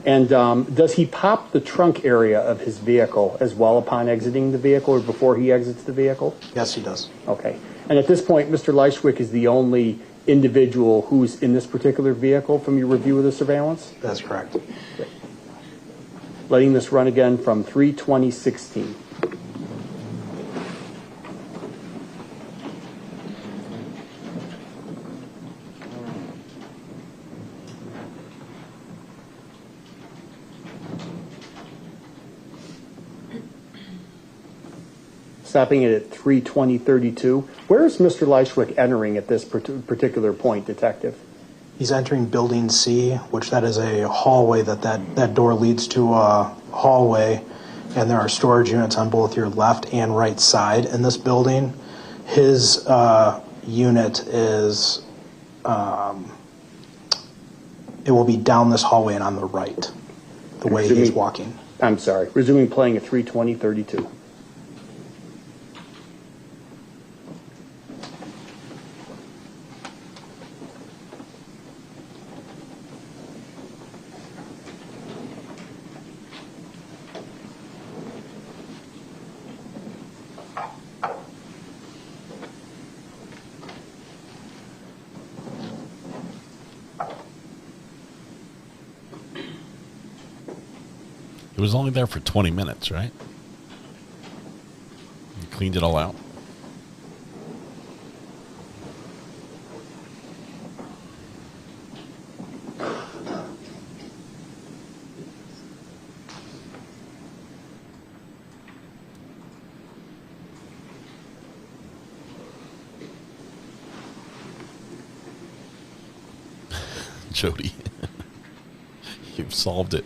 And does he pop the trunk area of his vehicle as well upon exiting the vehicle or before he exits the vehicle? Yes, he does. Okay. And at this point, Mr. Lychwick is the only individual who's in this particular vehicle from your review of the surveillance? That's correct. Okay. Letting this run again from 3:20:16. Stopping it at 3:20:32. Where is Mr. Lychwick entering at this particular point, Detective? He's entering Building C, which that is a hallway that door leads to a hallway, and there are storage units on both your left and right side in this building. His unit is, it will be down this hallway and on the right, the way he's walking. I'm sorry. Resuming playing at 3:20:32. It was only there for 20 minutes, right? You cleaned it all out. Jody, you've solved it.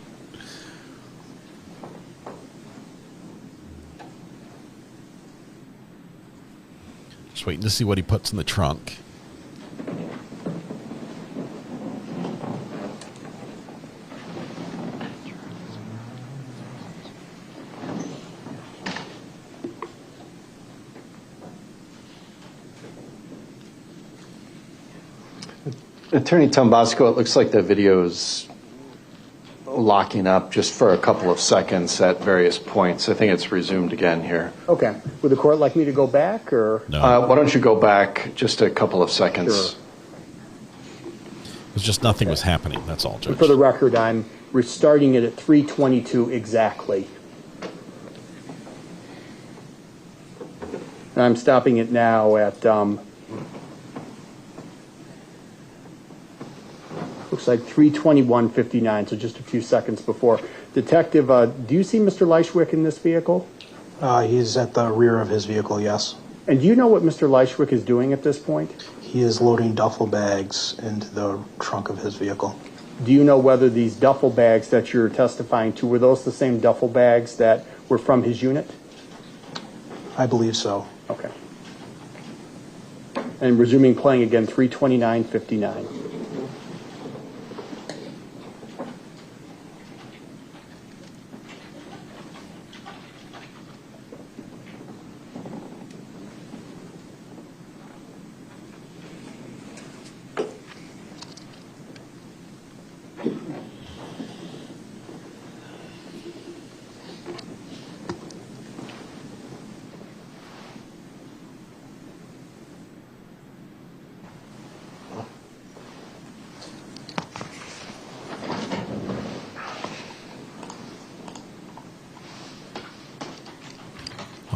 Just waiting to see what he puts in the trunk. Attorney Tombasco, it looks like the video's locking up just for a couple of seconds at various points. I think it's resumed again here. Okay. Would the court like me to go back, or? No. Why don't you go back just a couple of seconds? Sure. It was just nothing was happening. That's all, Judge. For the record, I'm restarting it at 3:22 exactly. And I'm stopping it now at, looks like 3:21:59, so just a few seconds before. Detective, do you see Mr. Lychwick in this vehicle? He's at the rear of his vehicle, yes. And do you know what Mr. Lychwick is doing at this point? He is loading duffel bags into the trunk of his vehicle. Do you know whether these duffel bags that you're testifying to, were those the same duffel bags that were from his unit? I believe so. Okay. And resuming playing again, 3:29:59.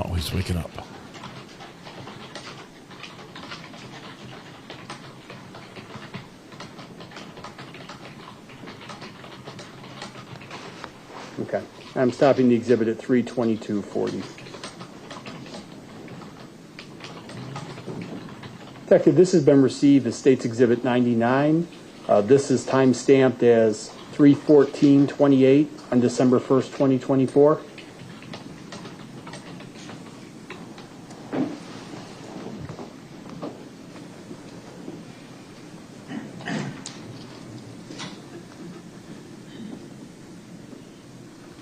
Oh, he's waking up. Okay. I'm stopping the exhibit at 3:22:40. Detective, this has been received as State's Exhibit 99. This is time-stamped as 3/14/28 on December 1st, 2024.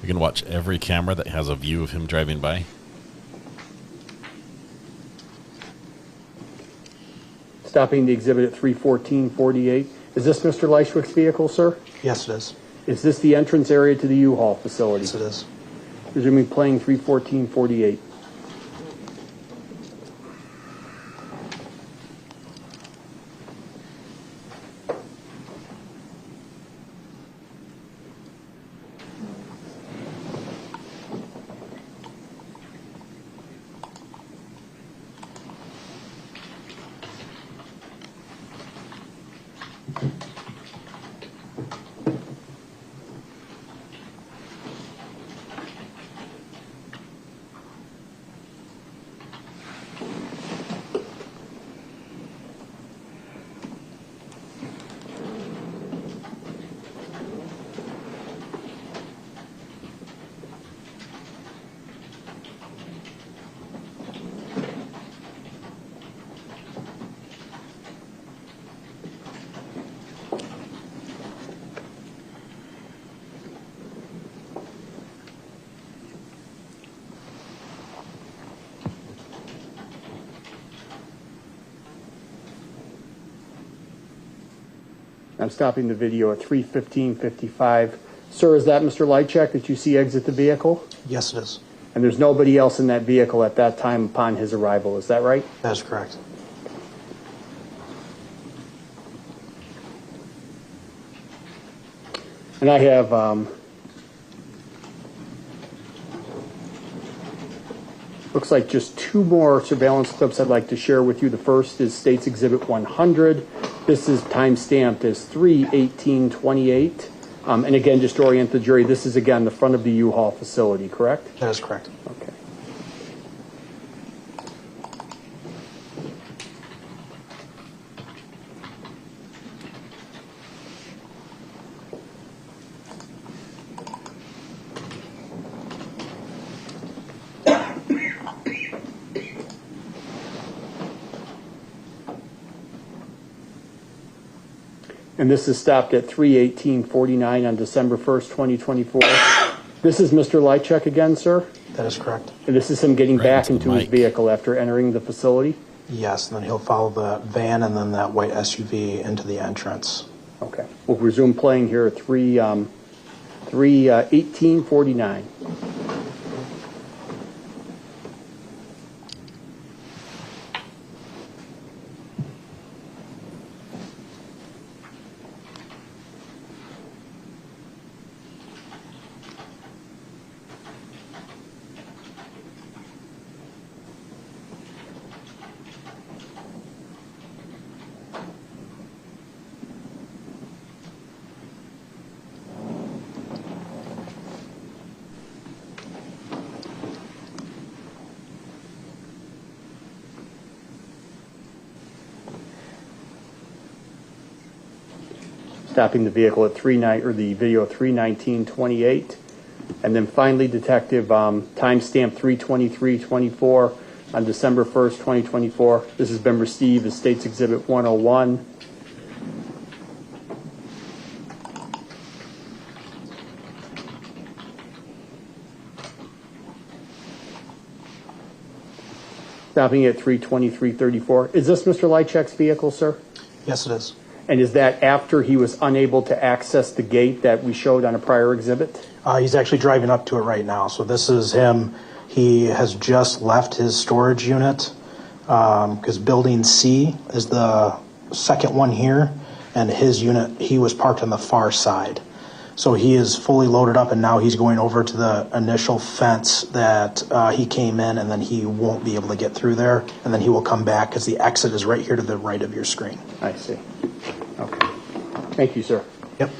You can watch watch every camera that has a view of him driving by? Stopping the exhibit at 31448. Is this Mr. Lychwick's vehicle, sir? Yes, it is. Is this the entrance area to the U-Haul facility? Yes, it is. Resuming playing 31448. I'm stopping the video at 3:15:55. Sir, is that Mr. Lychwick that you see exit the vehicle? Yes, it is. And there's nobody else in that vehicle at that time upon his arrival, is that right? That is correct. And I have looks like just two more surveillance clips I'd like to share with you. The first is State's Exhibit 100. This is time-stamped as 3/18/28. And again, just to orient the jury, this is again the front of the U-Haul facility, correct? That is correct. Okay. And this is stopped at 3:18:49 on December 1st, 2024. This is Mr. Lychwick again, sir? That is correct. And this is him getting back into his vehicle after entering the facility? Yes, and then he'll follow the van and then that white SUV into the entrance. Okay. We'll resume playing here at 3:18:49. Stopping the vehicle at the video at 3:19:28, and then finally, Detective, timestamp 3:23:24 on December 1st, 2024. This has been received as State's Exhibit 101. Stopping at 3:23:34. Is this Mr. Lychwick's vehicle, sir? Yes, it is. And is that after he was unable to access the gate that we showed on a prior exhibit? He's actually driving up to it right now. So this is him. He has just left his storage unit because building C is the second one here, and his unit, he was parked on the far side. So he is fully loaded up, and now he's going over to the initial fence that he came in, and then he won't be able to get through there, and then he will come back because the exit is right here to the right of your screen. I see. Okay. Thank you, sir. Yep.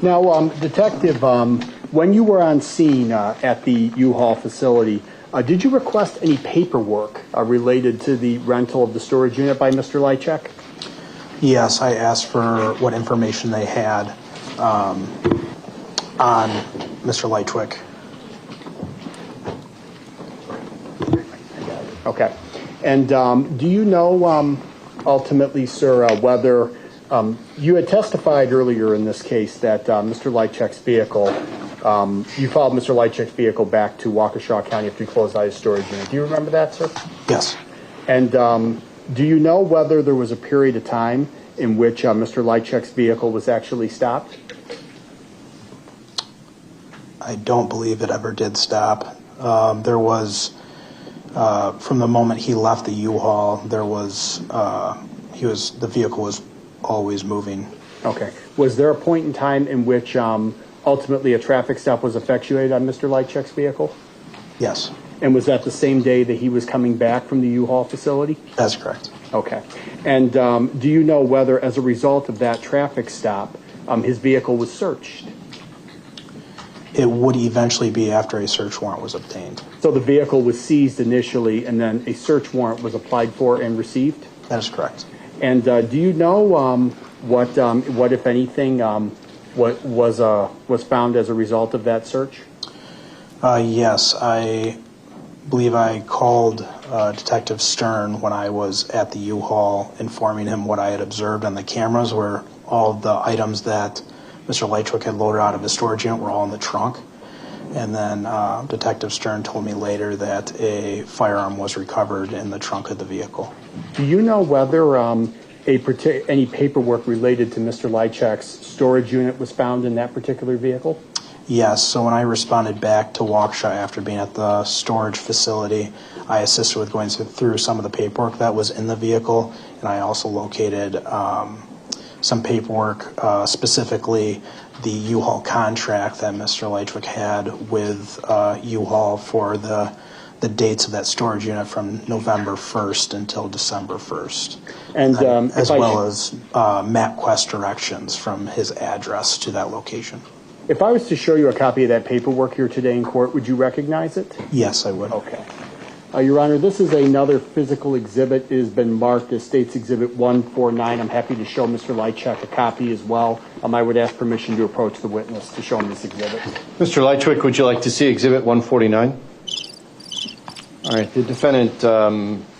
Now, Detective, when you were on scene at the U-Haul facility, did you request any paperwork related to the rental of the storage unit by Mr. Lychwick? Yes, I asked for what information they had on Mr. Lychwick. Okay. And do you know, ultimately, sir, whether you had testified earlier in this case that Mr. Lychwick's vehicle, you followed Mr. Lychwick's vehicle back to Waukesha County after he closed out his storage unit. Do you remember that, sir? Yes. And do you know whether there was a period of time in which Mr. Lychwick's vehicle was actually stopped? I don't believe it ever did stop. There was, from the moment he left the U-Haul, there was, the vehicle was always moving. Okay. Was there a point in time in which ultimately a traffic stop was effectuated on Mr. Lychwick's vehicle? Yes. And was that the same day that he was coming back from the U-Haul facility? That's correct. Okay. And do you know whether, as a result of that traffic stop, his vehicle was searched? It would eventually be after a search warrant was obtained. So the vehicle was seized initially, and then a search warrant was applied for and received? That is correct. And do you know what, if anything, what was found as a result of that search? Yes, I believe I called Detective Stern when I was at the U-Haul, informing him what I had observed on the cameras, where all of the items that Mr. Lychwick had loaded out of his storage unit were all in the trunk. And then Detective Stern told me later that a firearm was recovered in the trunk of the vehicle. Do you know whether any paperwork related to Mr. Lychwick's storage unit was found in that particular vehicle? Yes, so when I responded back to Waukesha after being at the storage facility, I assisted with going through some of the paperwork that was in the vehicle, and I also located some paperwork, specifically the U-Haul contract that Mr. Lychwick had with U-Haul for the dates of that storage unit from November 1st until December 1st. And as well as MapQuest directions from his address to that location. If I was to show you a copy of that paperwork here today in court, would you recognize it? Yes, I would. Okay. Your Honor, this is another physical exhibit. It has been marked as State's Exhibit 149. I'm happy to show Mr. Lychwick a copy as well. I would ask permission to approach the witness to show him this exhibit. Mr. Lychwick, would you like to see Exhibit 149? All right. The defendant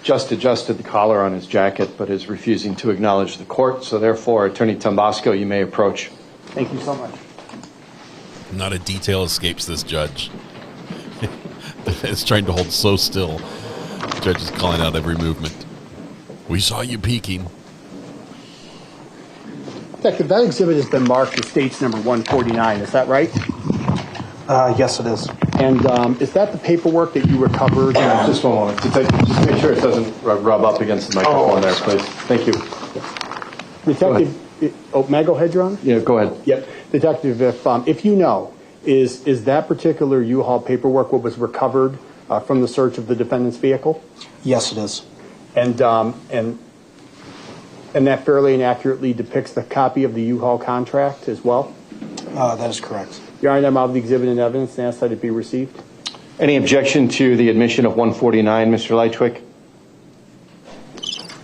just adjusted the collar on his jacket, but is refusing to acknowledge the court. So therefore, Attorney Tambasco, you may approach. Thank you so much. Not a detail escapes this judge. It's trying to hold so still. The judge is calling out every movement. We saw you peeking. Detective, that exhibit has been marked as State's number 149. Is that right? Yes, it is. And is that the paperwork that you recovered? Just one moment. Detective, just make sure it doesn't rub up against the microphone there, please. Thank you. Detective, may I go ahead, Your Honor? Yeah, go ahead. Yep. Detective, if you know, is that particular U-Haul paperwork what was recovered from the search of the defendant's vehicle? Yes, it is. And that fairly and accurately depicts the copy of the U-Haul contract as well? That is correct. Your Honor, I'm out of the exhibit and evidence and ask that it be received. Any objection to the admission of 149, Mr. Lychwick?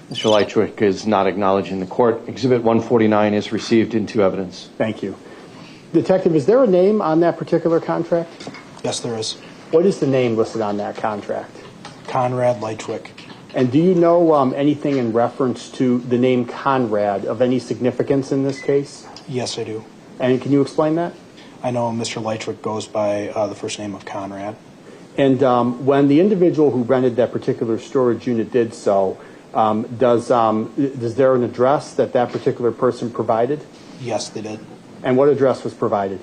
Mr. Lychwick is not acknowledging the court. Exhibit 149 is received into evidence. Thank you. Detective, is there a name on that particular contract? Yes, there is. What is the name listed on that contract? Conrad Lychwick. And do you know anything in reference to the name Conrad of any significance in this case? Yes, I do. And can you explain that? I know Mr. Lychwick goes by the first name of Conrad. And when the individual who rented that particular storage unit did so, is there an address that particular person provided? Yes, they did. And what address was provided?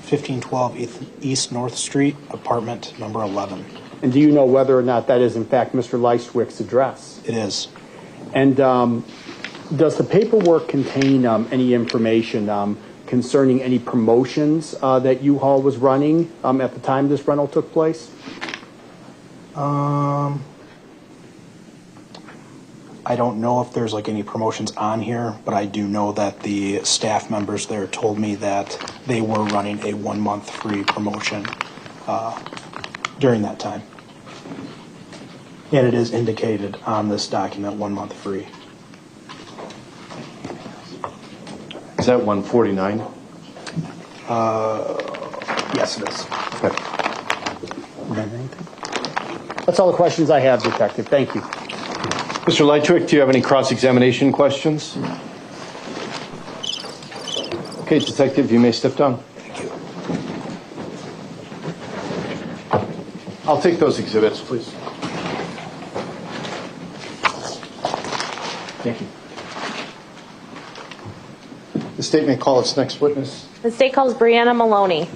1512 East North Street, apartment number 11. And do you know whether or not that is, in fact, Mr. Lychwick's address? It is. And does the paperwork contain any information concerning any promotions that U-Haul was running at the time this rental took place? I don't know if there's any promotions on here, but I do know that the staff members there told me that they were running a 1 month free promotion during that time. And it is indicated on this document 1 month free. Is that 149? Yes, it is. Okay. That's all the questions I have, Detective. Thank you. Mr. Lychwick, do you have any cross-examination questions? Okay, Detective, you may step down. Thank you. I'll take those exhibits, please. Thank you. The state may call its next witness. The state calls Brianna Maloney.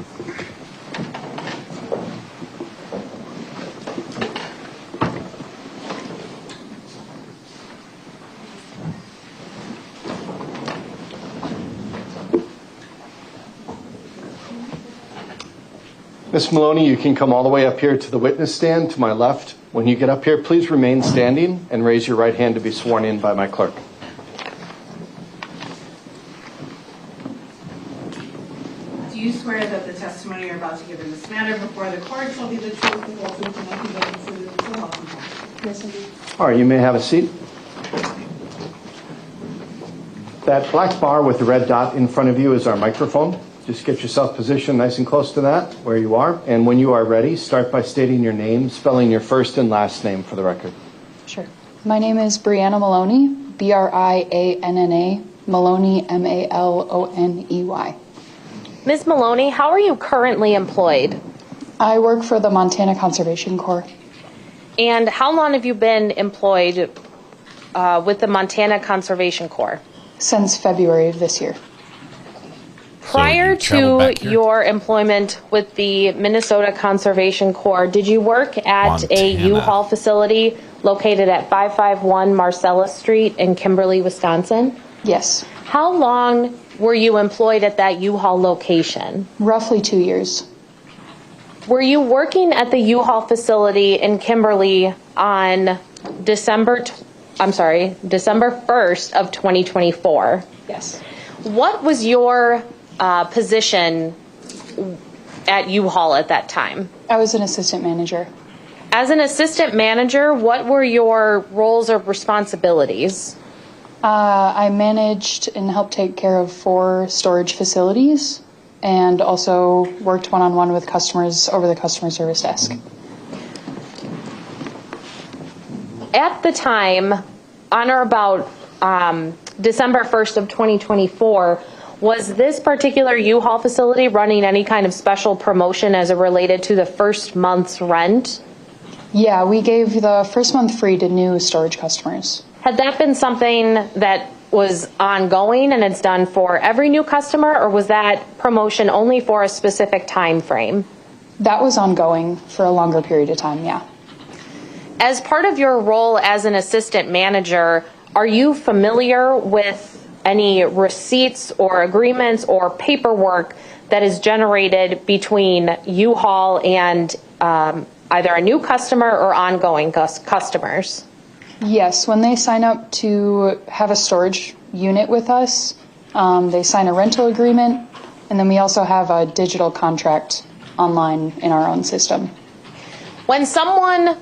Ms. Maloney, you can come all the way up here to the witness stand to my left. When you get up here, please remain standing and raise your right hand to be sworn in by my clerk. Do you swear that the testimony you're about to give in this matter before the court shall be the truth, the whole truth, and nothing but the truth, so help you God? Yes, I do. All right, you may have a seat. That black bar with the red dot in front of you is our microphone. Just get yourself positioned nice and close to that, where you are. And when you are ready, start by stating your name, spelling your first and last name for the record. Sure. My name is Brianna Maloney, B-R-I-A-N-N-A, Maloney, M-A-L-O-N-E-Y. Ms. Maloney, how are you currently employed? I work for the Montana Conservation Corps. And how long have you been employed with the Montana Conservation Corps? Since February of this year. Prior to your employment with the Minnesota Conservation Corps, did you work at a U-Haul facility located at 551 Marcellus Street in Kimberly, Wisconsin? Yes. How long were you employed at that U-Haul location? Roughly 2 years. Were you working at the U-Haul facility in Kimberly on December 1st of 2024? Yes. What was your position at U-Haul at that time? I was an assistant manager. As an assistant manager, what were your roles or responsibilities? I managed and helped take care of 4 storage facilities and also worked one-on-one with customers over the customer service desk. At the time, on or about December 1st of 2024, was this particular U-Haul facility running any kind of special promotion as it related to the first month's rent? Yeah, we gave the first month free to new storage customers. Had that been something that was ongoing and it's done for every new customer, or was that promotion only for a specific time frame? That was ongoing for a longer period of time, yeah. As part of your role as an assistant manager, are you familiar with any receipts or agreements or paperwork that is generated between U-Haul and either a new customer or ongoing customers? Yes, when they sign up to have a storage unit with us, they sign a rental agreement, and then we also have a digital contract online in our own system. When someone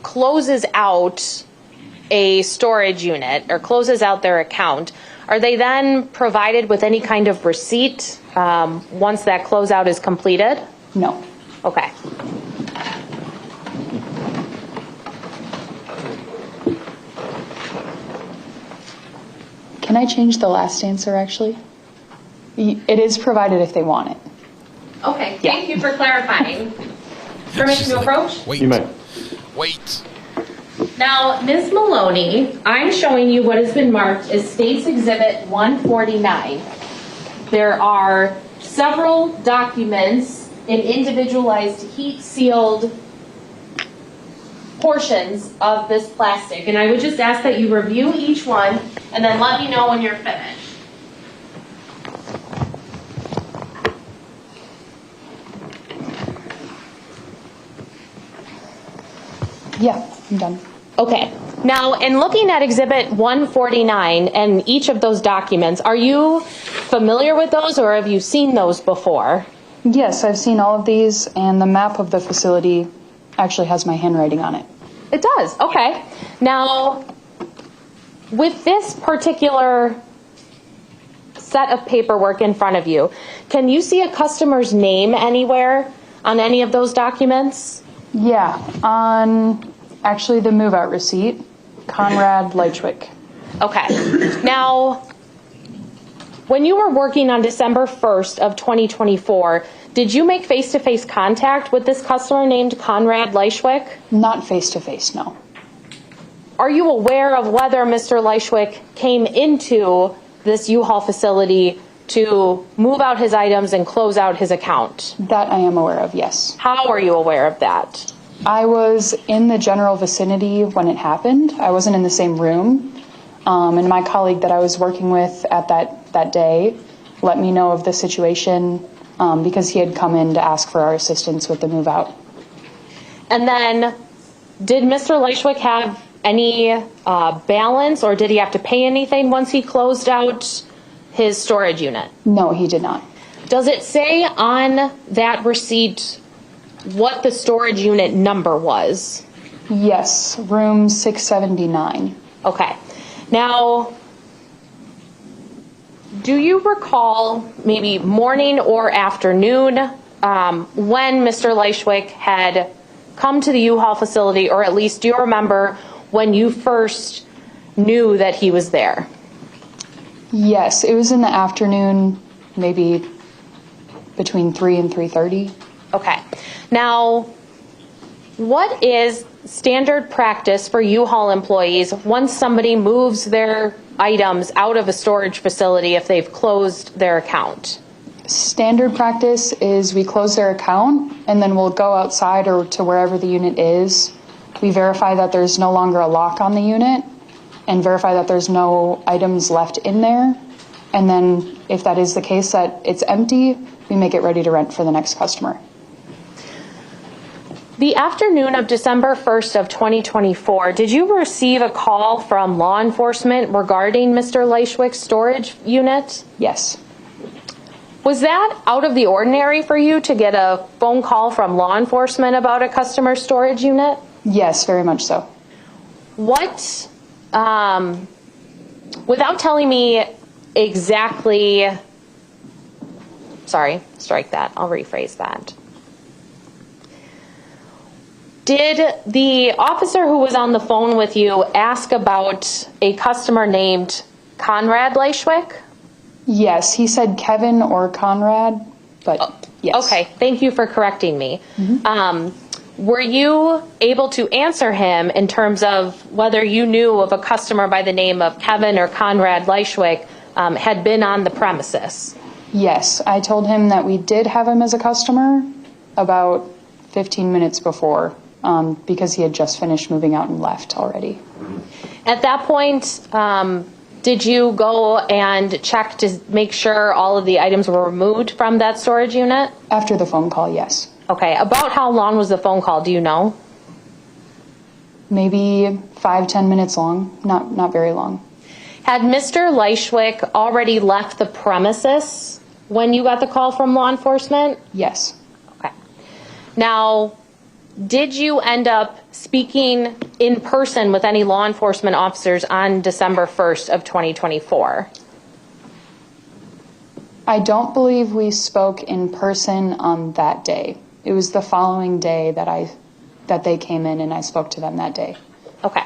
closes out a storage unit or closes out their account, are they then provided with any kind of receipt once that closeout is completed? No. Okay. Can I change the last answer, actually? It is provided if they want it. Okay, thank you for clarifying. Permission to approach? Wait. You may. Wait. Now, Ms. Maloney, I'm showing you what has been marked as State's Exhibit 149. There are several documents in individualized heat-sealed portions of this plastic, and I would just ask that you review each one and then let me know when you're finished. Yeah, I'm done. Okay. Now, in looking at Exhibit 149 and each of those documents, are you familiar with those or have you seen those before? Yes, I've seen all of these, and the map of the facility actually has my handwriting on it. It does. Okay. Now, with this particular set of paperwork in front of you, can you see a customer's name anywhere on any of those documents? Yeah, on actually the move-out receipt, Conrad Lychwick. Okay. Now, when you were working on December 1st of 2024, did you make face-to-face contact with this customer named Conrad Lychwick? Not face-to-face, no. Are you aware of whether Mr. Lychwick came into this U-Haul facility to move out his items and close out his account? That I am aware of, yes. How are you aware of that? I was in the general vicinity when it happened. I wasn't in the same room. And my colleague that I was working with at that day let me know of the situation because he had come in to ask for our assistance with the move out. And then, did Mr. Lychwick have any balance, or did he have to pay anything once he closed out his storage unit? No, he did not. Does it say on that receipt what the storage unit number was? Yes, room 679. Okay. Now, do you recall maybe morning or afternoon when Mr. Lychwick had come to the U-Haul facility, or at least do you remember when you first knew that he was there? Yes, it was in the afternoon, maybe between 3 and 3:30. Okay. Now, what is standard practice for U-Haul employees once somebody moves their items out of a storage facility if they've closed their account? Standard practice is we close their account and then we'll go outside or to wherever the unit is. We verify that there's no longer a lock on the unit and verify that there's no items left in there. And then if that is the case, that it's empty, we make it ready to rent for the next customer. The afternoon of December 1st of 2024, did you receive a call from law enforcement regarding Mr. Lychwick's storage unit? Yes. Was that out of the ordinary for you to get a phone call from law enforcement about a customer storage unit? Yes, very much so. What, without telling me exactly, sorry, strike that, I'll rephrase that. Did the officer who was on the phone with you ask about a customer named Conrad Lychwick? Yes, he said Kevin or Conrad, but yes. Okay, thank you for correcting me. Mm-hmm. Were you able to answer him in terms of whether you knew of a customer by the name of Kevin or Conrad Lychwick had been on the premises? Yes, I told him that we did have him as a customer about 15 minutes before because he had just finished moving out and left already. At that point, did you go and check to make sure all of the items were removed from that storage unit? After the phone call, yes. Okay, about how long was the phone call, do you know? Maybe 5-10 minutes long, not very long. Had Mr. Lychwick already left the premises when you got the call from law enforcement? Yes. Okay. Now, did you end up speaking in person with any law enforcement officers on December 1st of 2024? I don't believe we spoke in person on that day. It was the following day that they came in and I spoke to them that day. Okay.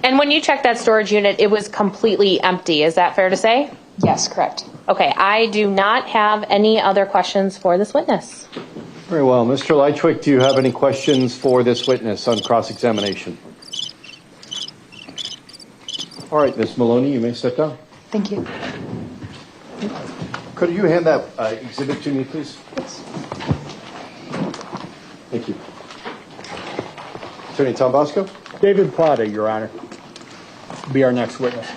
And when you checked that storage unit, it was completely empty. Is that fair to say? Yes, correct. Okay, I do not have any other questions for this witness. Very well. Mr. Lychwick, do you have any questions for this witness on cross-examination? All right, Ms. Maloney, you may sit down. Thank you. Could you hand that exhibit to me, please? Yes. Thank you. Attorney Tom Bosco? David Plata, Your Honor, be our next witness.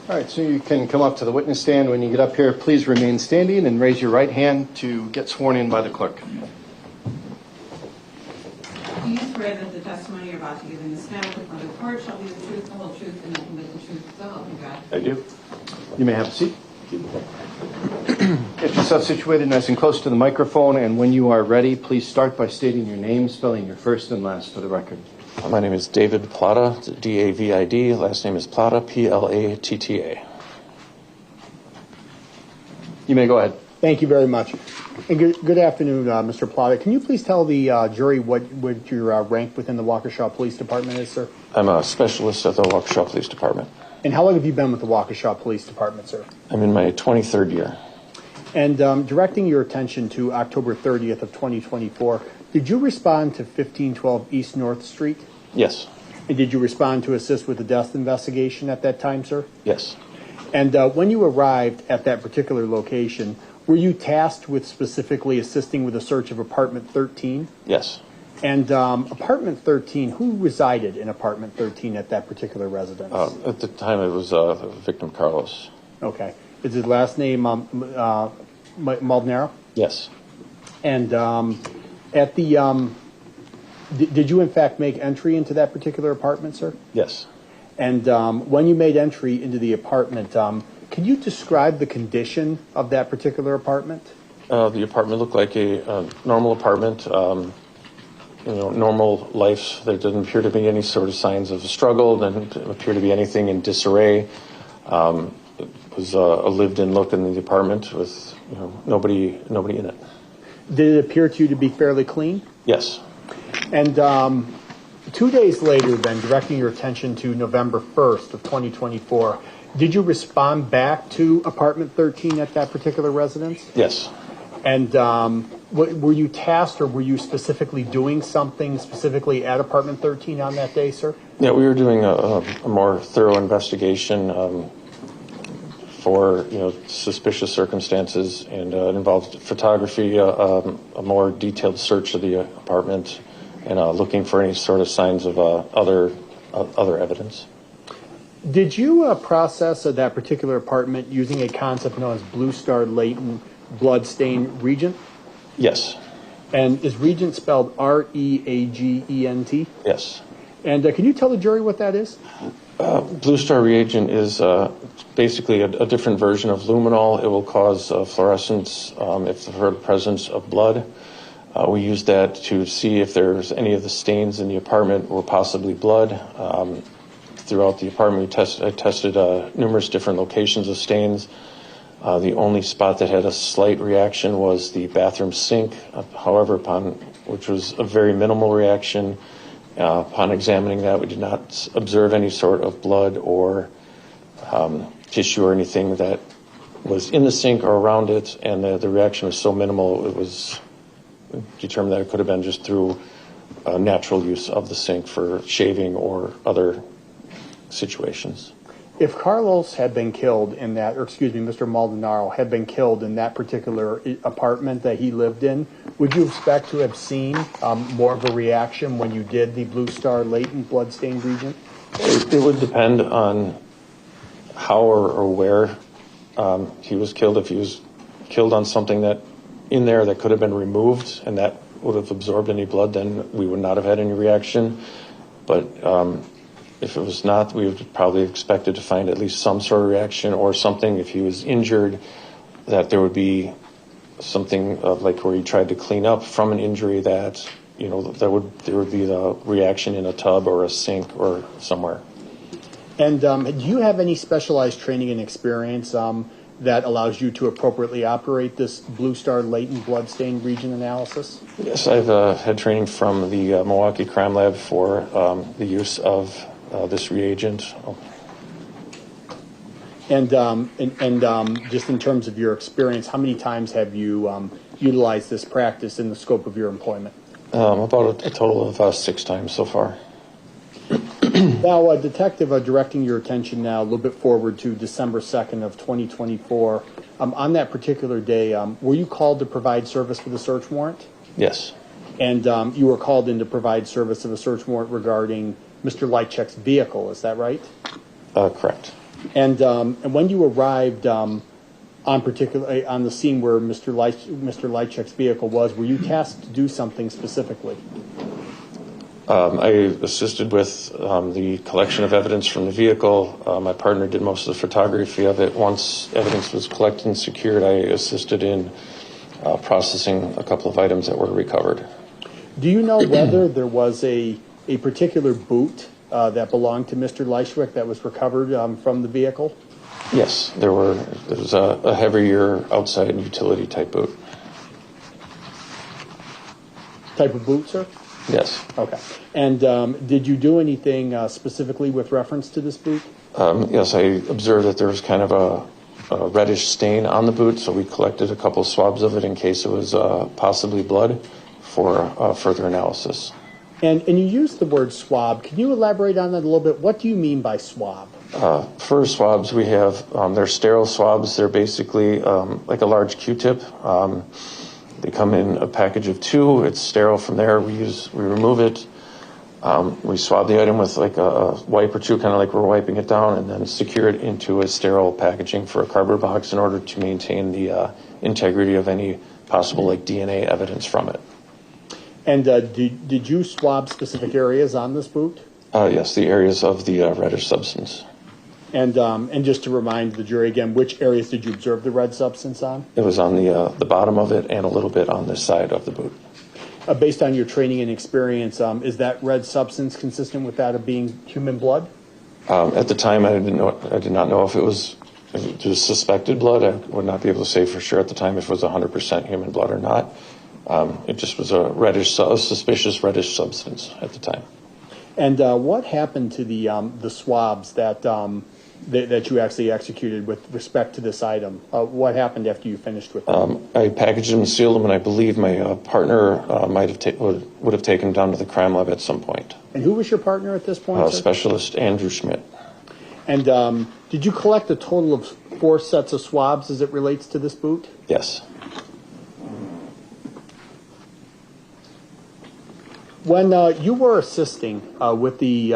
All right, so you can come up to the witness stand. When you get up here, please remain standing and raise your right hand to get sworn in by the clerk. Do you swear that the testimony you're about to give in this matter before the court shall be the truth, the whole truth, and nothing but the truth, so help you God? I do. You may have a seat. Get yourself situated nice and close to the microphone, and when you are ready, please start by stating your name, spelling your first and last for the record. My name is David Plata, D-A-V-I-D. Last name is Plata, P-L-A-T-T-A. You may go ahead. Thank you very much. And good afternoon, Mr. Plata. Can you please tell the jury what your rank within the Waukesha Police Department is, sir? I'm a specialist at the Waukesha Police Department. And how long have you been with the Waukesha Police Department, sir? I'm in my 23rd year. And directing your attention to October 30th of 2024, did you respond to 1512 East North Street? Yes. And did you respond to assist with the death investigation at that time, sir? Yes. And when you arrived at that particular location, were you tasked with specifically assisting with the search of apartment 13? Yes. And apartment 13, who resided in apartment 13 at that particular residence? At the time, it was victim Carlos. Okay. Is his last name Maldonado? Yes. And at the did you in fact make entry into that particular apartment, sir? Yes. And when you made entry into the apartment, can you describe the condition of that particular apartment? The apartment looked like a normal apartment. Normal life. There didn't appear to be any sort of signs of a struggle. Didn't appear to be anything in disarray. It was a lived-in look in the apartment with nobody in it. Did it appear to you to be fairly clean? Yes. And 2 days later, then, directing your attention to November 1st of 2024, did you respond back to apartment 13 at that particular residence? Yes. And were you tasked or were you specifically doing something specifically at apartment 13 on that day, sir? Yeah, we were doing a more thorough investigation for suspicious circumstances, and it involved photography, a more detailed search of the apartment, and looking for any sort of signs of other evidence. Did you process that particular apartment using a concept known as blue star latent blood-stained reagent? Yes. And is reagent spelled R-E-A-G-E-N-T? Yes. And can you tell the jury what that is? Blue star reagent is basically a different version of luminol. It will cause fluorescence if there's the presence of blood. We used that to see if there's any of the stains in the apartment were possibly blood. Throughout the apartment, I tested numerous different locations of stains. The only spot that had a slight reaction was the bathroom sink. However, which was a very minimal reaction, upon examining that, we did not observe any sort of blood or tissue or anything that was in the sink or around it, and the reaction was so minimal, it was determined that it could have been just through natural use of the sink for shaving or other situations. If Carlos had been killed in that, or excuse me, Mr. Maldonado had been killed in that particular apartment that he lived in, would you expect to have seen more of a reaction when you did the blue star latent blood-stained reagent? It would depend on how or where he was killed. If he was killed on something that in there that could have been removed and that would have absorbed any blood, then we would not have had any reaction. But if it was not, we would probably expected to find at least some sort of reaction or something. If he was injured, that there would be something like where he tried to clean up from an injury, that there would be the reaction in a tub or a sink or somewhere. And do you have any specialized training and experience that allows you to appropriately operate this blue star latent blood-stained reagent analysis? Yes, I've had training from the Milwaukee Crime Lab for the use of this reagent. And just in terms of your experience, how many times have you utilized this practice in the scope of your employment? About a total of 6 times so far. Now, Detective, directing your attention now a little bit forward to December 2nd of 2024. On that particular day, were you called to provide service for the search warrant? Yes. And you were called in to provide service of a search warrant regarding Mr. Lychwick's vehicle, is that right? Correct. And when you arrived on the scene where Mr. Lychwick's vehicle was, were you tasked to do something specifically? I assisted with the collection of evidence from the vehicle. My partner did most of the photography of it. Once evidence was collected and secured, I assisted in processing a couple of items that were recovered. Do you know whether there was a particular boot that belonged to Mr. Lychwick that was recovered from the vehicle? Yes, there was a heavier outside utility type boot. Type of boot, sir? Yes. Okay. And did you do anything specifically with reference to this boot? Yes, I observed that there was kind of a reddish stain on the boot, so we collected a couple swabs of it in case it was possibly blood for further analysis. And you used the word swab. Can you elaborate on that a little bit? What do you mean by swab? For swabs, we have, they're sterile swabs. They're basically like a large Q-tip. They come in a package of 2. It's sterile from there. We remove it. We swab the item with like a wipe or 2, kind of like we're wiping it down, and then secure it into a sterile packaging for a cardboard box in order to maintain the integrity of any possible like DNA evidence from it. And did you swab specific areas on this boot? Yes, the areas of the reddish substance. And just to remind the jury again, which areas did you observe the red substance on? It was on the bottom of it and a little bit on the side of the boot. Based on your training and experience, is that red substance consistent with that of being human blood? At the time, I did not know if it was suspected blood. I would not be able to say for sure at the time if it was 100% human blood or not. It just was a suspicious reddish substance at the time. And what happened to the swabs that you actually executed with respect to this item? What happened after you finished with them? I packaged them and sealed them, and I believe my partner would have taken them down to the crime lab at some point. And who was your partner at this point, sir? Specialist Andrew Schmidt. And did you collect a total of 4 sets of swabs as it relates to this boot? Yes. When you were assisting with the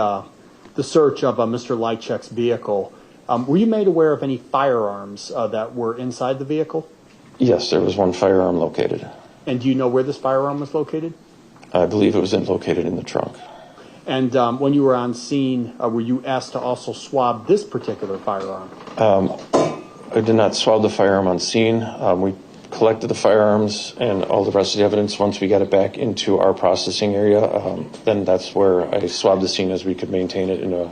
search of Mr. Lychwick's vehicle, were you made aware of any firearms that were inside the vehicle? Yes, there was one firearm located. And do you know where this firearm was located? I believe it was located in the trunk. And when you were on scene, were you asked to also swab this particular firearm? I did not swab the firearm on scene. We collected the firearms and all the rest of the evidence. Once we got it back into our processing area, then that's where I swabbed the scene as we could maintain it in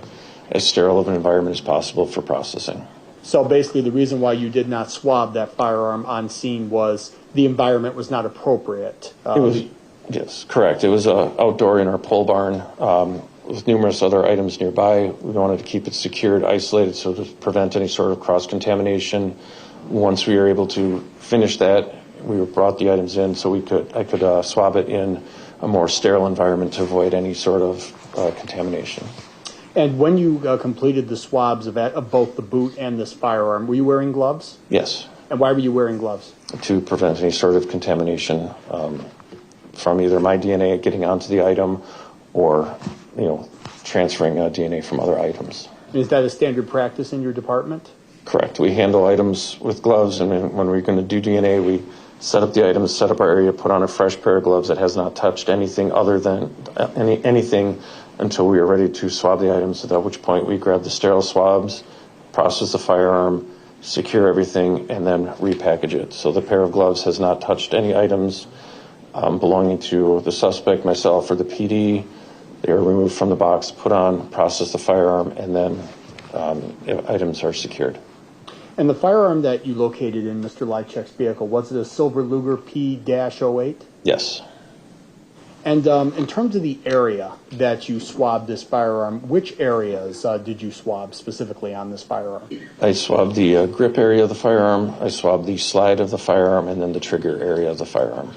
as sterile of an environment as possible for processing. So basically the reason why you did not swab that firearm on scene was the environment was not appropriate. Yes, correct. It was outdoor in our pole barn with numerous other items nearby. We wanted to keep it secured, isolated, so to prevent any sort of cross-contamination. Once we were able to finish that, we brought the items in so I could swab it in a more sterile environment to avoid any sort of contamination. And when you completed the swabs of both the boot and this firearm, were you wearing gloves? Yes. And why were you wearing gloves? To prevent any sort of contamination from either my DNA getting onto the item or, transferring DNA from other items. Is that a standard practice in your department? Correct. We handle items with gloves, and when we're going to do DNA, we set up the items, set up our area, put on a fresh pair of gloves that has not touched anything other than anything until we are ready to swab the items, at which point we grab the sterile swabs, process the firearm, secure everything, and then repackage it. So the pair of gloves has not touched any items belonging to the suspect, myself, or the PD. They are removed from the box, put on, process the firearm, and then items are secured. And the firearm that you located in Mr. Lychwick's vehicle, was it a silver Luger P-08? Yes. And in terms of the area that you swabbed this firearm, which areas did you swab specifically on this firearm? I swabbed the grip area of the firearm, I swabbed the slide of the firearm, and then the trigger area of the firearm.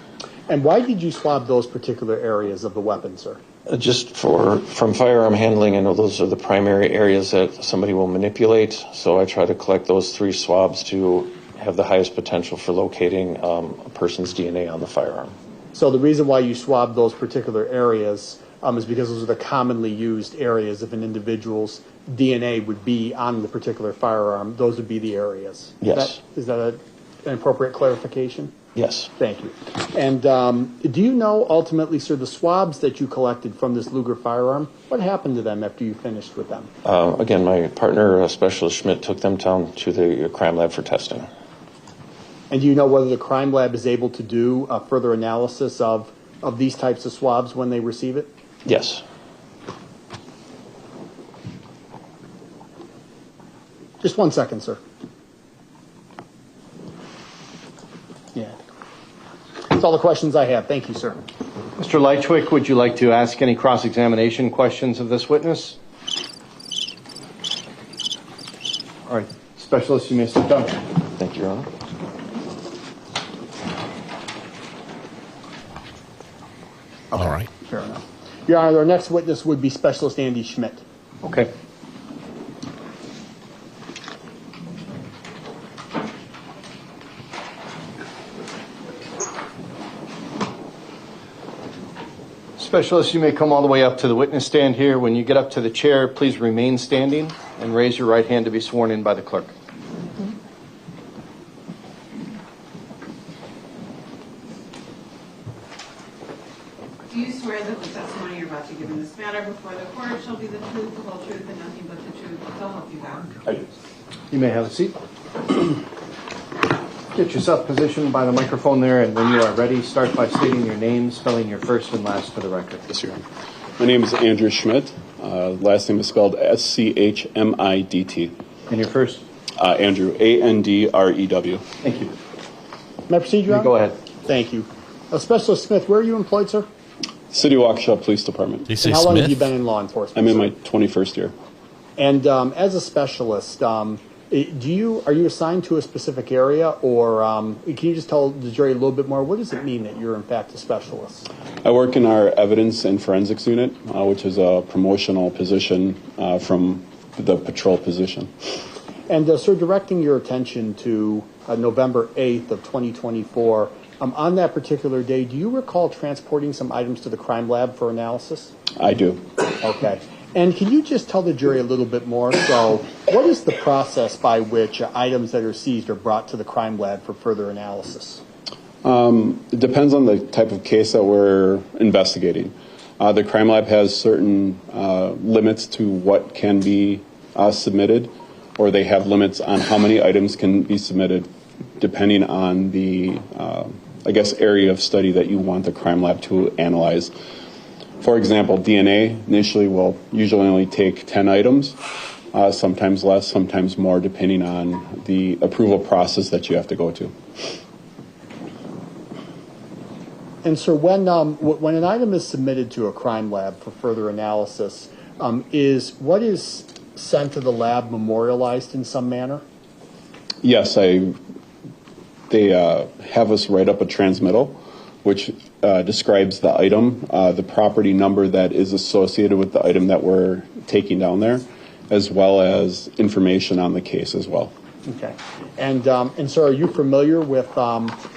And why did you swab those particular areas of the weapon, sir? Just from firearm handling, I know those are the primary areas that somebody will manipulate, so I try to collect those 3 swabs to have the highest potential for locating a person's DNA on the firearm. So the reason why you swabbed those particular areas is because those are the commonly used areas. If an individual's DNA would be on the particular firearm, those would be the areas. Yes. Is that an appropriate clarification? Yes. Thank you. And do you know ultimately, sir, the swabs that you collected from this Luger firearm, what happened to them after you finished with them? Again, my partner, Specialist Schmidt, took them down to the crime lab for testing. And do you know whether the crime lab is able to do a further analysis of these types of swabs when they receive it? Yes. Just 1 second, sir. Yeah. That's all the questions I have. Thank you, sir. Mr. Lychwick, would you like to ask any cross-examination questions of this witness? All right. Specialist, you may sit down. Thank you, Your Honor. All right. Fair enough. Your Honor, our next witness would be Specialist Andy Schmidt. Okay. Specialist, you may come all the way up to the witness stand here. When you get up to the chair, please remain standing and raise your right hand to be sworn in by the clerk. Do you swear that the testimony you're about to give in this matter before the court shall be the truth, the whole truth, and nothing but the truth, so help you God? I do. You may have a seat. Get yourself positioned by the microphone there, and when you are ready, start by stating your name, spelling your first and last for the record. Yes, Your Honor. My name is Andrew Schmidt. Last name is spelled S-C-H-M-I-D-T. And your first? Andrew, A-N-D-R-E-W. Thank you. May I proceed, Your Honor? Go ahead. Thank you. Specialist Smith, where are you employed, sir? City Waukesha Police Department. And how long have you been in law enforcement? I'm in my 21st year. And as a specialist, are you assigned to a specific area, or can you just tell the jury a little bit more? What does it mean that you're in fact a specialist? I work in our evidence and forensics unit, which is a promotional position from the patrol position. And sir, directing your attention to November 8th of 2024, on that particular day, do you recall transporting some items to the crime lab for analysis? I do. Okay. And can you just tell the jury a little bit more? So what is the process by which items that are seized are brought to the crime lab for further analysis? It depends on the type of case that we're investigating. The crime lab has certain limits to what can be submitted, or they have limits on how many items can be submitted depending on the, area of study that you want the crime lab to analyze. For example, DNA initially will usually only take 10 items, sometimes less, sometimes more, depending on the approval process that you have to go to. And so when an item is submitted to a crime lab for further analysis, is what is sent to the lab memorialized in some manner? Yes, they have us write up a transmittal, which describes the item, the property number that is associated with the item that we're taking down there, as well as information on the case as well. Okay. And so are you familiar with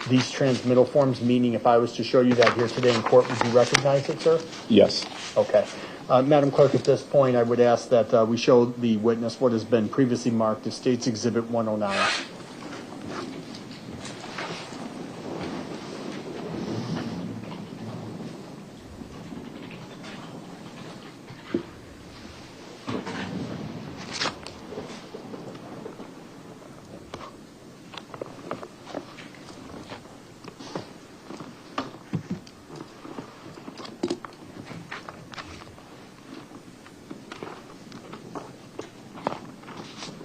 these transmittal forms, meaning if I was to show you that here today in court, would you recognize it, sir? Yes. Okay. Madam Clerk, at this point, I would ask that we show the witness what has been previously marked as State's Exhibit 109.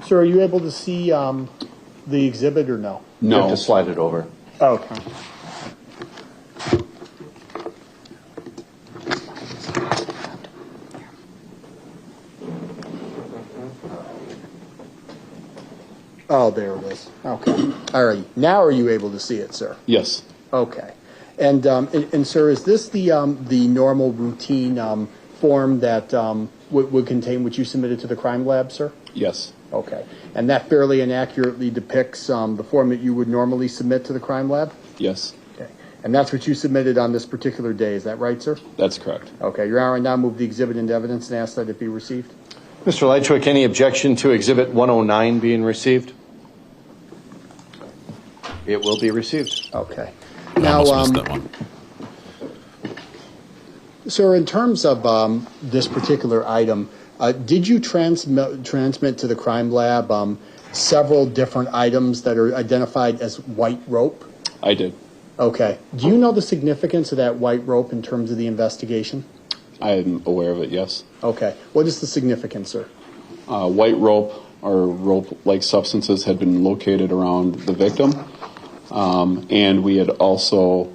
Sir, are you able to see the exhibit or no? No. You have to slide it over. Okay. Oh, there it is. Okay. All right. Now are you able to see it, sir? Yes. Okay. And sir, is this the normal routine form that would contain what you submitted to the crime lab, sir? Yes. Okay. And that fairly and accurately depicts the form that you would normally submit to the crime lab? Yes. Okay. And that's what you submitted on this particular day, is that right, sir? That's correct. Okay. Your Honor, I now move the exhibit into evidence and ask that it be received. Mr. Lychwick, any objection to Exhibit 109 being received? It will be received. Okay. I Now, almost missed that one. sir, in terms of this particular item, did you transmit to the crime lab several different items that are identified as white rope? I did. Okay. Do you know the significance of that white rope in terms of the investigation? I'm aware of it, yes. Okay. What is the significance, sir? White rope or rope-like substances had been located around the victim. And we had also,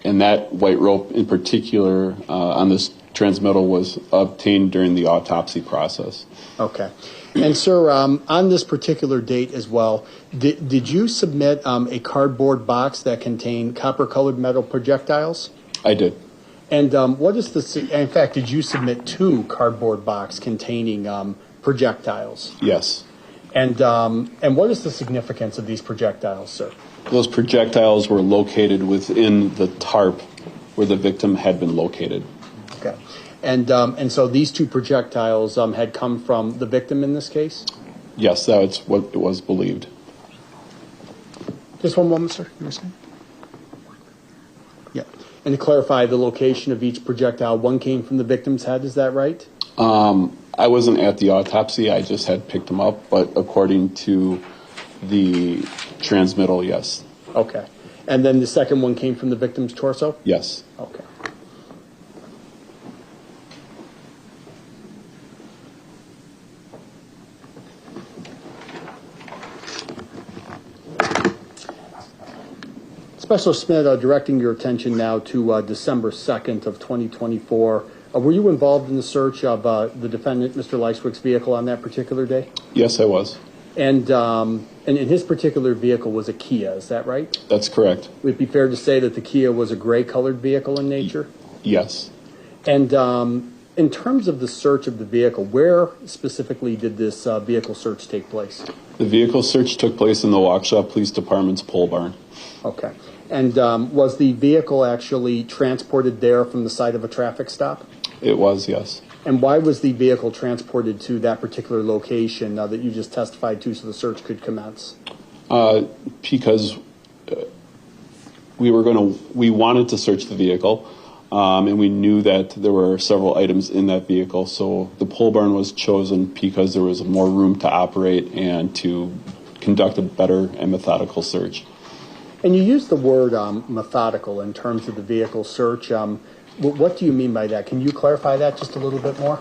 and that white rope in particular on this transmittal was obtained during the autopsy process. Okay. And, sir, on this particular date as well, did you submit a cardboard box that contained copper-colored metal projectiles? I did. And what is the, in fact, did you submit 2 cardboard boxes containing projectiles? Yes. And what is the significance of these projectiles, sir? Those projectiles were located within the tarp where the victim had been located. Okay. And so these 2 projectiles had come from the victim in this case? Yes, that's what it was believed. Just one moment, sir. You were saying? Yeah. And to clarify, the location of each projectile, one came from the victim's head, is that right? I wasn't at the autopsy. I just had picked them up, but according to the transmittal, yes. Okay. And then the second one came from the victim's torso? Yes. Okay. Specialist Smith, directing your attention now to December 2nd of 2024. Were you involved in the search of the defendant, Mr. Lychwick's vehicle on that particular day? Yes, I was. And in his particular vehicle was a Kia, is that right? That's correct. Would it be fair to say that the Kia was a gray-colored vehicle in nature? Yes. And in terms of the search of the vehicle, where specifically did this vehicle search take place? The vehicle search took place in the Waukesha Police Department's pole barn. Okay. And was the vehicle actually transported there from the site of a traffic stop? It was, yes. And why was the vehicle transported to that particular location that you just testified to so the search could commence? Because we wanted to search the vehicle, and we knew that there were several items in that vehicle. So the pole barn was chosen because there was more room to operate and to conduct a better and methodical search. And you used the word methodical in terms of the vehicle search. What do you mean by that? Can you clarify that just a little bit more?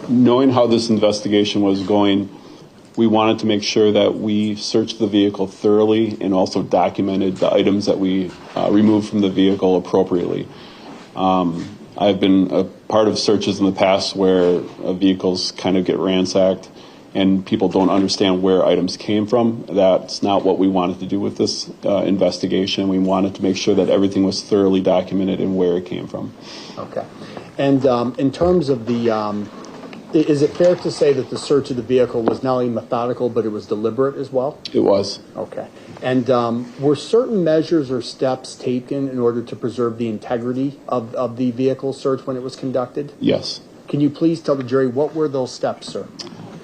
Knowing how this investigation was going, we wanted to make sure that we searched the vehicle thoroughly and also documented the items that we removed from the vehicle appropriately. I've been a part of searches in the past where vehicles kind of get ransacked and people don't understand where items came from. That's not what we wanted to do with this investigation. We wanted to make sure that everything was thoroughly documented and where it came from. Okay. And in terms of the, is it fair to say that the search of the vehicle was not only methodical, but it was deliberate as well? It was. Okay. And were certain measures or steps taken in order to preserve the integrity of the vehicle search when it was conducted? Yes. Can you please tell the jury what were those steps, sir?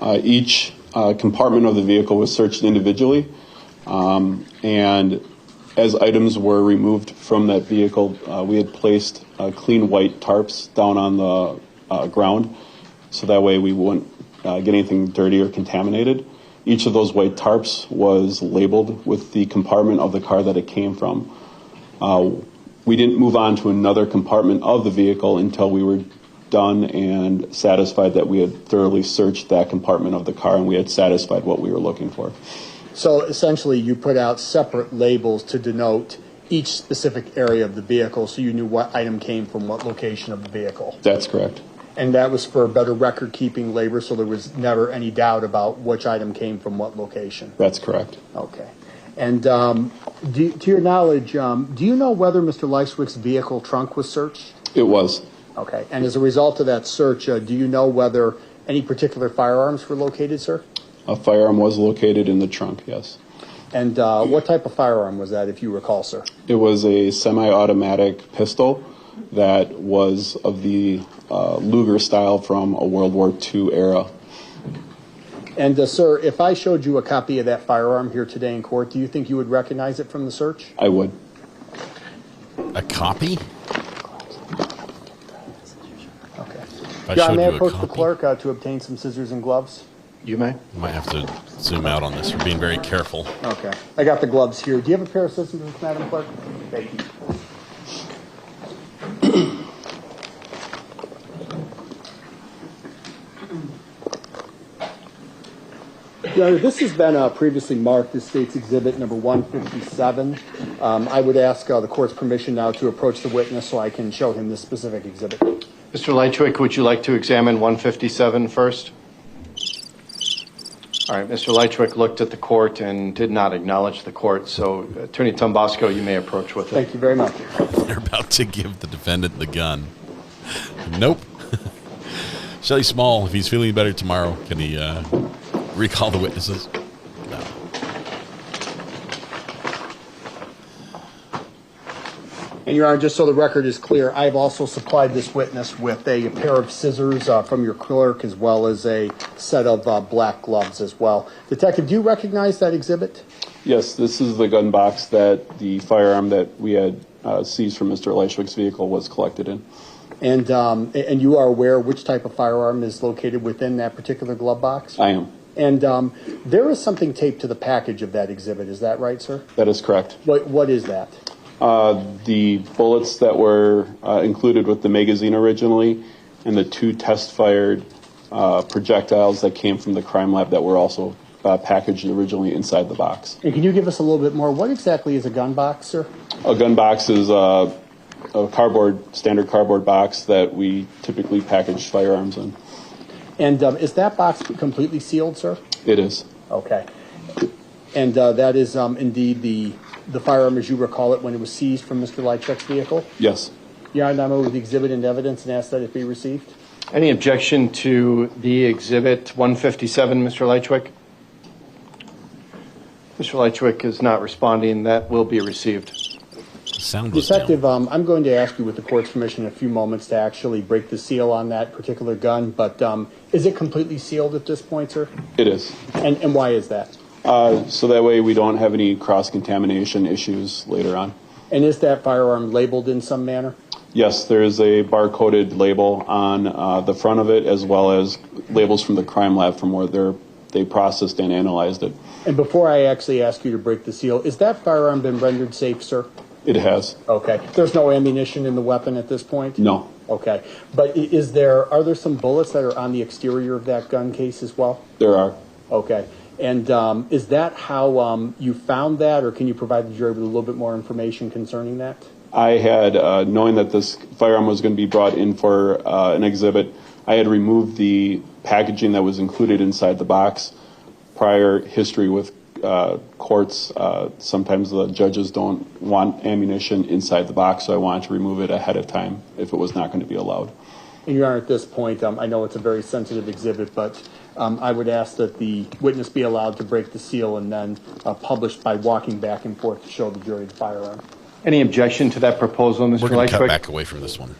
Each compartment of the vehicle was searched individually, and as items were removed from that vehicle, we had placed clean white tarps down on the ground, so that way we wouldn't get anything dirty or contaminated. Each of those white tarps was labeled with the compartment of the car that it came from. We didn't move on to another compartment of the vehicle until we were done and satisfied that we had thoroughly searched that compartment of the car and we had satisfied what we were looking for. So essentially you put out separate labels to denote each specific area of the vehicle so you knew what item came from what location of the vehicle. That's correct. And that was for better record keeping labor, so there was never any doubt about which item came from what location. That's correct. Okay. And to your knowledge, do you know whether Mr. Lychwick's vehicle trunk was searched? It was. Okay. And as a result of that search, do you know whether any particular firearms were located, sir? A firearm was located in the trunk, yes. And what type of firearm was that, if you recall, sir? It was a semi-automatic pistol that was of the Luger style from a World War II era. And, sir, if I showed you a copy of that firearm here today in court, do you think you would recognize it from the search? I would. A copy? Okay. If I Yeah, showed may I you a approach the copy? clerk to obtain some scissors and gloves? You may. You might have to zoom out on this. We're being very careful. Okay. I got the gloves here. Do you have a pair of scissors, Madam Clerk? Thank you. This has been previously marked as State's Exhibit number 157. I would ask the court's permission now to approach the witness so I can show him this specific exhibit. Mr. Lychwick, would you like to examine 157 first? All right, Mr. Lychwick looked at the court and did not acknowledge the court, so Attorney Tombasco, you may approach with it. Thank you very much. They're about to give the defendant the gun. Nope. Shelley Small, if he's feeling better tomorrow, can he recall the witnesses? No. And, Your Honor, just so the record is clear, I've also supplied this witness with a pair of scissors from your clerk as well as a set of black gloves as well. Detective, do you recognize that exhibit? Yes, this is the gun box that the firearm that we had seized from Mr. Lychwick's vehicle was collected in. And you are aware which type of firearm is located within that particular glove box? I am. And there is something taped to the package of that exhibit. Is that right, sir? That is correct. What is that? The bullets that were included with the magazine originally and the 2 test-fired projectiles that came from the crime lab that were also packaged originally inside the box. And can you give us a little bit more? What exactly is a gun box, sir? A gun box is a standard cardboard box that we typically package firearms in. And is that box completely sealed, sir? It is. Okay. And that is indeed the firearm as you recall it when it was seized from Mr. Lychwick's vehicle? Yes. Your Honor, I move the exhibit into evidence and ask that it be received. Any objection to the exhibit 157, Mr. Lychwick? Mr. Lychwick is not responding. That will be received. Detective, I'm going to ask you with the court's permission in a few moments to actually break the seal on that particular gun, but is it completely sealed at this point, sir? It is. And why is that? So that way we don't have any cross-contamination issues later on. And is that firearm labeled in some manner? Yes, there is a bar-coded label on the front of it, as well as labels from the crime lab from where they processed and analyzed it. And before I actually ask you to break the seal, is that firearm been rendered safe, sir? It has. Okay. There's no ammunition in the weapon at this point? No. Okay. But are there some bullets that are on the exterior of that gun case as well? There are. Okay. And is that how you found that, or can you provide the jury with a little bit more information concerning that? I had, knowing that this firearm was going to be brought in for an exhibit, I had removed the packaging that was included inside the box. Prior history with courts, sometimes the judges don't want ammunition inside the box, so I wanted to remove it ahead of time if it was not going to be allowed. And Your Honor, at this point, I know it's a very sensitive exhibit, but I would ask that the witness be allowed to break the seal and then publish by walking back and forth to show the jury the firearm. Any objection to that proposal, Mr. Lychwick? We're going to cut back away from this one.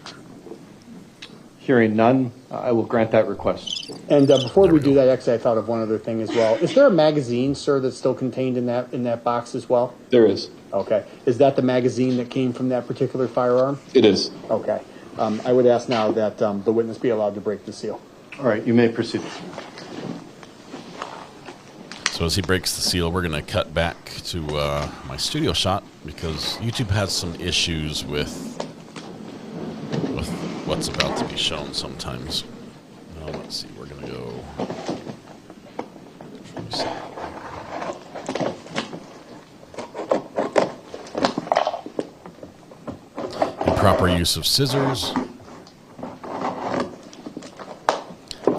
Hearing none, I will grant that request. And before we do that, actually, I thought of one other thing as well. Is there a magazine, sir, that's still contained in that box as well? There is. Okay. Is that the magazine that came from that particular firearm? It is. Okay. I would ask now that the witness be allowed to break the seal. All right, you may proceed. So as he breaks the seal, we're going to cut back to my studio shot because YouTube has some issues with what's about to be shown sometimes. Let's see, we're going to go... Improper use of scissors.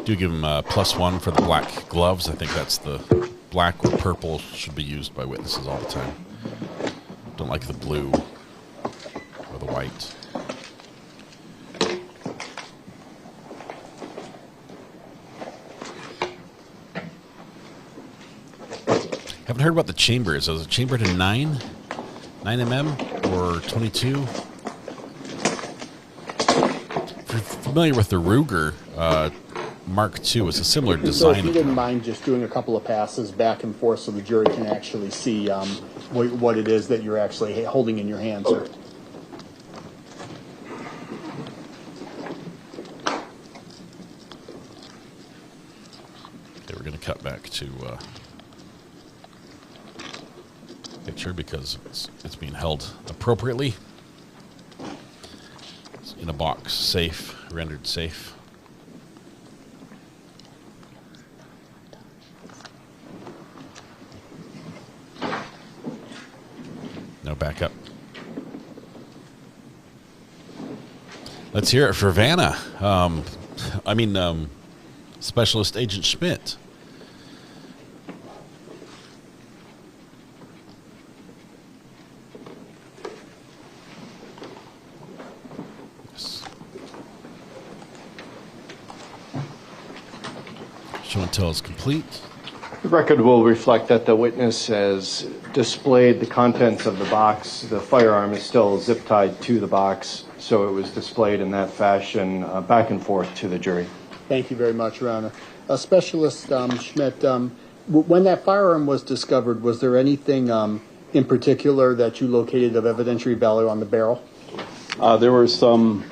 Do give him a +1 for the black gloves. I think that's the black or purple should be used by witnesses all the time. Don't like the blue or the white. Haven't heard about the chambers. Is it chambered in 9 mm or 22? If you're familiar with the Ruger, Mark II. It's a similar So if design. you wouldn't mind just doing a couple of passes back and forth so the jury can actually see what it is that you're actually holding in your hands, sir. Okay, we're going to cut back to picture because it's being held appropriately. It's in a box, safe, rendered safe. No, back up. Let's hear it for Vanna. Specialist Agent Schmidt. Yes. Show and tell is complete. The record will reflect that the witness has displayed the contents of the box. The firearm is still zip tied to the box, so it was displayed in that fashion back and forth to the jury. Thank you very much, Your Honor. Specialist Schmidt, when that firearm was discovered, was there anything in particular that you located of evidentiary value on the barrel? There were some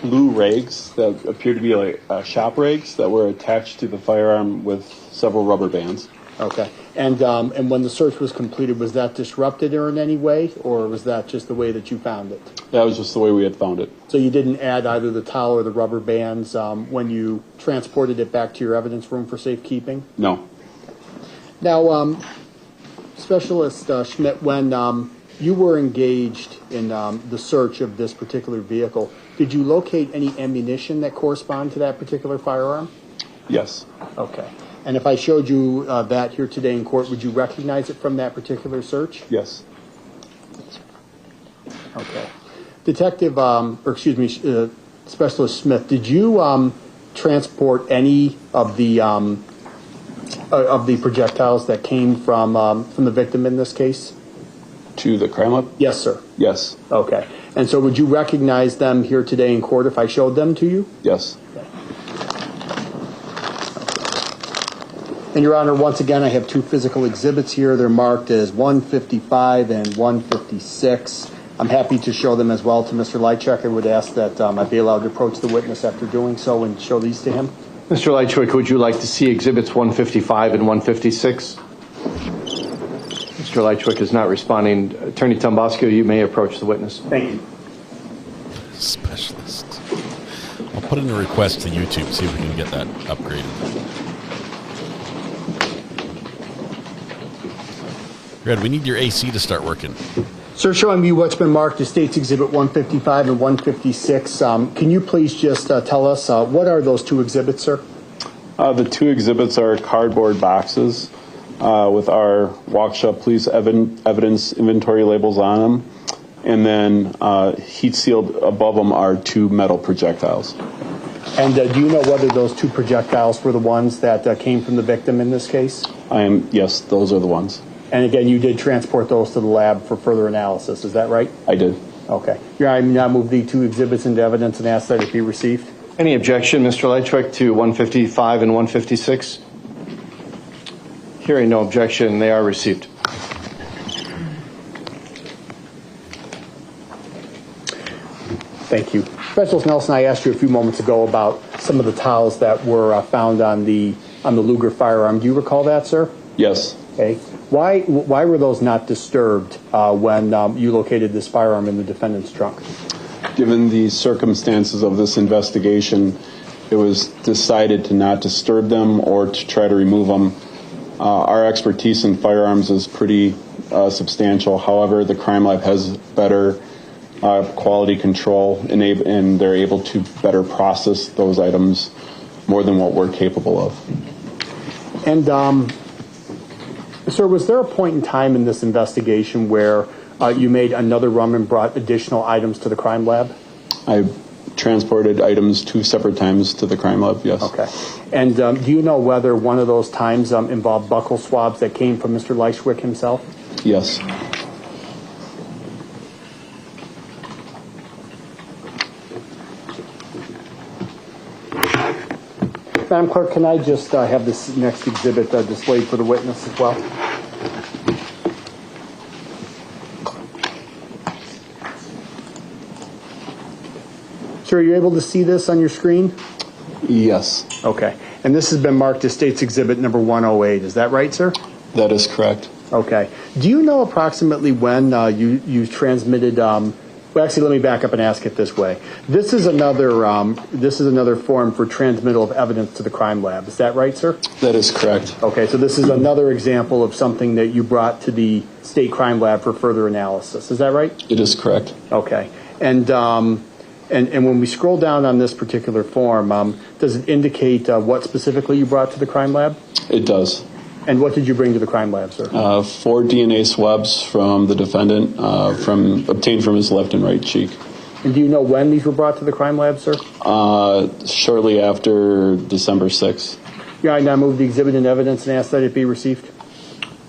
blue rags that appeared to be like shop rags that were attached to the firearm with several rubber bands. Okay. And when the search was completed, was that disrupted in any way, or was that just the way that you found it? That was just the way we had found it. So you didn't add either the towel or the rubber bands when you transported it back to your evidence room for safekeeping? No. Now, Specialist Schmidt, when you were engaged in the search of this particular vehicle, did you locate any ammunition that corresponded to that particular firearm? Yes. Okay. And if I showed you that here today in court, would you recognize it from that particular search? Yes. Okay. Specialist Smith, did you transport any of the projectiles that came from the victim in this case? To the crime lab? Yes, sir. Yes. Okay. And so would you recognize them here today in court if I showed them to you? Yes. And Your Honor, once again, I have two physical exhibits here. They're marked as 155 and 156. I'm happy to show them as well to Mr. Lychwick. I would ask that I be allowed to approach the witness after doing so and show these to him. Mr. Lychwick, would you like to see exhibits 155 and 156? Mr. Lychwick is not responding. Attorney Tombasco, you may approach the witness. Thank you. Specialist. I'll put in a request to YouTube, see if we can get that upgraded. Red, we need your AC to start working. Sir, showing me what's been marked as State's Exhibit 155 and 156. Can you please just tell us what are those two exhibits, sir? The two exhibits are cardboard boxes with our walk shop police evidence inventory labels on them. And then heat sealed above them are two metal projectiles. And do you know whether those two projectiles were the ones that came from the victim in this case? Yes, those are the ones. And again, you did transport those to the lab for further analysis, is that right? I did. Okay. Your Honor, I now move the two exhibits into evidence and ask that it be received. Any objection, Mr. Lychwick, to 155 and 156? Hearing no objection, they are received. Thank you. Specialist Nelson, I asked you a few moments ago about some of the towels that were found on the Luger firearm. Do you recall that, sir? Yes. Okay. Why were those not disturbed when you located this firearm in the defendant's trunk? Given the circumstances of this investigation, it was decided to not disturb them or to try to remove them. Our expertise in firearms is pretty substantial. However, the crime lab has better quality control and they're able to better process those items more than what we're capable of. And sir, was there a point in time in this investigation where you made another run and brought additional items to the crime lab? I transported items 2 separate times to the crime lab, yes. Okay. And do you know whether one of those times involved buccal swabs that came from Mr. Lychwick himself? Yes. Madam Clerk, can I just have this next exhibit displayed for the witness as well? Sir, are you able to see this on your screen? Yes. Okay. And this has been marked as State's Exhibit number 108. Is that right, sir? That is correct. Okay. Do you know approximately when you transmitted? Well, actually, let me back up and ask it this way. This is another form for transmittal of evidence to the crime lab. Is that right, sir? That is correct. Okay. So this is another example of something that you brought to the state crime lab for further analysis. Is that right? It is correct. Okay. And when we scroll down on this particular form, does it indicate what specifically you brought to the crime lab? It does. And what did you bring to the crime lab, sir? 4 DNA swabs from the defendant, obtained from his left and right cheek. And do you know when these were brought to the crime lab, sir? Shortly after December 6th. Yeah, I now move the exhibit in evidence and ask that it be received.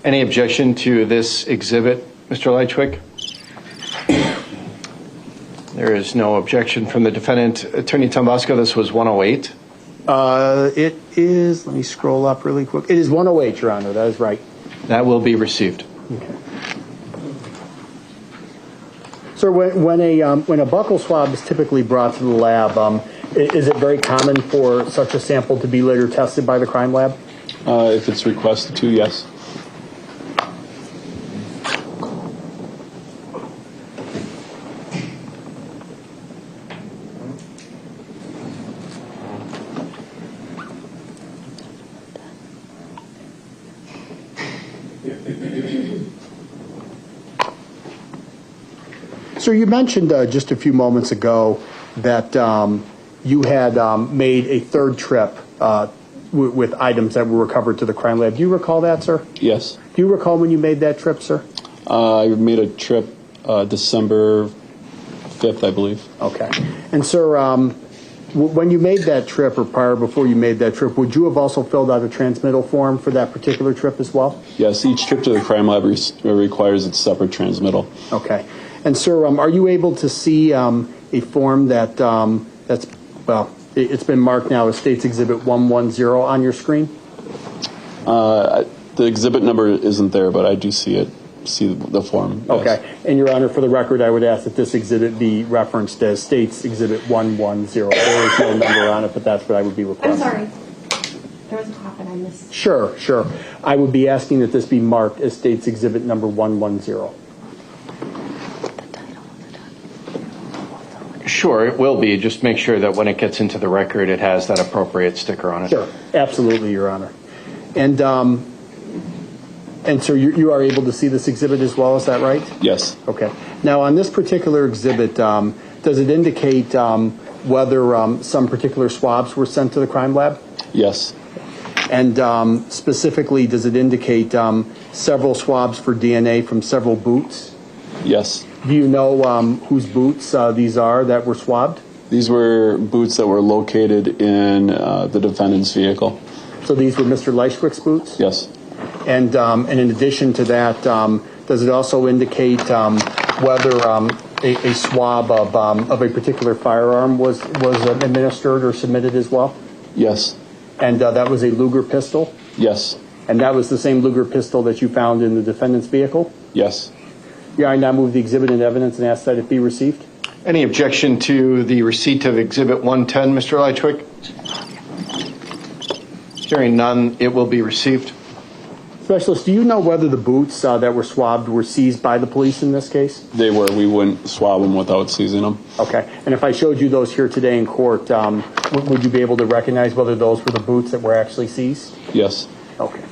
Any objection to this exhibit, Mr. Lychwick? There is no objection from the defendant. Attorney Tombasco, this was 108. It is, let me scroll up really quick. It is 108, Your Honor, that is right. That will be received. Okay. Sir, when a buccal swab is typically brought to the lab, is it very common for such a sample to be later tested by the crime lab? If it's requested to, yes. Sir, you mentioned just a few moments ago that you had made a third trip with items that were recovered to the crime lab. Do you recall that, sir? Yes. Do you recall when you made that trip, sir? I made a trip December 5th, I believe. Okay. And, sir, when you made that trip or before you made that trip, would you have also filled out a transmittal form for that particular trip as well? Yes, each trip to the crime lab requires its separate transmittal. Okay. And, sir, are you able to see a form that's, well, it's been marked now as State's Exhibit 110 on your screen? The exhibit number isn't there, but I do see the form. Yes. Okay. And, Your Honor, for the record, I would ask that this exhibit be referenced as State's Exhibit 110. There is no number on it, but that's what I would be requesting. I'm sorry. There was a pop and I missed. Sure. I would be asking that this be marked as State's Exhibit number 110. Sure, it will be. Just make sure that when it gets into the record, it has that appropriate sticker on it. Sure, absolutely, Your Honor. And sir, you are able to see this exhibit as well, is that right? Yes. Okay. Now, on this particular exhibit, does it indicate whether some particular swabs were sent to the crime lab? Yes. And specifically, does it indicate several swabs for DNA from several boots? Yes. Do you know whose boots these are that were swabbed? These were boots that were located in the defendant's vehicle. So these were Mr. Lychwick's boots? Yes. And in addition to that, does it also indicate whether a swab of a particular firearm was administered or submitted as well? Yes. And that was a Luger pistol? Yes. And that was the same Luger pistol that you found in the defendant's vehicle? Yes. Yeah, I now move the exhibit in evidence and ask that it be received. Any objection to the receipt of Exhibit 110, Mr. Lychwick? Hearing none, it will be received. Specialist, do you know whether the boots that were swabbed were seized by the police in this case? They were. We wouldn't swab them without seizing them. Okay. And if I showed you those here today in court, would you be able to recognize whether those were the boots that were actually seized? Yes. Okay.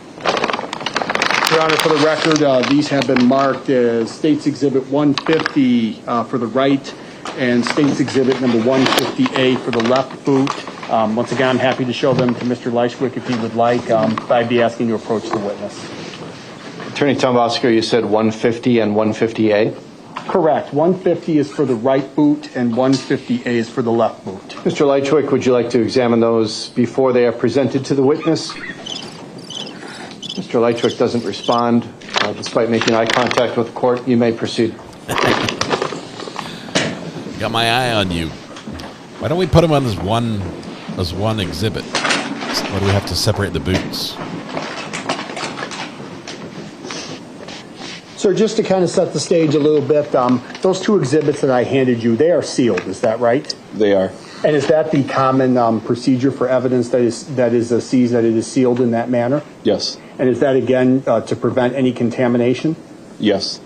Your Honor, for the record, these have been marked as State's Exhibit 150 for the right and State's Exhibit number 150A for the left boot. Once again, I'm happy to show them to Mr. Lychwick if he would like. I'd be asking to approach the witness. Attorney Tombasco, you said 150 and 150A? Correct. 150 is for the right boot and 150A is for the left boot. Mr. Lychwick, would you like to examine those before they are presented to the witness? Mr. Lychwick doesn't respond, despite making eye contact with the court. You may proceed. Got my eye on you. Why don't we put him on as one exhibit? Why do we have to separate the boots? Sir, just to kind of set the stage a little bit, those two exhibits that I handed you, they are sealed, is that right? They are. And is that the common procedure for evidence that is seized, that it is sealed in that manner? Yes. And is that, again, to prevent any contamination? Yes.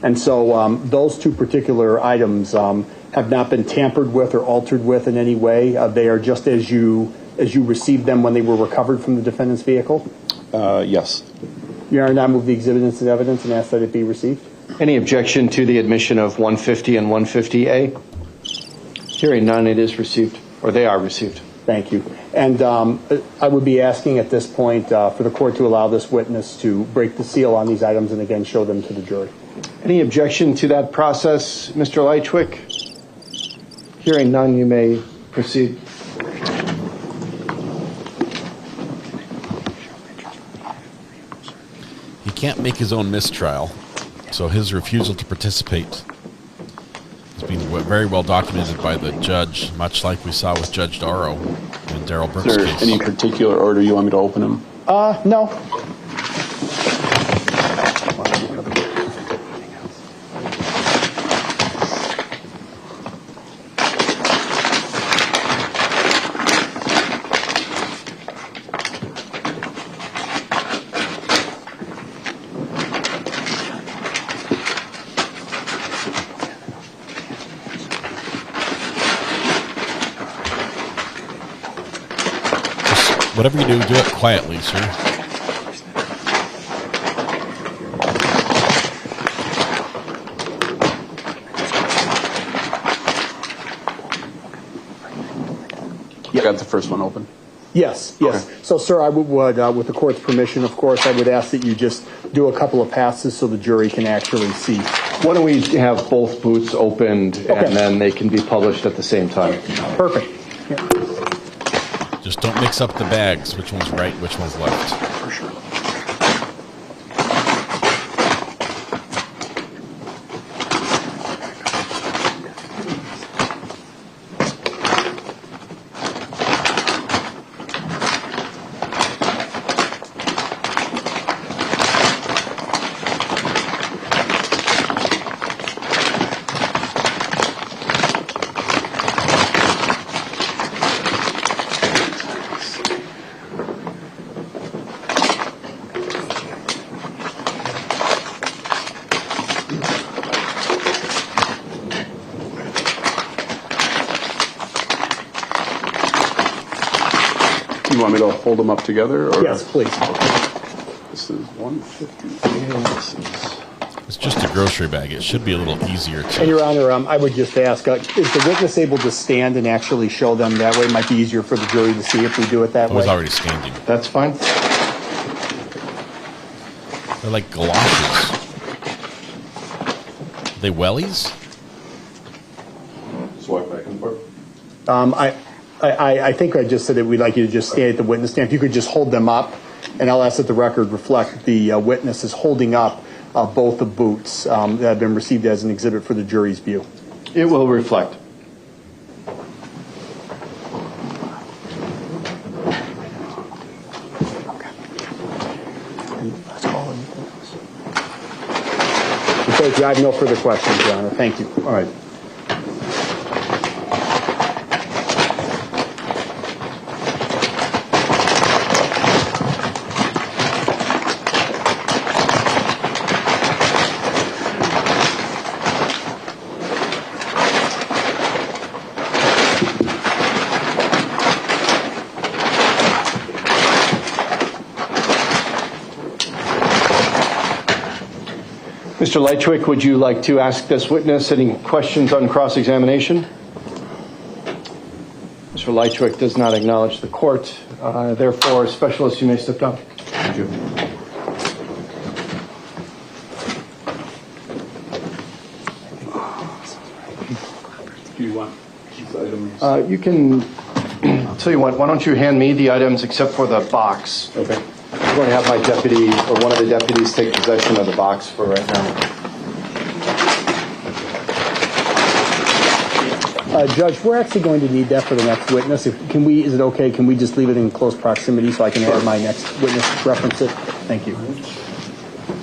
And so those two particular items have not been tampered with or altered with in any way? They are just as you received them when they were recovered from the defendant's vehicle? Yes. Your Honor, now move the exhibit into evidence and ask that it be received. Any objection to the admission of 150 and 150A? Hearing none, it is received, or they are received. Thank you. And I would be asking at this point for the court to allow this witness to break the seal on these items and again show them to the jury. Any objection to that process, Mr. Lychwick? Hearing none, you may proceed. He can't make his own mistrial, so his refusal to participate has been very well documented by the judge, much like we saw with Judge Darrow in Darrell Brooks' Is there case. any particular order you want me to open them? No. Whatever you do it quietly, sir. You got the first one open? Yes, yes. Okay. So, sir, I would, with the court's permission, of course, I would ask that you just do a couple of passes so the jury can actually see. Why don't we have both boots opened, and then they can be published at the same time? Perfect. Yeah. Just don't mix up the bags, which one's right, which one's left. For sure. You want me to hold them up together? Or? Yes, please. This is 150. It's just a grocery bag. It should be a little easier to... And, Your Honor, I would just ask, is the witness able to stand and actually show them that way? It might be easier for the jury to see if we do it that way. I was already standing. That's fine. They're like galoshes. Are they wellies? Swipe back and forth. I think I just said that we'd like you to just stand at the witness stand. If you could just hold them up, and I'll ask that the record reflect the witness is holding up both the boots that have been received as an exhibit for the jury's view. It will reflect. Thank you. I have no further questions, Your Honor. Thank you. All right. Mr. Lychwick, would you like to ask this witness any questions on cross-examination? Mr. Lychwick does not acknowledge the court. Therefore, Specialist, you may step down. Thank you. Do you want these items? You can, I'll tell you what, why don't you hand me the items except for the box? Okay. I'm going to have my deputy or one of the deputies take possession of the box for right now. Judge, we're actually going to need that for the next witness. Is it okay? Can we just leave it in close proximity so I can have my next witness reference it? Thank you.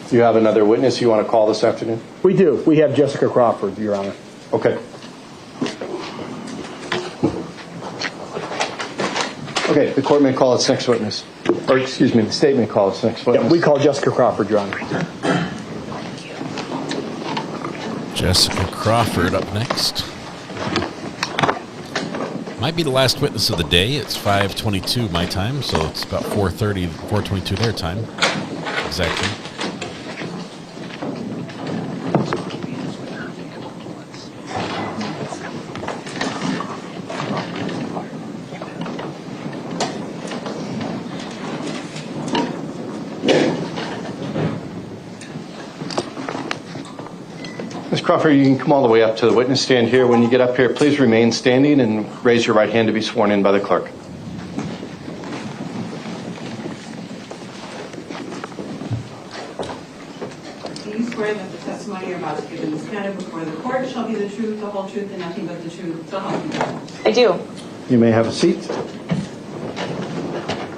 Do you have another witness you want to call this afternoon? We do. We have Jessica Crawford, Your Honor. Okay. Okay, the court may call its next witness. Or, excuse me, the state may call its next witness. Yeah, we call Jessica Crawford, Your Honor. Jessica Crawford up next. Might be the last witness of the day. It's 5:22 my time, so it's about 4:30, 4:22 their time. Exactly. Ms. Crawford, you can come all the way up to the witness stand here. When you get up here, please remain standing and raise your right hand to be sworn in by the clerk. Do you swear that the testimony you're about to give in this matter before the court shall be the truth, the whole truth, and nothing but the truth, so help you God? I do. You may have a seat.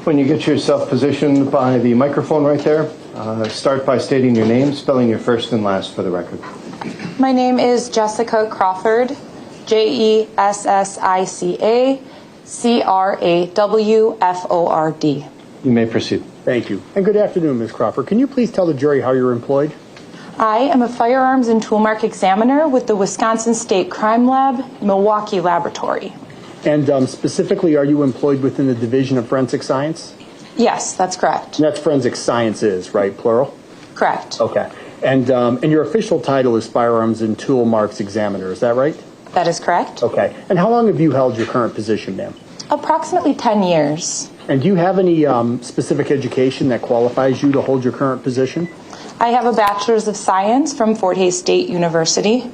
When you get yourself positioned by the microphone right there, start by stating your name, spelling your first and last for the record. My name is Jessica Crawford, Jessica Crawford. You may proceed. Thank you. And good afternoon, Ms. Crawford. Can you please tell the jury how you're employed? I am a firearms and toolmark examiner with the Wisconsin State Crime Lab, Milwaukee Laboratory. And specifically, are you employed within the Division of Forensic Science? Yes, that's correct. And that's Forensic Sciences, right? Plural? Correct. Okay. And your official title is Firearms and Tool Marks Examiner, is that right? That is correct. Okay. And how long have you held your current position, ma'am? Approximately 10 years. And do you have any specific education that qualifies you to hold your current position? I have a Bachelor's of Science from Fort Hays State University.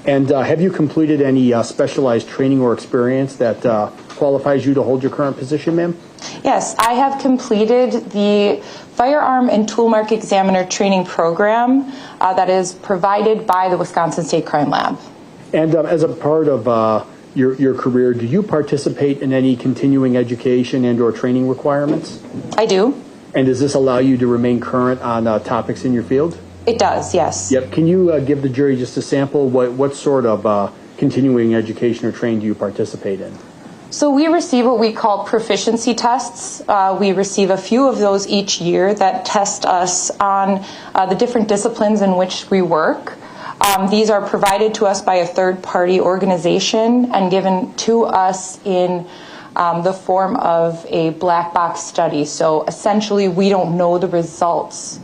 And have you completed any specialized training or experience that qualifies you to hold your current position, ma'am? Yes, I have completed the Firearm and Toolmark Examiner training program that is provided by the Wisconsin State Crime Lab. And as a part of your career, do you participate in any continuing education and or training requirements? I do. And does this allow you to remain current on topics in your field? It does, yes. Yep. Can you give the jury just a sample? What sort of continuing education or training do you participate in? So we receive what we call proficiency tests. We receive a few of those each year that test us on the different disciplines in which we work. These are provided to us by a third-party organization and given to us in the form of a black box study. So essentially, we don't know the results.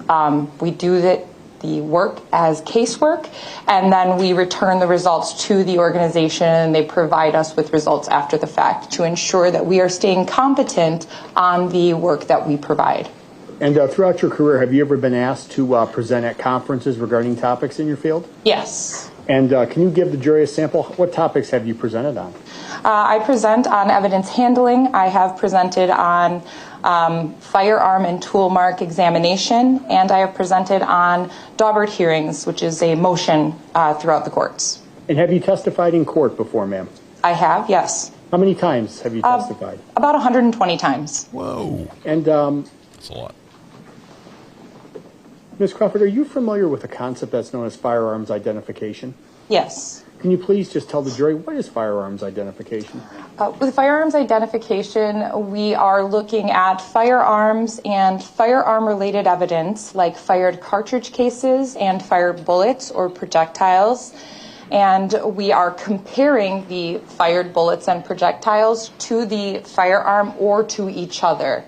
We do the work as casework, and then we return the results to the organization, and they provide us with results after the fact to ensure that we are staying competent on the work that we provide. And throughout your career, have you ever been asked to present at conferences regarding topics in your field? Yes. And can you give the jury a sample? What topics have you presented on? I present on evidence handling. I have presented on firearm and tool mark examination, and I have presented on Daubert hearings, which is a motion throughout the courts. And have you testified in court before, ma'am? I have, yes. How many times have you testified? About 120 times. Whoa. And that's a lot. Ms. Crawford, are you familiar with a concept that's known as firearms identification? Yes. Can you please just tell the jury, what is firearms identification? With firearms identification, we are looking at firearms and firearm-related evidence like fired cartridge cases and fired bullets or projectiles. And we are comparing the fired bullets and projectiles to the firearm or to each other.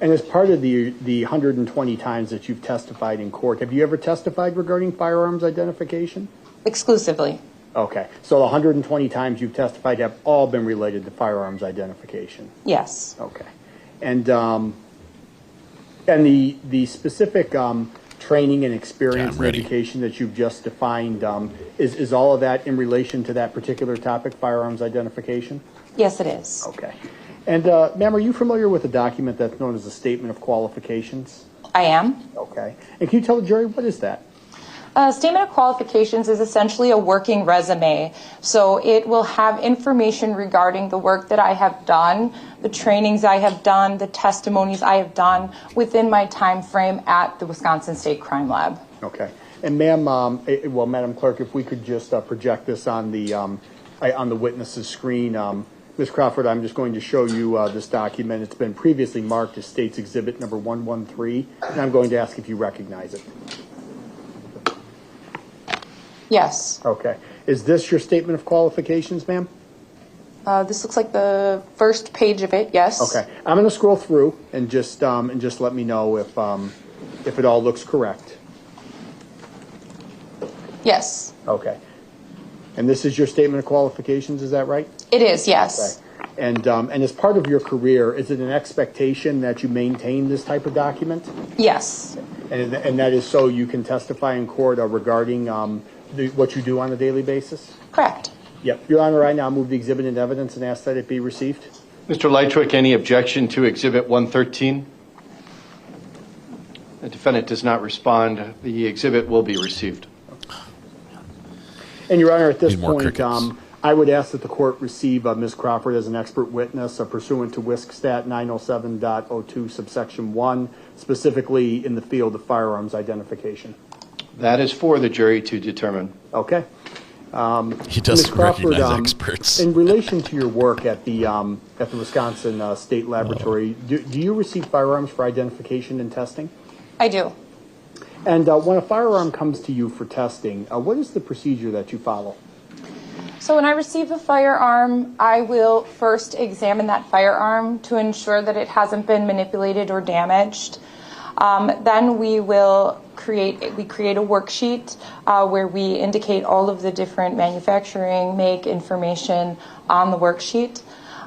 And as part of the 120 times that you've testified in court, have you ever testified regarding firearms identification? Exclusively. Okay. So the 120 times you've testified have all been related to firearms identification? Yes. Okay. And the specific training and experience and education that you've just defined, is all of that in relation to that particular topic, firearms identification? Yes, it is. Okay. And ma'am, are you familiar with a document that's known as a Statement of Qualifications? I am. Okay. And can you tell the jury, what is that? Statement of qualifications is essentially a working resume. So it will have information regarding the work that I have done, the trainings I have done, the testimonies I have done within my time frame at the Wisconsin State Crime Lab. Okay. And ma'am, well, Madam Clerk, if we could just project this on the witness's screen. Ms. Crawford, I'm just going to show you this document. It's been previously marked as State's Exhibit number 113, and I'm going to ask if you recognize it. Yes. Okay. Is this your statement of qualifications, ma'am? This looks like the first page of it, yes. Okay. I'm going to scroll through and just let me know if it all looks correct. Yes. Okay. And this is your statement of qualifications, is that right? It is, yes. Okay. And as part of your career, is it an expectation that you maintain this type of document? Yes. And that is so you can testify in court regarding what you do on a daily basis? Correct. Yep. Your Honor, I now move the exhibit into evidence and ask that it be received. Mr. Lychwick, any objection to Exhibit 113? The defendant does not respond. The exhibit will be received. And Your Honor, at this point, I would ask that the court receive Ms. Crawford as an expert witness pursuant to WISC Stat 907.02 subsection 1, specifically in the field of firearms identification. That is for the jury to determine. Okay. He doesn't Ms. Crawford, recognize experts. In relation to your work at the Wisconsin State Laboratory, do you receive firearms for identification and testing? I do. And when a firearm comes to you for testing, what is the procedure that you follow? So when I receive a firearm, I will first examine that firearm to ensure that it hasn't been manipulated or damaged. Then we create a worksheet where we indicate all of the different manufacturing, make information on the worksheet.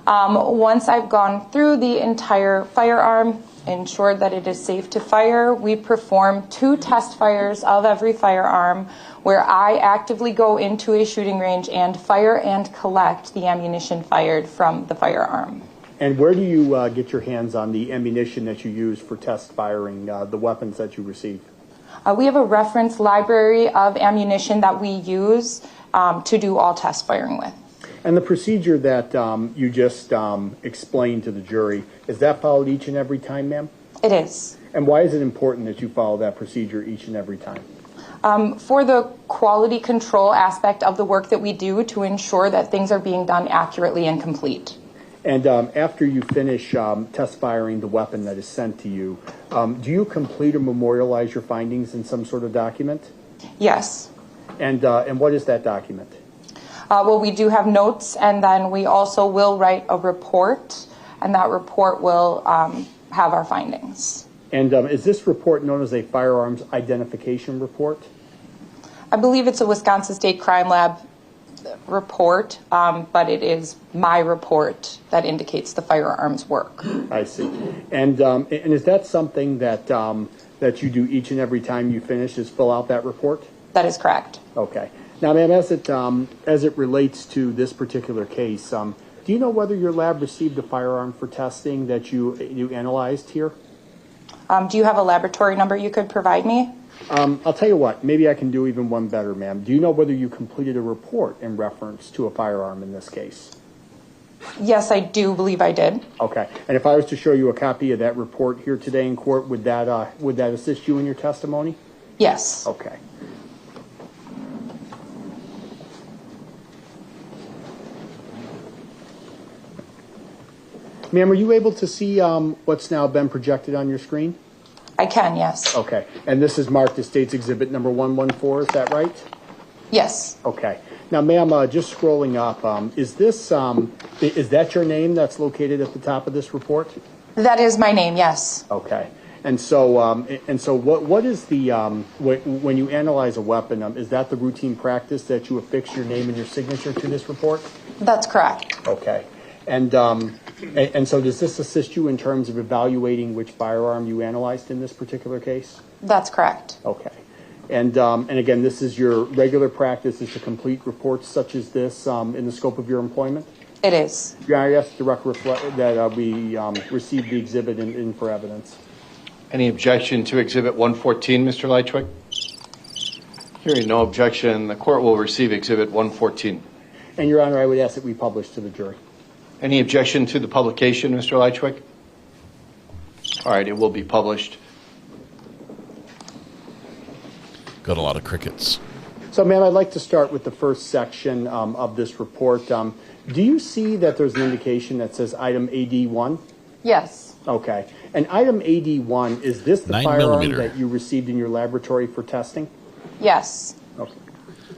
Once I've gone through the entire firearm, ensured that it is safe to fire, we perform 2 test fires of every firearm where I actively go into a shooting range and fire and collect the ammunition fired from the firearm. And where do you get your hands on the ammunition that you use for test firing, the weapons that you receive? We have a reference library of ammunition that we use to do all test firing with. And the procedure that you just explained to the jury, is that followed each and every time, ma'am? It is. And why is it important that you follow that procedure each and every time? For the quality control aspect of the work that we do to ensure that things are being done accurately and complete. And after you finish test firing the weapon that is sent to you, do you complete or memorialize your findings in some sort of document? Yes. And what is that document? Well, we do have notes, and then we also will write a report, and that report will have our findings. And is this report known as a firearms identification report? I believe it's a Wisconsin State Crime Lab report, but it is my report that indicates the firearms work. I see. And is that something that that you do each and every time you finish, is fill out that report? That is correct. Okay. Now, ma'am, as it relates to this particular case, do you know whether your lab received a firearm for testing that you analyzed here? Do you have a laboratory number you could provide me? I'll tell you what, maybe I can do even one better, ma'am. Do you know whether you completed a report in reference to a firearm in this case? Yes, I do believe I did. Okay. And if I was to show you a copy of that report here today in court, would that assist you in your testimony? Yes. Okay. Ma'am, are you able to see what's now been projected on your screen? I can, yes. Okay. And this is marked as State's Exhibit number 114, is that right? Yes. Okay. Now, ma'am, just scrolling up, is that your name that's located at the top of this report? That is my name, yes. Okay. And so what is the when you analyze a weapon, is that the routine practice that you affix your name and your signature to this report? That's correct. Okay. And so does this assist you in terms of evaluating which firearm you analyzed in this particular case? That's correct. Okay. And again, this is your regular practice, is to complete reports such as this in the scope of your employment? It is. Yeah, I ask the record that we receive the exhibit in for evidence. Any objection to Exhibit 114, Mr. Lychwick? Hearing no objection, the court will receive Exhibit 114. And, Your Honor, I would ask that we publish to the jury. Any objection to the publication, Mr. Lychwick? All right, it will be published. Got a lot of crickets. So, ma'am, I'd like to start with the first section of this report. Do you see that there's an indication that says item AD1? Yes. Okay. And item AD1, is this the 9 firearm millimeter. that you received in your laboratory for testing? Yes. Okay.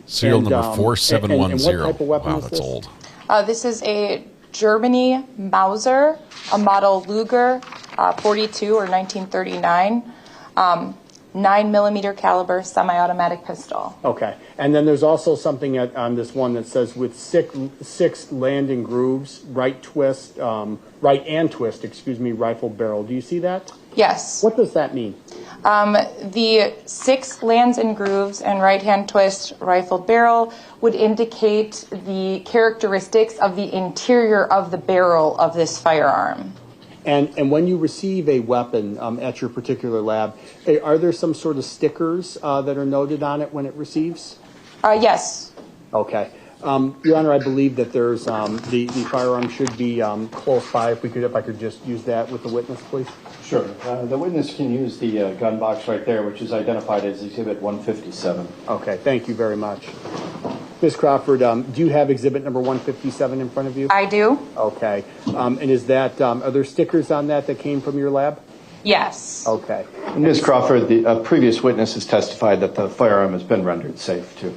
Serial And, number 4710. and what type of weapon Wow, is that's this? old. This is a Germany Mauser, a model Luger 42 or 1939, 9mm caliber semi-automatic pistol. Okay. And then there's also something on this one that says with six landing grooves, right and twist, rifle barrel. Do you see that? Yes. What does that mean? The 6 lands and grooves and right-hand twist rifled barrel would indicate the characteristics of the interior of the barrel of this firearm. And when you receive a weapon at your particular lab, are there some sort of stickers that are noted on it when it receives? Yes. Okay. Your Honor, I believe that there's the firearm should be close by. If I could just use that with the witness, please. Sure. The witness can use the gun box right there, which is identified as Exhibit 157. Okay. Thank you very much. Ms. Crawford, do you have exhibit number 157 in front of you? I do. Okay. And is that, are there stickers on that came from your lab? Yes. Okay. Ms. Crawford, the previous witness has testified that the firearm has been rendered safe, too.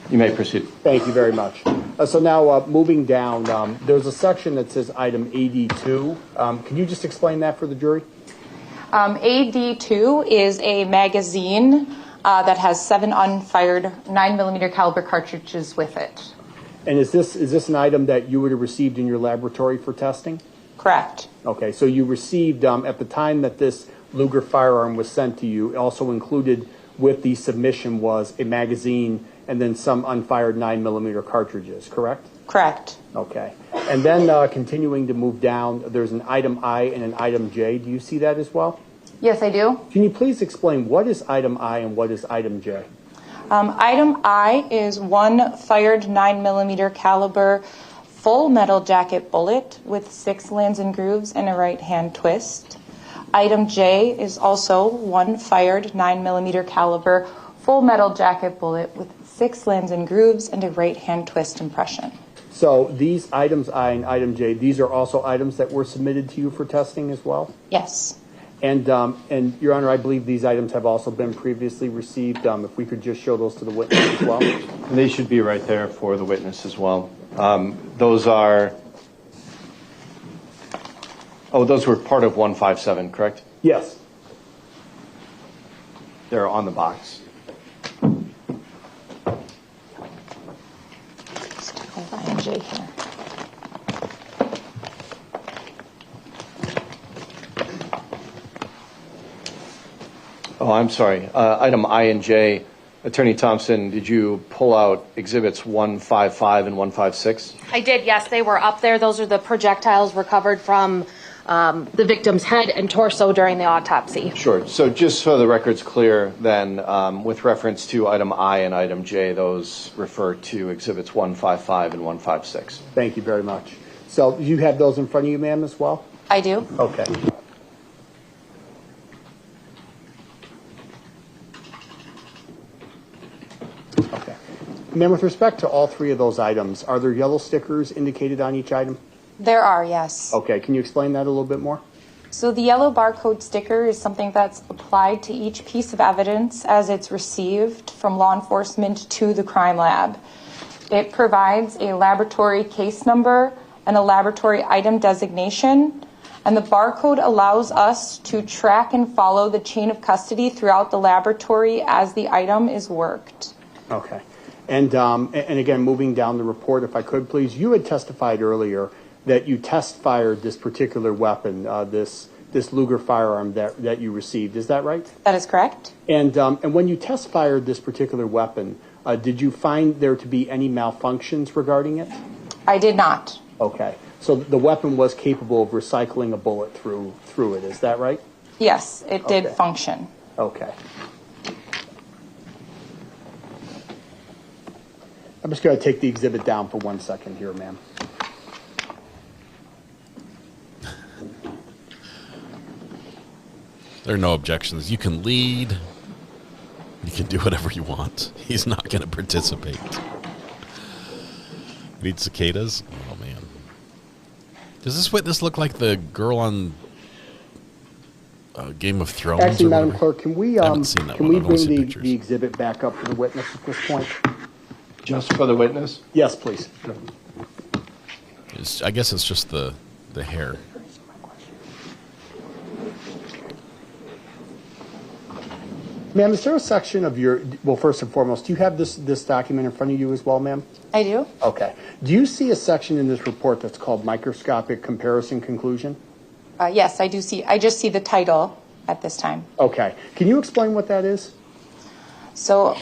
You may proceed. Thank you very much. So now, moving down, there's a section that says item AD2. Can you just explain that for the jury? AD2 is a magazine that has 7 unfired 9mm caliber cartridges with it. And is this an item that you would have received in your laboratory for testing? Correct. Okay, so you received, at the time that this Luger firearm was sent to you, also included with the submission was a magazine and then some unfired 9mm cartridges, correct? Correct. Okay. And then continuing to move down, there's an item I and an item J. Do you see that as well? Yes, I do. Can you please explain what is item I and what is item J? Item I is 1 fired 9mm caliber full metal jacket bullet with 6 lands and grooves and a right hand twist. Item J is also 1 fired 9mm caliber full metal jacket bullet with 6 lands and grooves and a right hand twist impression. So these items I and item J, these are also items that were submitted to you for testing as well? Yes. And Your Honor, I believe these items have also been previously received. If we could just show those to the witness as well. They should be right there for the witness as well. Those are... Oh, those were part of 157, correct? Yes. They're on the box. Item J here. Oh, I'm sorry. Item I and J, Attorney Thompson, did you pull out exhibits 155 and 156? I did, yes. They were up there. Those are the projectiles recovered from the victim's head and torso during the autopsy. Sure. So just so the record's clear, then, with reference to item I and item J, those refer to exhibits 155 and 156. Thank you very much. So you have those in front of you, ma'am, as well? I do. Okay. Okay. Ma'am, with respect to all 3 of those items, are there yellow stickers indicated on each item? There are, yes. Okay. Can you explain that a little bit more? So the yellow barcode sticker is something that's applied to each piece of evidence as it's received from law enforcement to the crime lab. It provides a laboratory case number and a laboratory item designation, and the barcode allows us to track and follow the chain of custody throughout the laboratory as the item is worked. Okay. And again, moving down the report, if I could, please, you had testified earlier that you test fired this particular weapon, this Luger firearm that you received. Is that right? That is correct. And when you test fired this particular weapon, did you find there to be any malfunctions regarding it? I did not. Okay. So the weapon was capable of recycling a bullet through it. Is that right? Yes, it did function. Okay. I'm just going to take the exhibit down for 1 second here, ma'am. There are no objections. You can lead. You can do whatever you want. He's not going to participate. Need cicadas? Oh, man. Does this witness look like the girl on Game of Thrones? Actually, or Madam whatever? Clerk, can we bring the exhibit back up for the witness at this point? Just for the witness? Yes, please. I guess it's just the hair. Ma'am, is there a section of your, well, first and foremost, do you have this document in front of you as well, ma'am? I do. Okay. Do you see a section in this report that's called microscopic comparison conclusion? Yes, I do see. I just see the title at this time. Okay. Can you explain what that is? So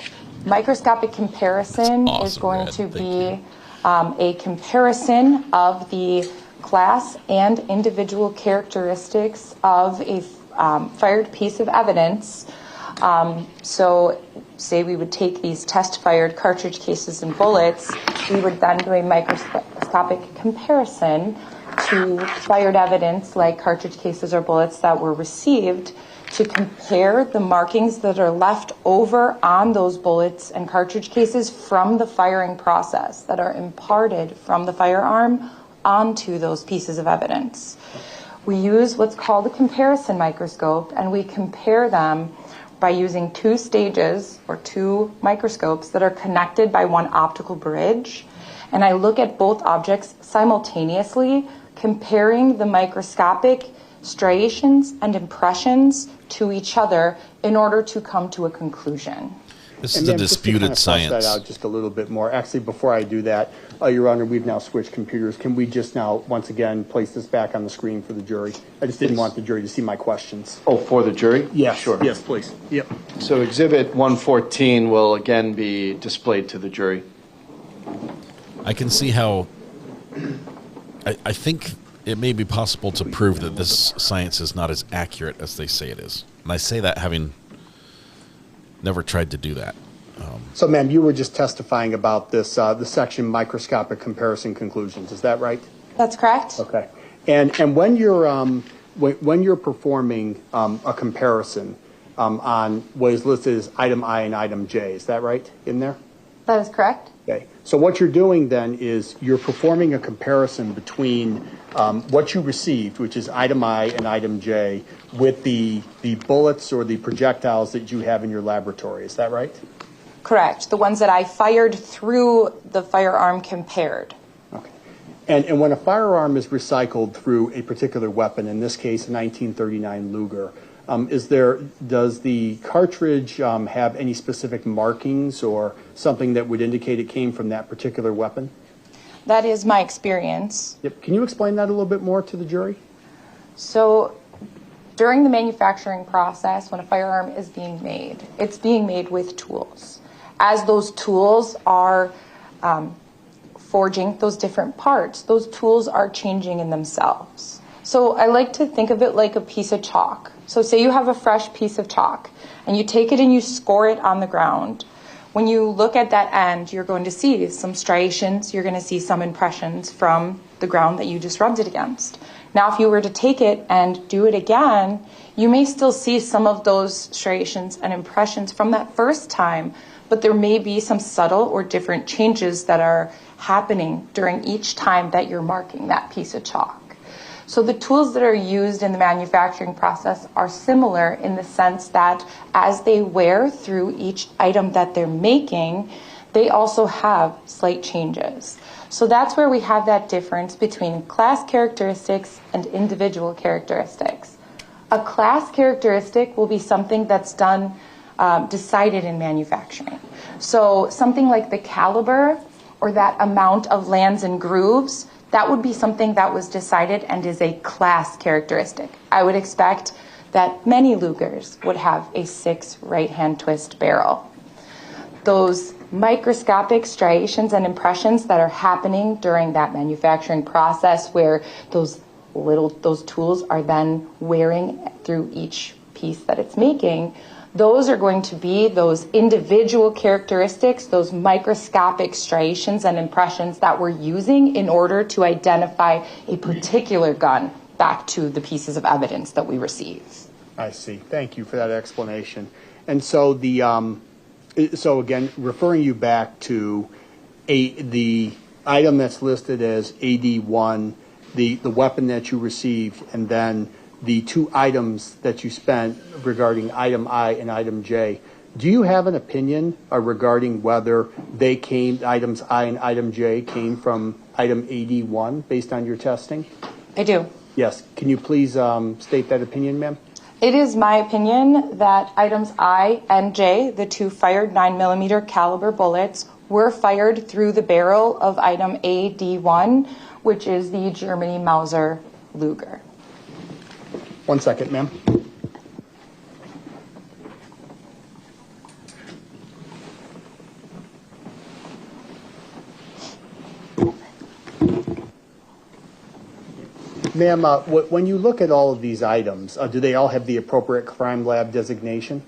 microscopic comparison is going to be a comparison of the class and individual characteristics of a fired piece of evidence. So say we would take these test-fired cartridge cases and bullets, we would then do a microscopic comparison to fired evidence like cartridge cases or bullets that were received to compare the markings that are left over on those bullets and cartridge cases from the firing process that are imparted from the firearm onto those pieces of evidence. We use what's called a comparison microscope, and we compare them by using two stages or two microscopes that are connected by one optical bridge. And I look at both objects simultaneously, comparing the microscopic striations and impressions to each other in order to come to a conclusion. This is the disputed science. That out just a little bit more. Actually, before I do that, Your Honor, we've now switched computers. Can we just now, once again, place this back on the screen for the jury? I just didn't want the jury to see my questions. Oh, for the jury? Yes, Sure. Yes, please. Yep. So Exhibit 114 will again be displayed to the jury. I can see how I think it may be possible to prove that this science is not as accurate as they say it is. And I say that having never tried to do that. So, ma'am, you were just testifying about this, the section microscopic comparison conclusions. Is that right? That's correct. Okay. And when you're performing a comparison on what is listed as item I and item J, is that right in there? That is correct. Okay. So what you're doing then is you're performing a comparison between what you received, which is item I and item J, with the bullets or the projectiles that you have in your laboratory. Is that right? Correct. The ones that I fired through the firearm compared. Okay. And when a firearm is recycled through a particular weapon, in this case, a 1939 Luger, does the cartridge have any specific markings or something that would indicate it came from that particular weapon? That is my experience. Yep. Can you explain that a little bit more to the jury? So during the manufacturing process, when a firearm is being made, it's being made with tools. As those tools are forging those different parts, those tools are changing in themselves. So I like to think of it like a piece of chalk. So say you have a fresh piece of chalk and you take it and you score it on the ground. When you look at that end, you're going to see some striations, you're going to see some impressions from the ground that you just rubbed it against. Now, if you were to take it and do it again, you may still see some of those striations and impressions from that first time, but there may be some subtle or different changes that are happening during each time that you're marking that piece of chalk. So the tools that are used in the manufacturing process are similar in the sense that as they wear through each item that they're making, they also have slight changes. So that's where we have that difference between class characteristics and individual characteristics. A class characteristic will be something that's done, decided in manufacturing. So something like the caliber or that amount of lands and grooves, that would be something that was decided and is a class characteristic. I would expect that many Lugers would have a 6 right-hand twist barrel. Those microscopic striations and impressions that are happening during that manufacturing process where those tools are then wearing through each piece that it's making, Those are going to be those individual characteristics, those microscopic striations and impressions that we're using in order to identify a particular gun back to the pieces of evidence that we receive. I see. Thank you for that explanation. And so so again, referring you back to the item that's listed as AD1, the weapon that you received, and then the two items that you spent regarding item I and item J. Do you have an opinion regarding whether items I and item J came from item AD1 based on your testing? I do. Yes. Can you please state that opinion, ma'am? It is my opinion that items I and J, the two fired 9mm caliber bullets, were fired through the barrel of item AD1, which is the Germany Mauser Luger. 1 second, ma'am. Ma'am, when you look at all of these items, do they all have the appropriate crime lab designation?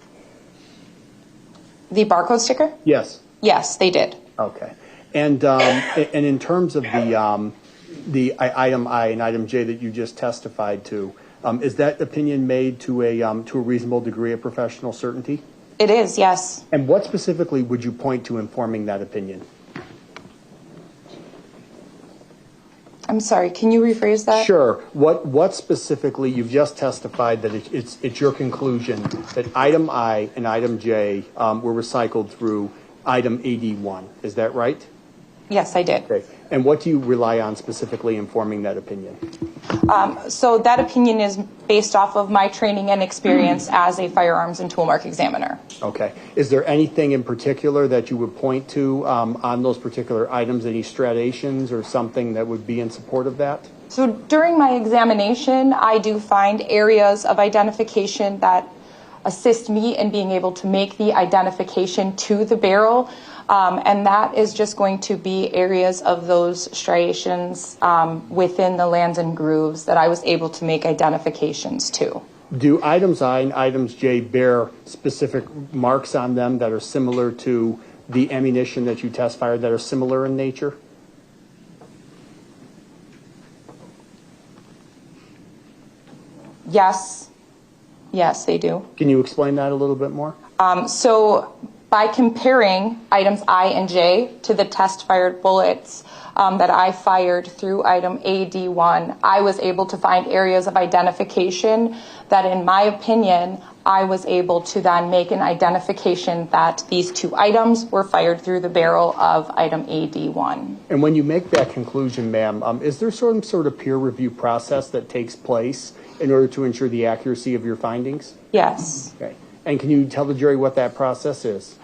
The barcode sticker? Yes. Yes, they did. Okay. And in terms of the item I and item J that you just testified to, is that opinion made to a reasonable degree of professional certainty? It is, yes. And what specifically would you point to informing that opinion? I'm sorry, can you rephrase that? Sure. What specifically, you've just testified that it's your conclusion that item I and item J were recycled through item AD1. Is that right? Yes, I did. Okay. And what do you rely on specifically informing that opinion? So that opinion is based off of my training and experience as a firearms and toolmark examiner. Okay. Is there anything in particular that you would point to on those particular items, any striations or something that would be in support of that? So during my examination, I do find areas of identification that assist me in being able to make the identification to the barrel. And that is just going to be areas of those striations within the lands and grooves that I was able to make identifications to. Do items I and items J bear specific marks on them that are similar to the ammunition that you test fired, that are similar in nature? Yes. Yes, they do. Can you explain that a little bit more? So by comparing items I and J to the test-fired bullets that I fired through item AD1, I was able to find areas of identification that, in my opinion, I was able to then make an identification that these two items were fired through the barrel of item AD1. And when you make that conclusion, ma'am, is there some sort of peer review process that takes place in order to ensure the accuracy of your findings? Yes. Okay. And can you tell the jury what that process is?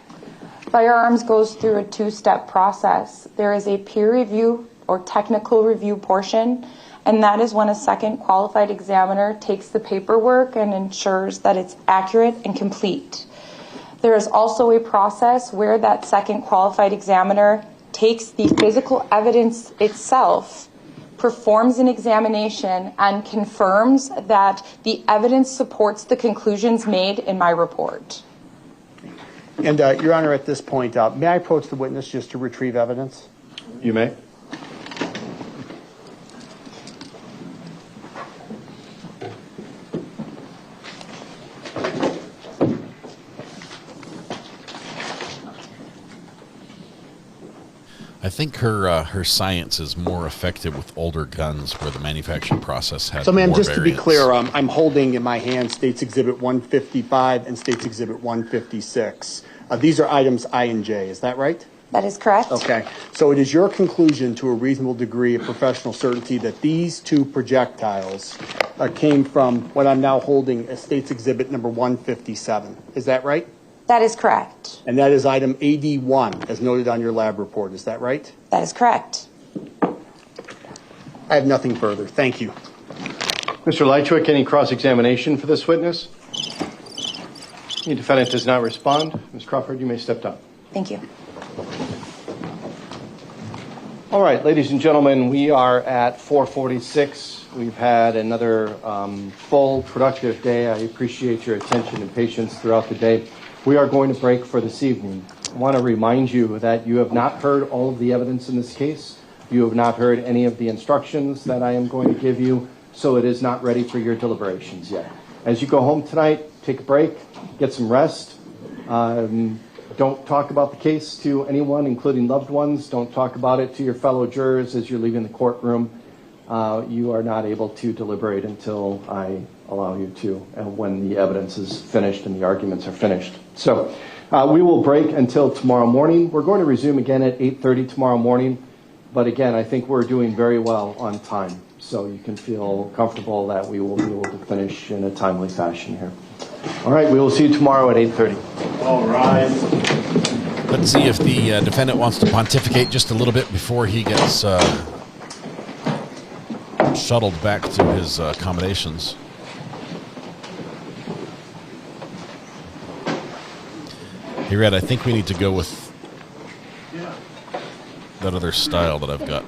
Firearms goes through a two-step process. There is a peer review or technical review portion, and that is when a second qualified examiner takes the paperwork and ensures that it's accurate and complete. There is also a process where that second qualified examiner takes the physical evidence itself, performs an examination, and confirms that the evidence supports the conclusions made in my report. And, Your Honor, at this point, may I approach the witness just to retrieve evidence? You may. I think her science is more effective with older guns where the manufacturing process had So, ma'am, more just to be variance. clear, I'm holding in my hand States Exhibit 155 and States Exhibit 156. These are items I and J, is that right? That is correct. Okay. So it is your conclusion to a reasonable degree of professional certainty that these two projectiles came from what I'm now holding as States Exhibit number 157. Is that right? That is correct. And that is item AD1, as noted on your lab report. Is that right? That is correct. I have nothing further. Thank you. Mr. Lychwick, any cross-examination for this witness? The defendant does not respond. Ms. Crawford, you may step down. Thank you. All right, ladies and gentlemen, we are at 4:46. We've had another full, productive day. I appreciate your attention and patience throughout the day. We are going to break for this evening. I want to remind you that you have not heard all of the evidence in this case. You have not heard any of the instructions that I am going to give you, so it is not ready for your deliberations yet. As you go home tonight, take a break, get some rest. Don't talk about the case to anyone, including loved ones. Don't talk about it to your fellow jurors as you're leaving the courtroom. You are not able to deliberate until I allow you to, when the evidence is finished and the arguments are finished. So we will break until tomorrow morning. We're going to resume again at 8:30 tomorrow morning. But again, I think we're doing very well on time. So you can feel comfortable that we will be able to finish in a timely fashion here. All right, we will see you tomorrow at 8:30. All right. Let's see if the defendant wants to pontificate just a little bit before he gets shuttled back to his accommodations. Hey, Red, I think we need to go with that other style that I've got.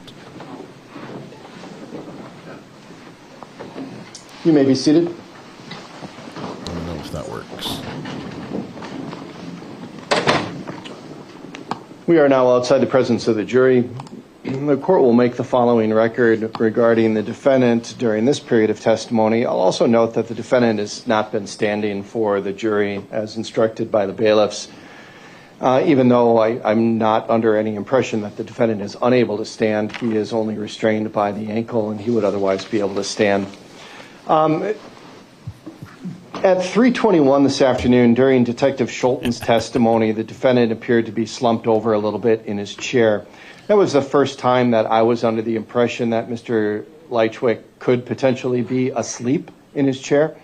You may be seated. I don't know if that works. We are now outside the presence of the jury. The court will make the following record regarding the defendant during this period of testimony. I'll also note that the defendant has not been standing for the jury as instructed by the bailiffs, even though I'm not under any impression that the defendant is unable to stand. He is only restrained by the ankle, and he would otherwise be able to stand. At 3:21 this afternoon, during Detective Schulten's testimony, the defendant appeared to be slumped over a little bit in his chair. That was the first time that I was under the impression that Mr. Lychwick could potentially be asleep in his chair.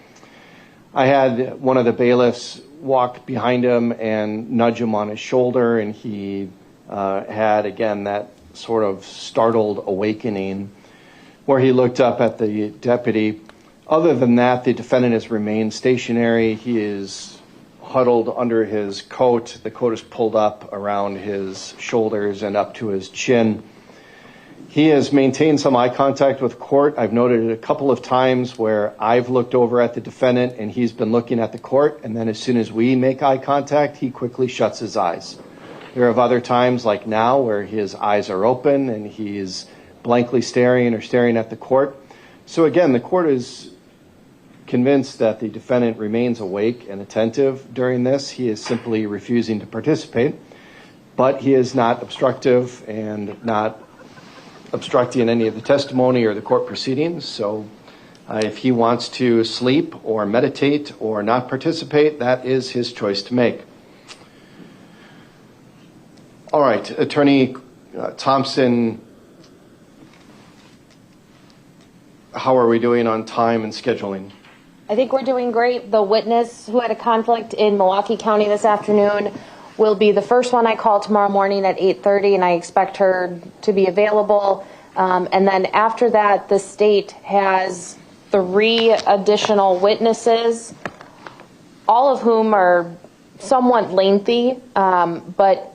I had one of the bailiffs walk behind him and nudge him on his shoulder, and he had, again, that sort of startled awakening where he looked up at the deputy. Other than that, the defendant has remained stationary. He is huddled under his coat. The coat is pulled up around his shoulders and up to his chin. He has maintained some eye contact with court. I've noted it a couple of times where I've looked over at the defendant and he's been looking at the court, and then as soon as we make eye contact, he quickly shuts his eyes. There are other times, like now, where his eyes are open and he is blankly staring or staring at the court. So again, the court is convinced that the defendant remains awake and attentive during this. He is simply refusing to participate, but he is not obstructive and not obstructing any of the testimony or the court proceedings. So if he wants to sleep or meditate or not participate, that is his choice to make. All right, Attorney Thompson, how are we doing on time and scheduling? I think we're doing great. The witness who had a conflict in Milwaukee County this afternoon will be the first one I call tomorrow morning at 8:30, and I expect her to be available. And then after that, the state has 3 additional witnesses, all of whom are somewhat lengthy, but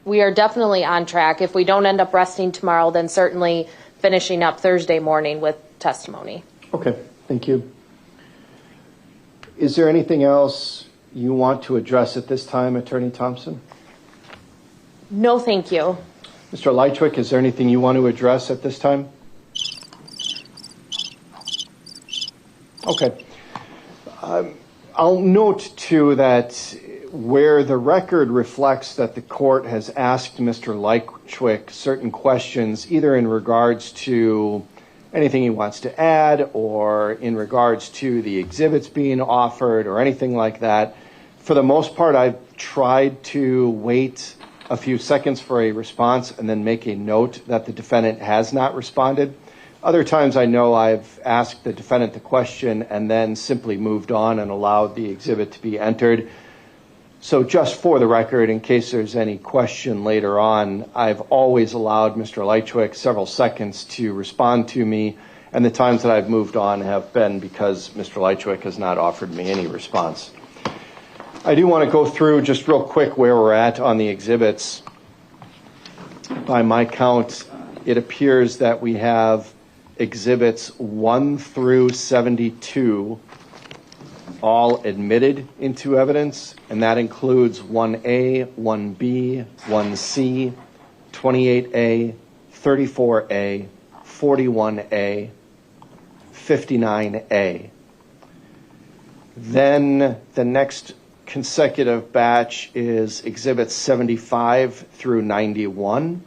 we are definitely on track. If we don't end up resting tomorrow, then certainly finishing up Thursday morning with testimony. Okay, thank you. Is there anything else you want to address at this time, Attorney Thompson? No, thank you. Mr. Lychwick, is there anything you want to address at this time? Okay. I'll note, too, that where the record reflects that the court has asked Mr. Lychwick certain questions, either in regards to anything he wants to add or in regards to the exhibits being offered or anything like that, for the most part, I've tried to wait a few seconds for a response and then make a note that the defendant has not responded. Other times I know I've asked the defendant the question and then simply moved on and allowed the exhibit to be entered. So just for the record, in case there's any question later on, I've always allowed Mr. Lychwick several seconds to respond to me, and the times that I've moved on have been because Mr. Lychwick has not offered me any response. I do want to go through just real quick where we're at on the exhibits. by my count, it appears that we have exhibits 1 through 72 all admitted into evidence, and that includes 1A, 1B, 1C, 28A, 34A, 41A, 59A. Then the next consecutive batch is exhibits 75 through 91,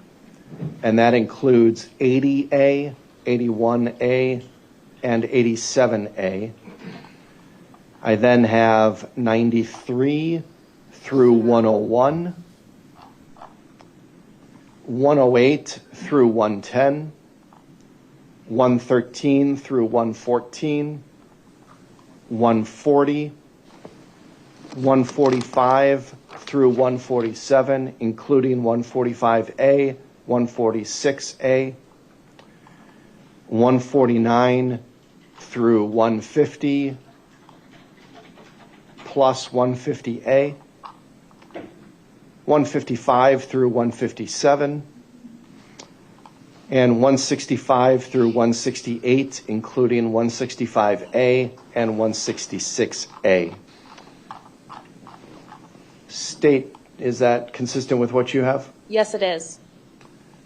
and that includes 80A, 81A, and 87A. I then have 93 through 101, 108 through 110, 113 through 114, 140, 145 through 147, including 145A, 146A, 149 through 150, plus 150A, 155 through 157, and 165 through 168, including 165A and 166A. State, is that consistent with what you have? Yes, it is.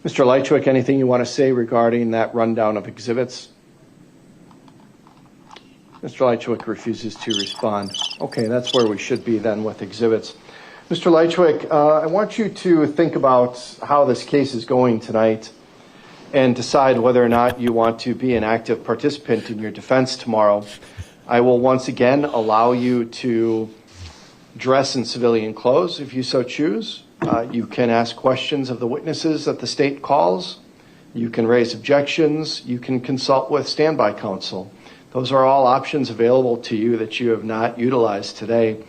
Mr. Lychwick, anything you want to say regarding that rundown of exhibits? Mr. Lychwick refuses to respond. Okay, that's where we should be then with exhibits. Mr. Lychwick, I want you to think about how this case is going tonight and decide whether or not you want to be an active participant in your defense tomorrow. I will once again allow you to dress in civilian clothes if you so choose. You can ask questions of the witnesses that the state calls. You can raise objections. You can consult with standby counsel. Those are all options available to you that you have not utilized today.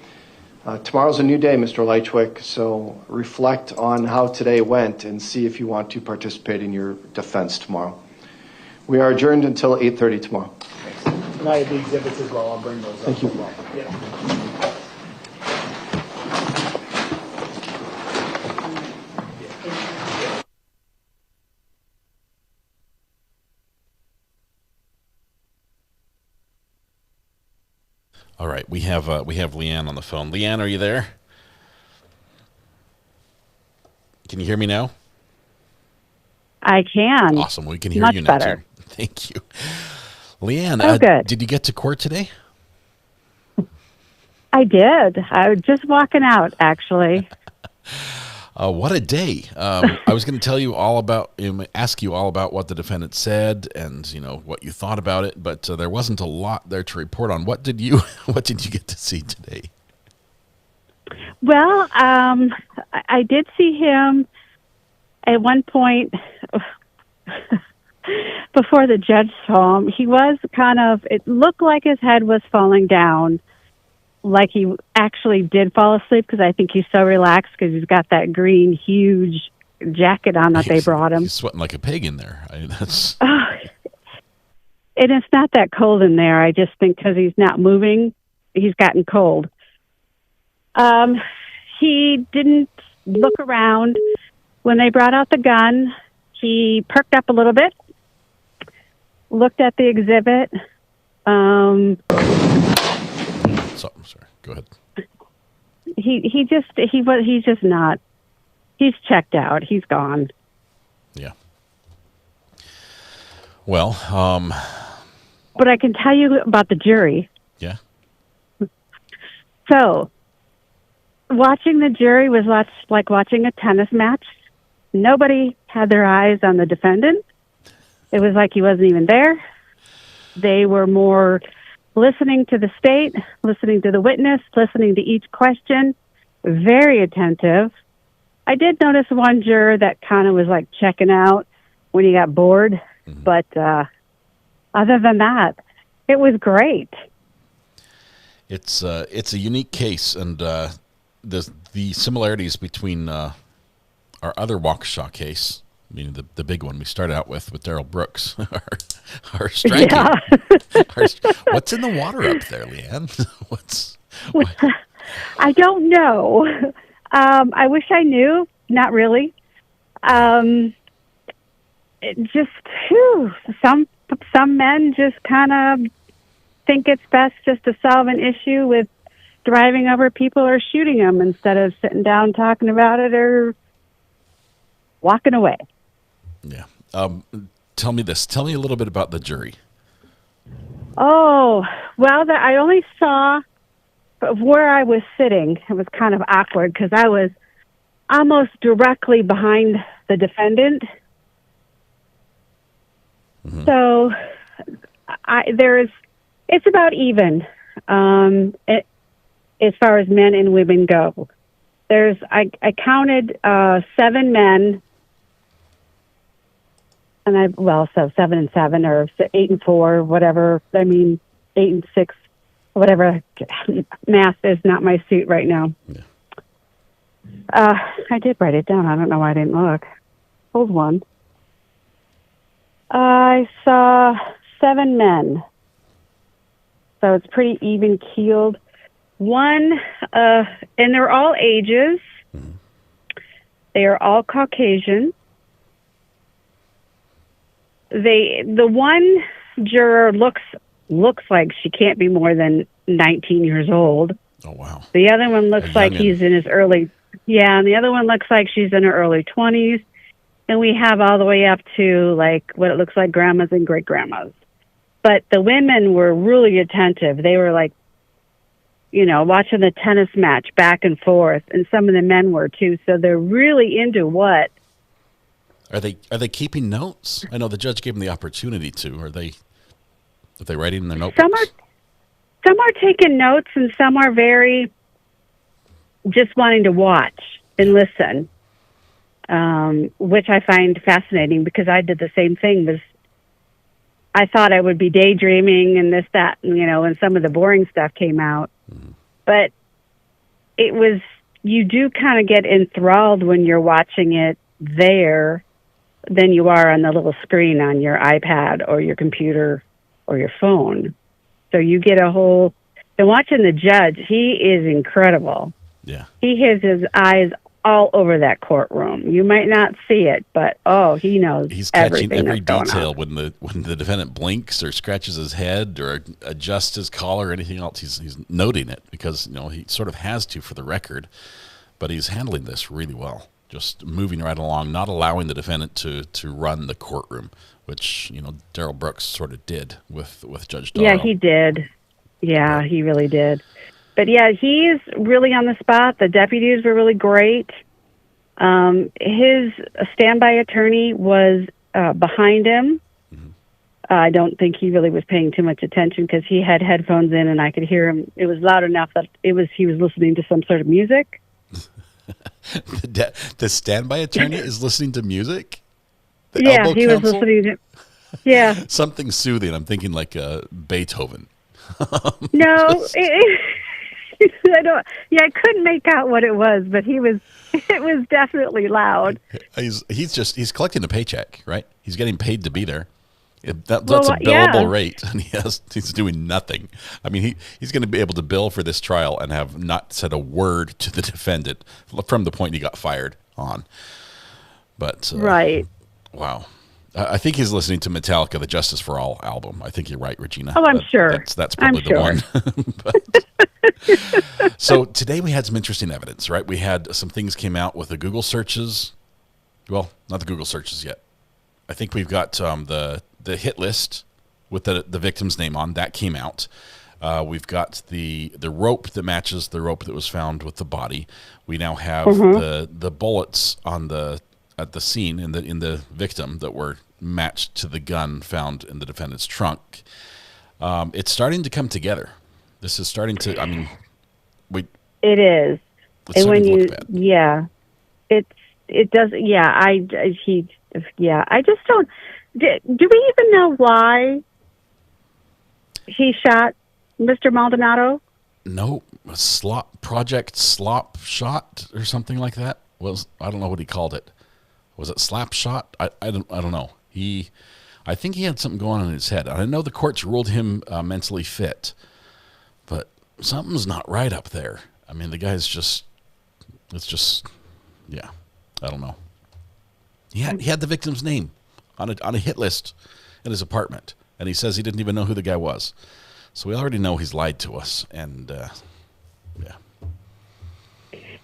Tomorrow's a new day, Mr. Lychwick, so reflect on how today went and see if you want to participate in your defense tomorrow. We are adjourned until 8:30 tomorrow. And I have the exhibits as well. I'll bring those up. Thank you. As well. Yeah. All right, we have Leanne on the phone. Leanne, are you there? Can you hear me now? I can. Awesome. We can hear Much you now better. too. Thank you. Leanne, Good. did you get to court today? I did. I was just walking out, actually. What a day. I was going to tell you all about, ask you all about what the defendant said and, what you thought about it, but there wasn't a lot there to report on. What did you get to see today? Well, I did see him at one point before the judge saw him. He was it looked like his head was falling down, like he actually did fall asleep, because I think he's so relaxed because he's got that green, huge jacket on that they brought him. He's sweating like a pig in there. That's... Oh, and it's not that cold in there. I just think because he's not moving, he's gotten cold. He didn't look around. When they brought out the gun, he perked up a little bit, looked at the exhibit. I'm sorry. Go ahead. He's just not. He's checked out. He's gone. Yeah. Well, but I can tell you about the jury. Yeah. So, watching the jury was like watching a tennis match. Nobody had their eyes on the defendant. It was like he wasn't even there. They were more listening to the state, listening to the witness, listening to each question, very attentive. I did notice one juror that kind of was like checking out when he got bored, but other than that, it was great. It's a unique case, and the similarities between our other Waukesha case, I mean the big one we started out with Darrell Brooks, are striking. Yeah. What's in the water up there, Leanne? I don't know. I wish I knew. Not really. It just whew, some men just kind of think it's best just to solve an issue with driving over people or shooting them instead of sitting down talking about it or walking away. Yeah. Tell me this. Tell me a little bit about the jury. Oh, well, I only saw where I was sitting. It was kind of awkward because I was almost directly behind the defendant. Mm-hmm. So it's about even as far as men and women go. I counted 7 men, and so 7 and 7 or 8 and 4, whatever. I mean, 8 and 6, whatever. Math is not my suit right now. Yeah. I did write it down. I don't know why I didn't look. Hold one. I saw 7 men. So it's pretty even keeled. One, and they're all ages. Mm-hmm. They are all Caucasian. The one juror looks like she can't be more than 19 years old. Oh, wow. The other one looks like he's in his early, and the other one looks like she's in her early 20s. And we have all the way up to like what it looks like grandmas and great grandmas. But the women were really attentive. They were like, watching the tennis match back and forth, and some of the men were too. So they're really into what. Are they keeping notes? I know the judge gave them the opportunity to. Are they writing in their notebooks? Some are taking notes, and some are very just wanting to watch and listen, which I find fascinating because I did the same thing. I thought I would be daydreaming and this, that, and some of the boring stuff came out. Mm-hmm. But it was, you do kind of get enthralled when you're watching it there than you are on the little screen on your iPad or your computer or your phone. So you get and watching the judge, he is incredible. Yeah. He has his eyes all over that courtroom. You might not see it, but he knows. He's catching everything every that's detail when the defendant blinks or scratches his head or adjusts his collar or anything else. He's noting it because he sort of has to for the record, but he's handling this really well. Just moving right along, not allowing the defendant to run the courtroom, which Darrell Brooks sort of did with Judge Darrow. Yeah, he did. Yeah, he really did. But yeah, he's really on the spot. The deputies were really great. His standby attorney was behind him. Mm-hmm. I don't think he really was paying too much attention because he had headphones in and I could hear him. It was loud enough that he was listening to some sort of music. The standby attorney is listening to music? Yeah, he was listening to. Yeah, something soothing. I'm thinking like Beethoven. No. I don't. Yeah, I couldn't make out what it was, but it was definitely loud. He's collecting a paycheck, right? He's getting paid to be there. That's a billable rate, and he's doing nothing. I mean, he's going to be able to bill for this trial and have not said a word to the defendant from the point he got fired on. But right, wow. I think he's listening to Metallica, the Justice for All album. I think you're right, Regina. Oh, I'm sure. That's probably the one. So today we had some interesting evidence, right? We had some things came out with the Google searches. Well, not the Google searches yet. I think we've got the hit list with the victim's name on. That came out. We've got the rope that matches the rope that was found with the body. We now have the bullets at the scene in the victim that were matched to the gun found in the defendant's trunk. It's starting to come together. This is starting to. I mean, it is, and when it does. Yeah, I just don't. Do we even know why he shot Mr. Maldonado? No, Project Slop Shot or something like that. I don't know what he called it. Was it slap shot? I don't know. I think he had something going on in his head. I know the courts ruled him mentally fit, but something's not right up there. I mean, the guy's I don't know. He had the victim's name on a hit list in his apartment, and he says he didn't even know who the guy was. So we already know he's lied to us, and yeah.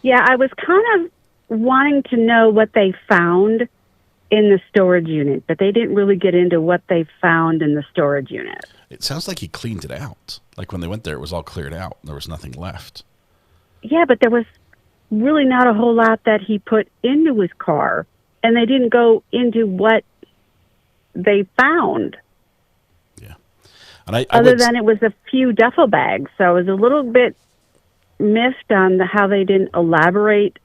Yeah, I was kind of wanting to know what they found in the storage unit, but they didn't really get into what they found in the storage unit. It sounds like he cleaned it out. Like when they went there, it was all cleared out. There was nothing left. Yeah, but there was really not a whole lot that he put into his car, and they didn't go into what they found. Yeah. And Other than it was a few duffel bags, so I was a little bit miffed on how they didn't elaborate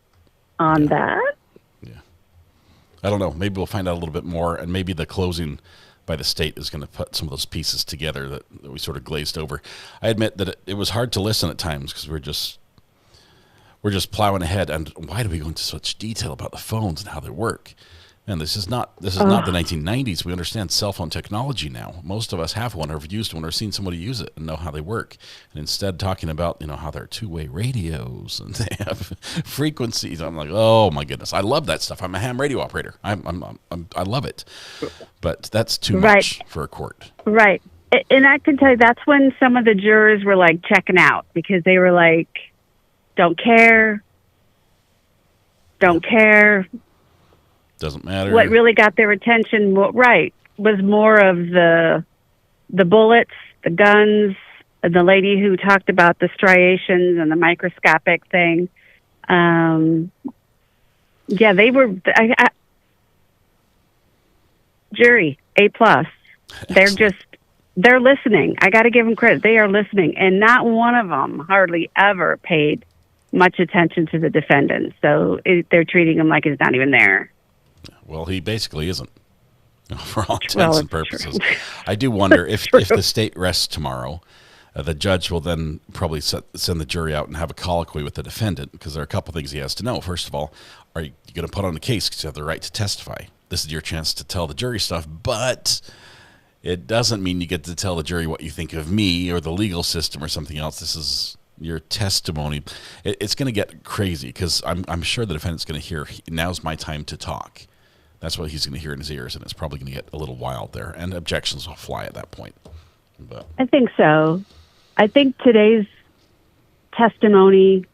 on that. I don't know. Maybe we'll find out a little bit more, and maybe the closing by the state is going to put some of those pieces together that we sort of glazed over. I admit that it was hard to listen at times because we're just plowing ahead. And why do we go into such detail about the phones and how they work? And this is not the 1990s. We understand cell phone technology now. Most of us have one or have used one or seen somebody use it and know how they work. And instead talking about, how they're two-way radios and they have frequencies. I'm like, oh my goodness. I love that stuff. I'm a ham radio operator. I love it. But that's too much for a court. Right. And I can tell you that's when some of the jurors were like checking out because they were like, don't care. Doesn't matter. What really got their attention, was more of the bullets, the guns, and the lady who talked about the striations and the microscopic thing. Yeah, they were jury A+. They're listening. I got to give them credit. They are listening, and not one of them hardly ever paid much attention to the defendant. So they're treating him like he's not even there. Well, he basically isn't, for all intents and purposes. I do wonder if the state rests tomorrow, the judge will then probably send the jury out and have a colloquy with the defendant because there are a couple things he has to know. First of all, are you going to put on a case because you have the right to testify? This is your chance to tell the jury stuff, but it doesn't mean you get to tell the jury what you think of me or the legal system or something else. This is your testimony. It's going to get crazy because I'm sure the defendant's going to hear, now's my time to talk. That's what he's going to hear in his ears, and it's probably going to get a little wild there, and objections will fly at that point. But I think so. I think today's testimony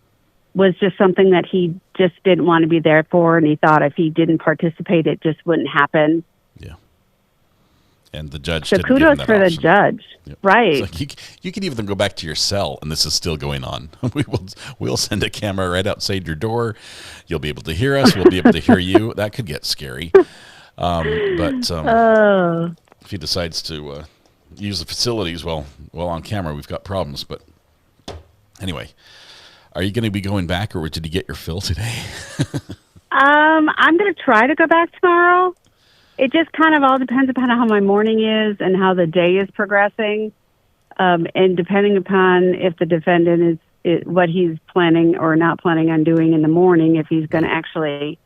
was just something that he just didn't want to be there for, and he thought if he didn't participate, it just wouldn't happen. Yeah. And the judge. So didn't give him kudos that for the option. judge, Yep. right? Like you can even go back to your cell, and this is still going on. We'll send a camera right outside your door. You'll be able to hear us. We'll be able to hear you. That could get scary. But if he decides to use the facilities, well, on camera, we've got problems. But anyway, are you going to be going back, or did you get your fill today? I'm going to try to go back tomorrow. It just kind of all depends upon how my morning is and how the day is progressing, and depending upon if the defendant is what he's planning or not planning on doing in the morning, if he's going to actually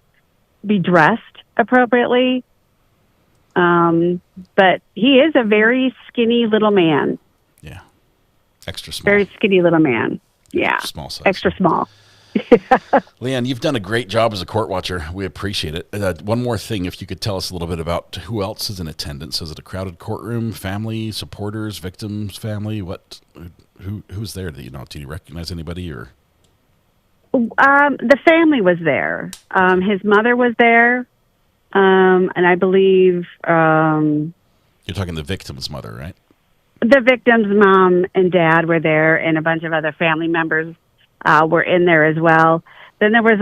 be dressed appropriately. But he is a very skinny little man. Yeah. Extra small. Very skinny little man. Yeah. Small size. Extra small. Leanne, you've done a great job as a court watcher. We appreciate it. One more thing, if you could tell us a little bit about who else is in attendance. Is it a crowded courtroom? Family, supporters, victims, family? Who's there? Do you recognize anybody? Or the family was there. His mother was there, and I believe you're talking the victim's mother, right? The victim's mom and dad were there, and a bunch of other family members were in there as well. Then there was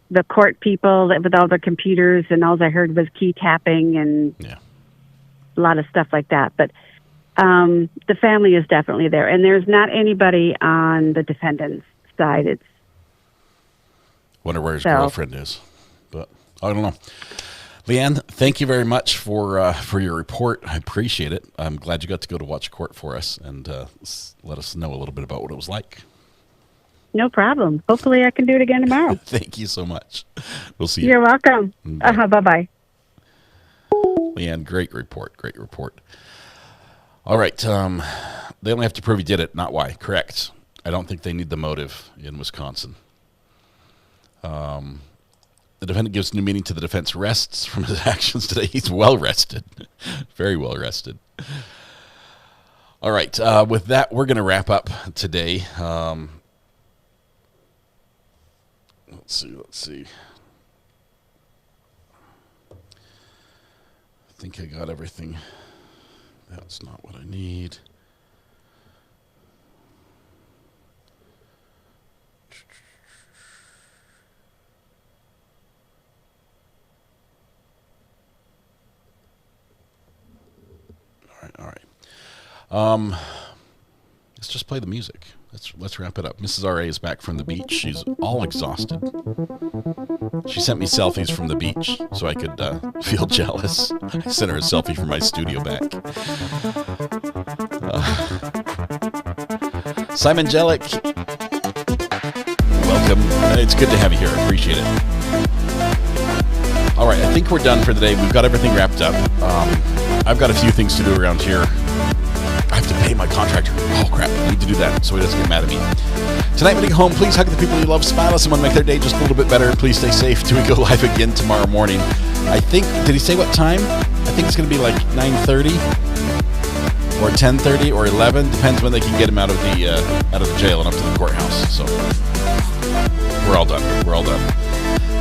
the court people with all the computers, and all I heard was key tapping and a lot of stuff like that. But the family is definitely there, and there's not anybody on the defendant's side. Wonder where his girlfriend is, but I don't know. Leanne, thank you very much for your report. I appreciate it. I'm glad you got to go to watch court for us and let us know a little bit about what it was like. No problem. Hopefully I can do it again tomorrow. Thank you so much. We'll see you. You're welcome. Bye-bye. Leanne, great report. Great report. All right. They only have to prove he did it, not why. Correct. I don't think they need the motive in Wisconsin. The defendant gives new meaning to the defense rests from his actions today. He's well rested. Very well rested. All right. With that, we're going to wrap up today. Let's see. I think I got everything. That's not what I need. All right. Let's just play the music. Let's wrap it up. Mrs. R.A. is back from the beach. She's all exhausted. She sent me selfies from the beach so I could feel jealous. I sent her a selfie from my studio back. Simon Jellick, welcome. It's good to have you here. I appreciate it. All right, I think we're done for the day. We've got everything wrapped up. I've got a few things to do around here. I have to pay my contractor. Oh, crap. I need to do that so he doesn't get mad at me. Tonight, when you go home, please hug the people you love. Smile at someone, make their day just a little bit better. Please stay safe till we go live again tomorrow morning. I think, did he say what time? I think it's going to be like 9:30 or 10:30 or 11. Depends when they can get him out of the jail and up to the courthouse. So we're all done. We're all done.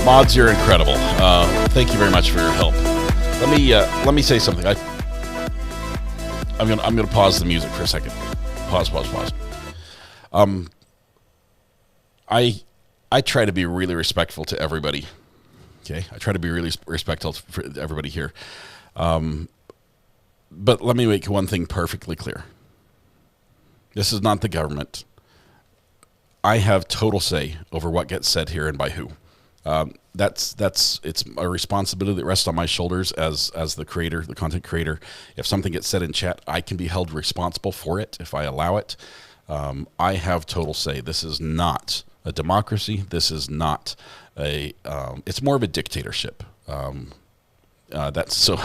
Mods, you're incredible. Thank you very much for your help. Let me say something. I'm gonna pause the music for a second. Pause. I try to be really respectful to everybody. Okay, I try to be really respectful for everybody here. But let me make one thing perfectly clear. This is not the government. I have total say over what gets said here and by who. It's a responsibility that rests on my shoulders as the creator, the content creator. If something gets said in chat, I can be held responsible for it if I allow it. I have total say. This is not a democracy. This is not it's more of a dictatorship. That's so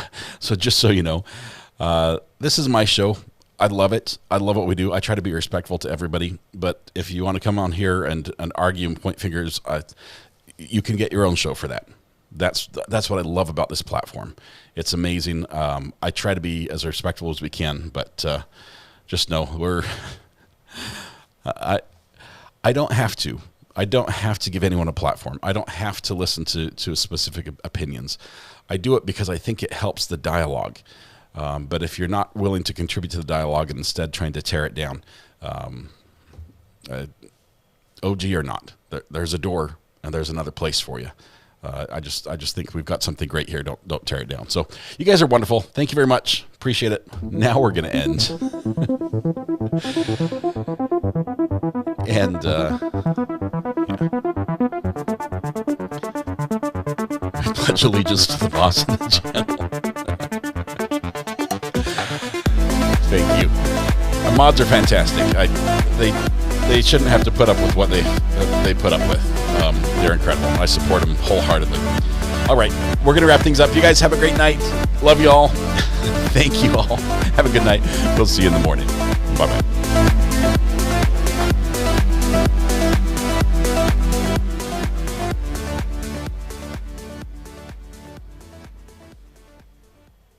just so you know, this is my show. I love it. I love what we do. I try to be respectful to everybody. But if you want to come on here and argue and point fingers, you can get your own show for that. That's what I love about this platform. It's amazing. I try to be as respectful as we can, but just know I don't have to. I don't have to give anyone a platform. I don't have to listen to specific opinions. I do it because I think it helps the dialogue. But if you're not willing to contribute to the dialogue and instead trying to tear it down, OG or not, there's a door and there's another place for you. I just think we've got something great here. Don't tear it down. So you guys are wonderful. Thank you very much. Appreciate it. Now we're going to end. And I pledge allegiance to the boss and the channel. Thank you. The mods are fantastic. They shouldn't have to put up with what they put up with. They're incredible. I support them wholeheartedly. All right, we're going to wrap things up. You guys have a great night. Love you all. Thank you all. Have a good night. We'll see you in the morning. Bye-bye.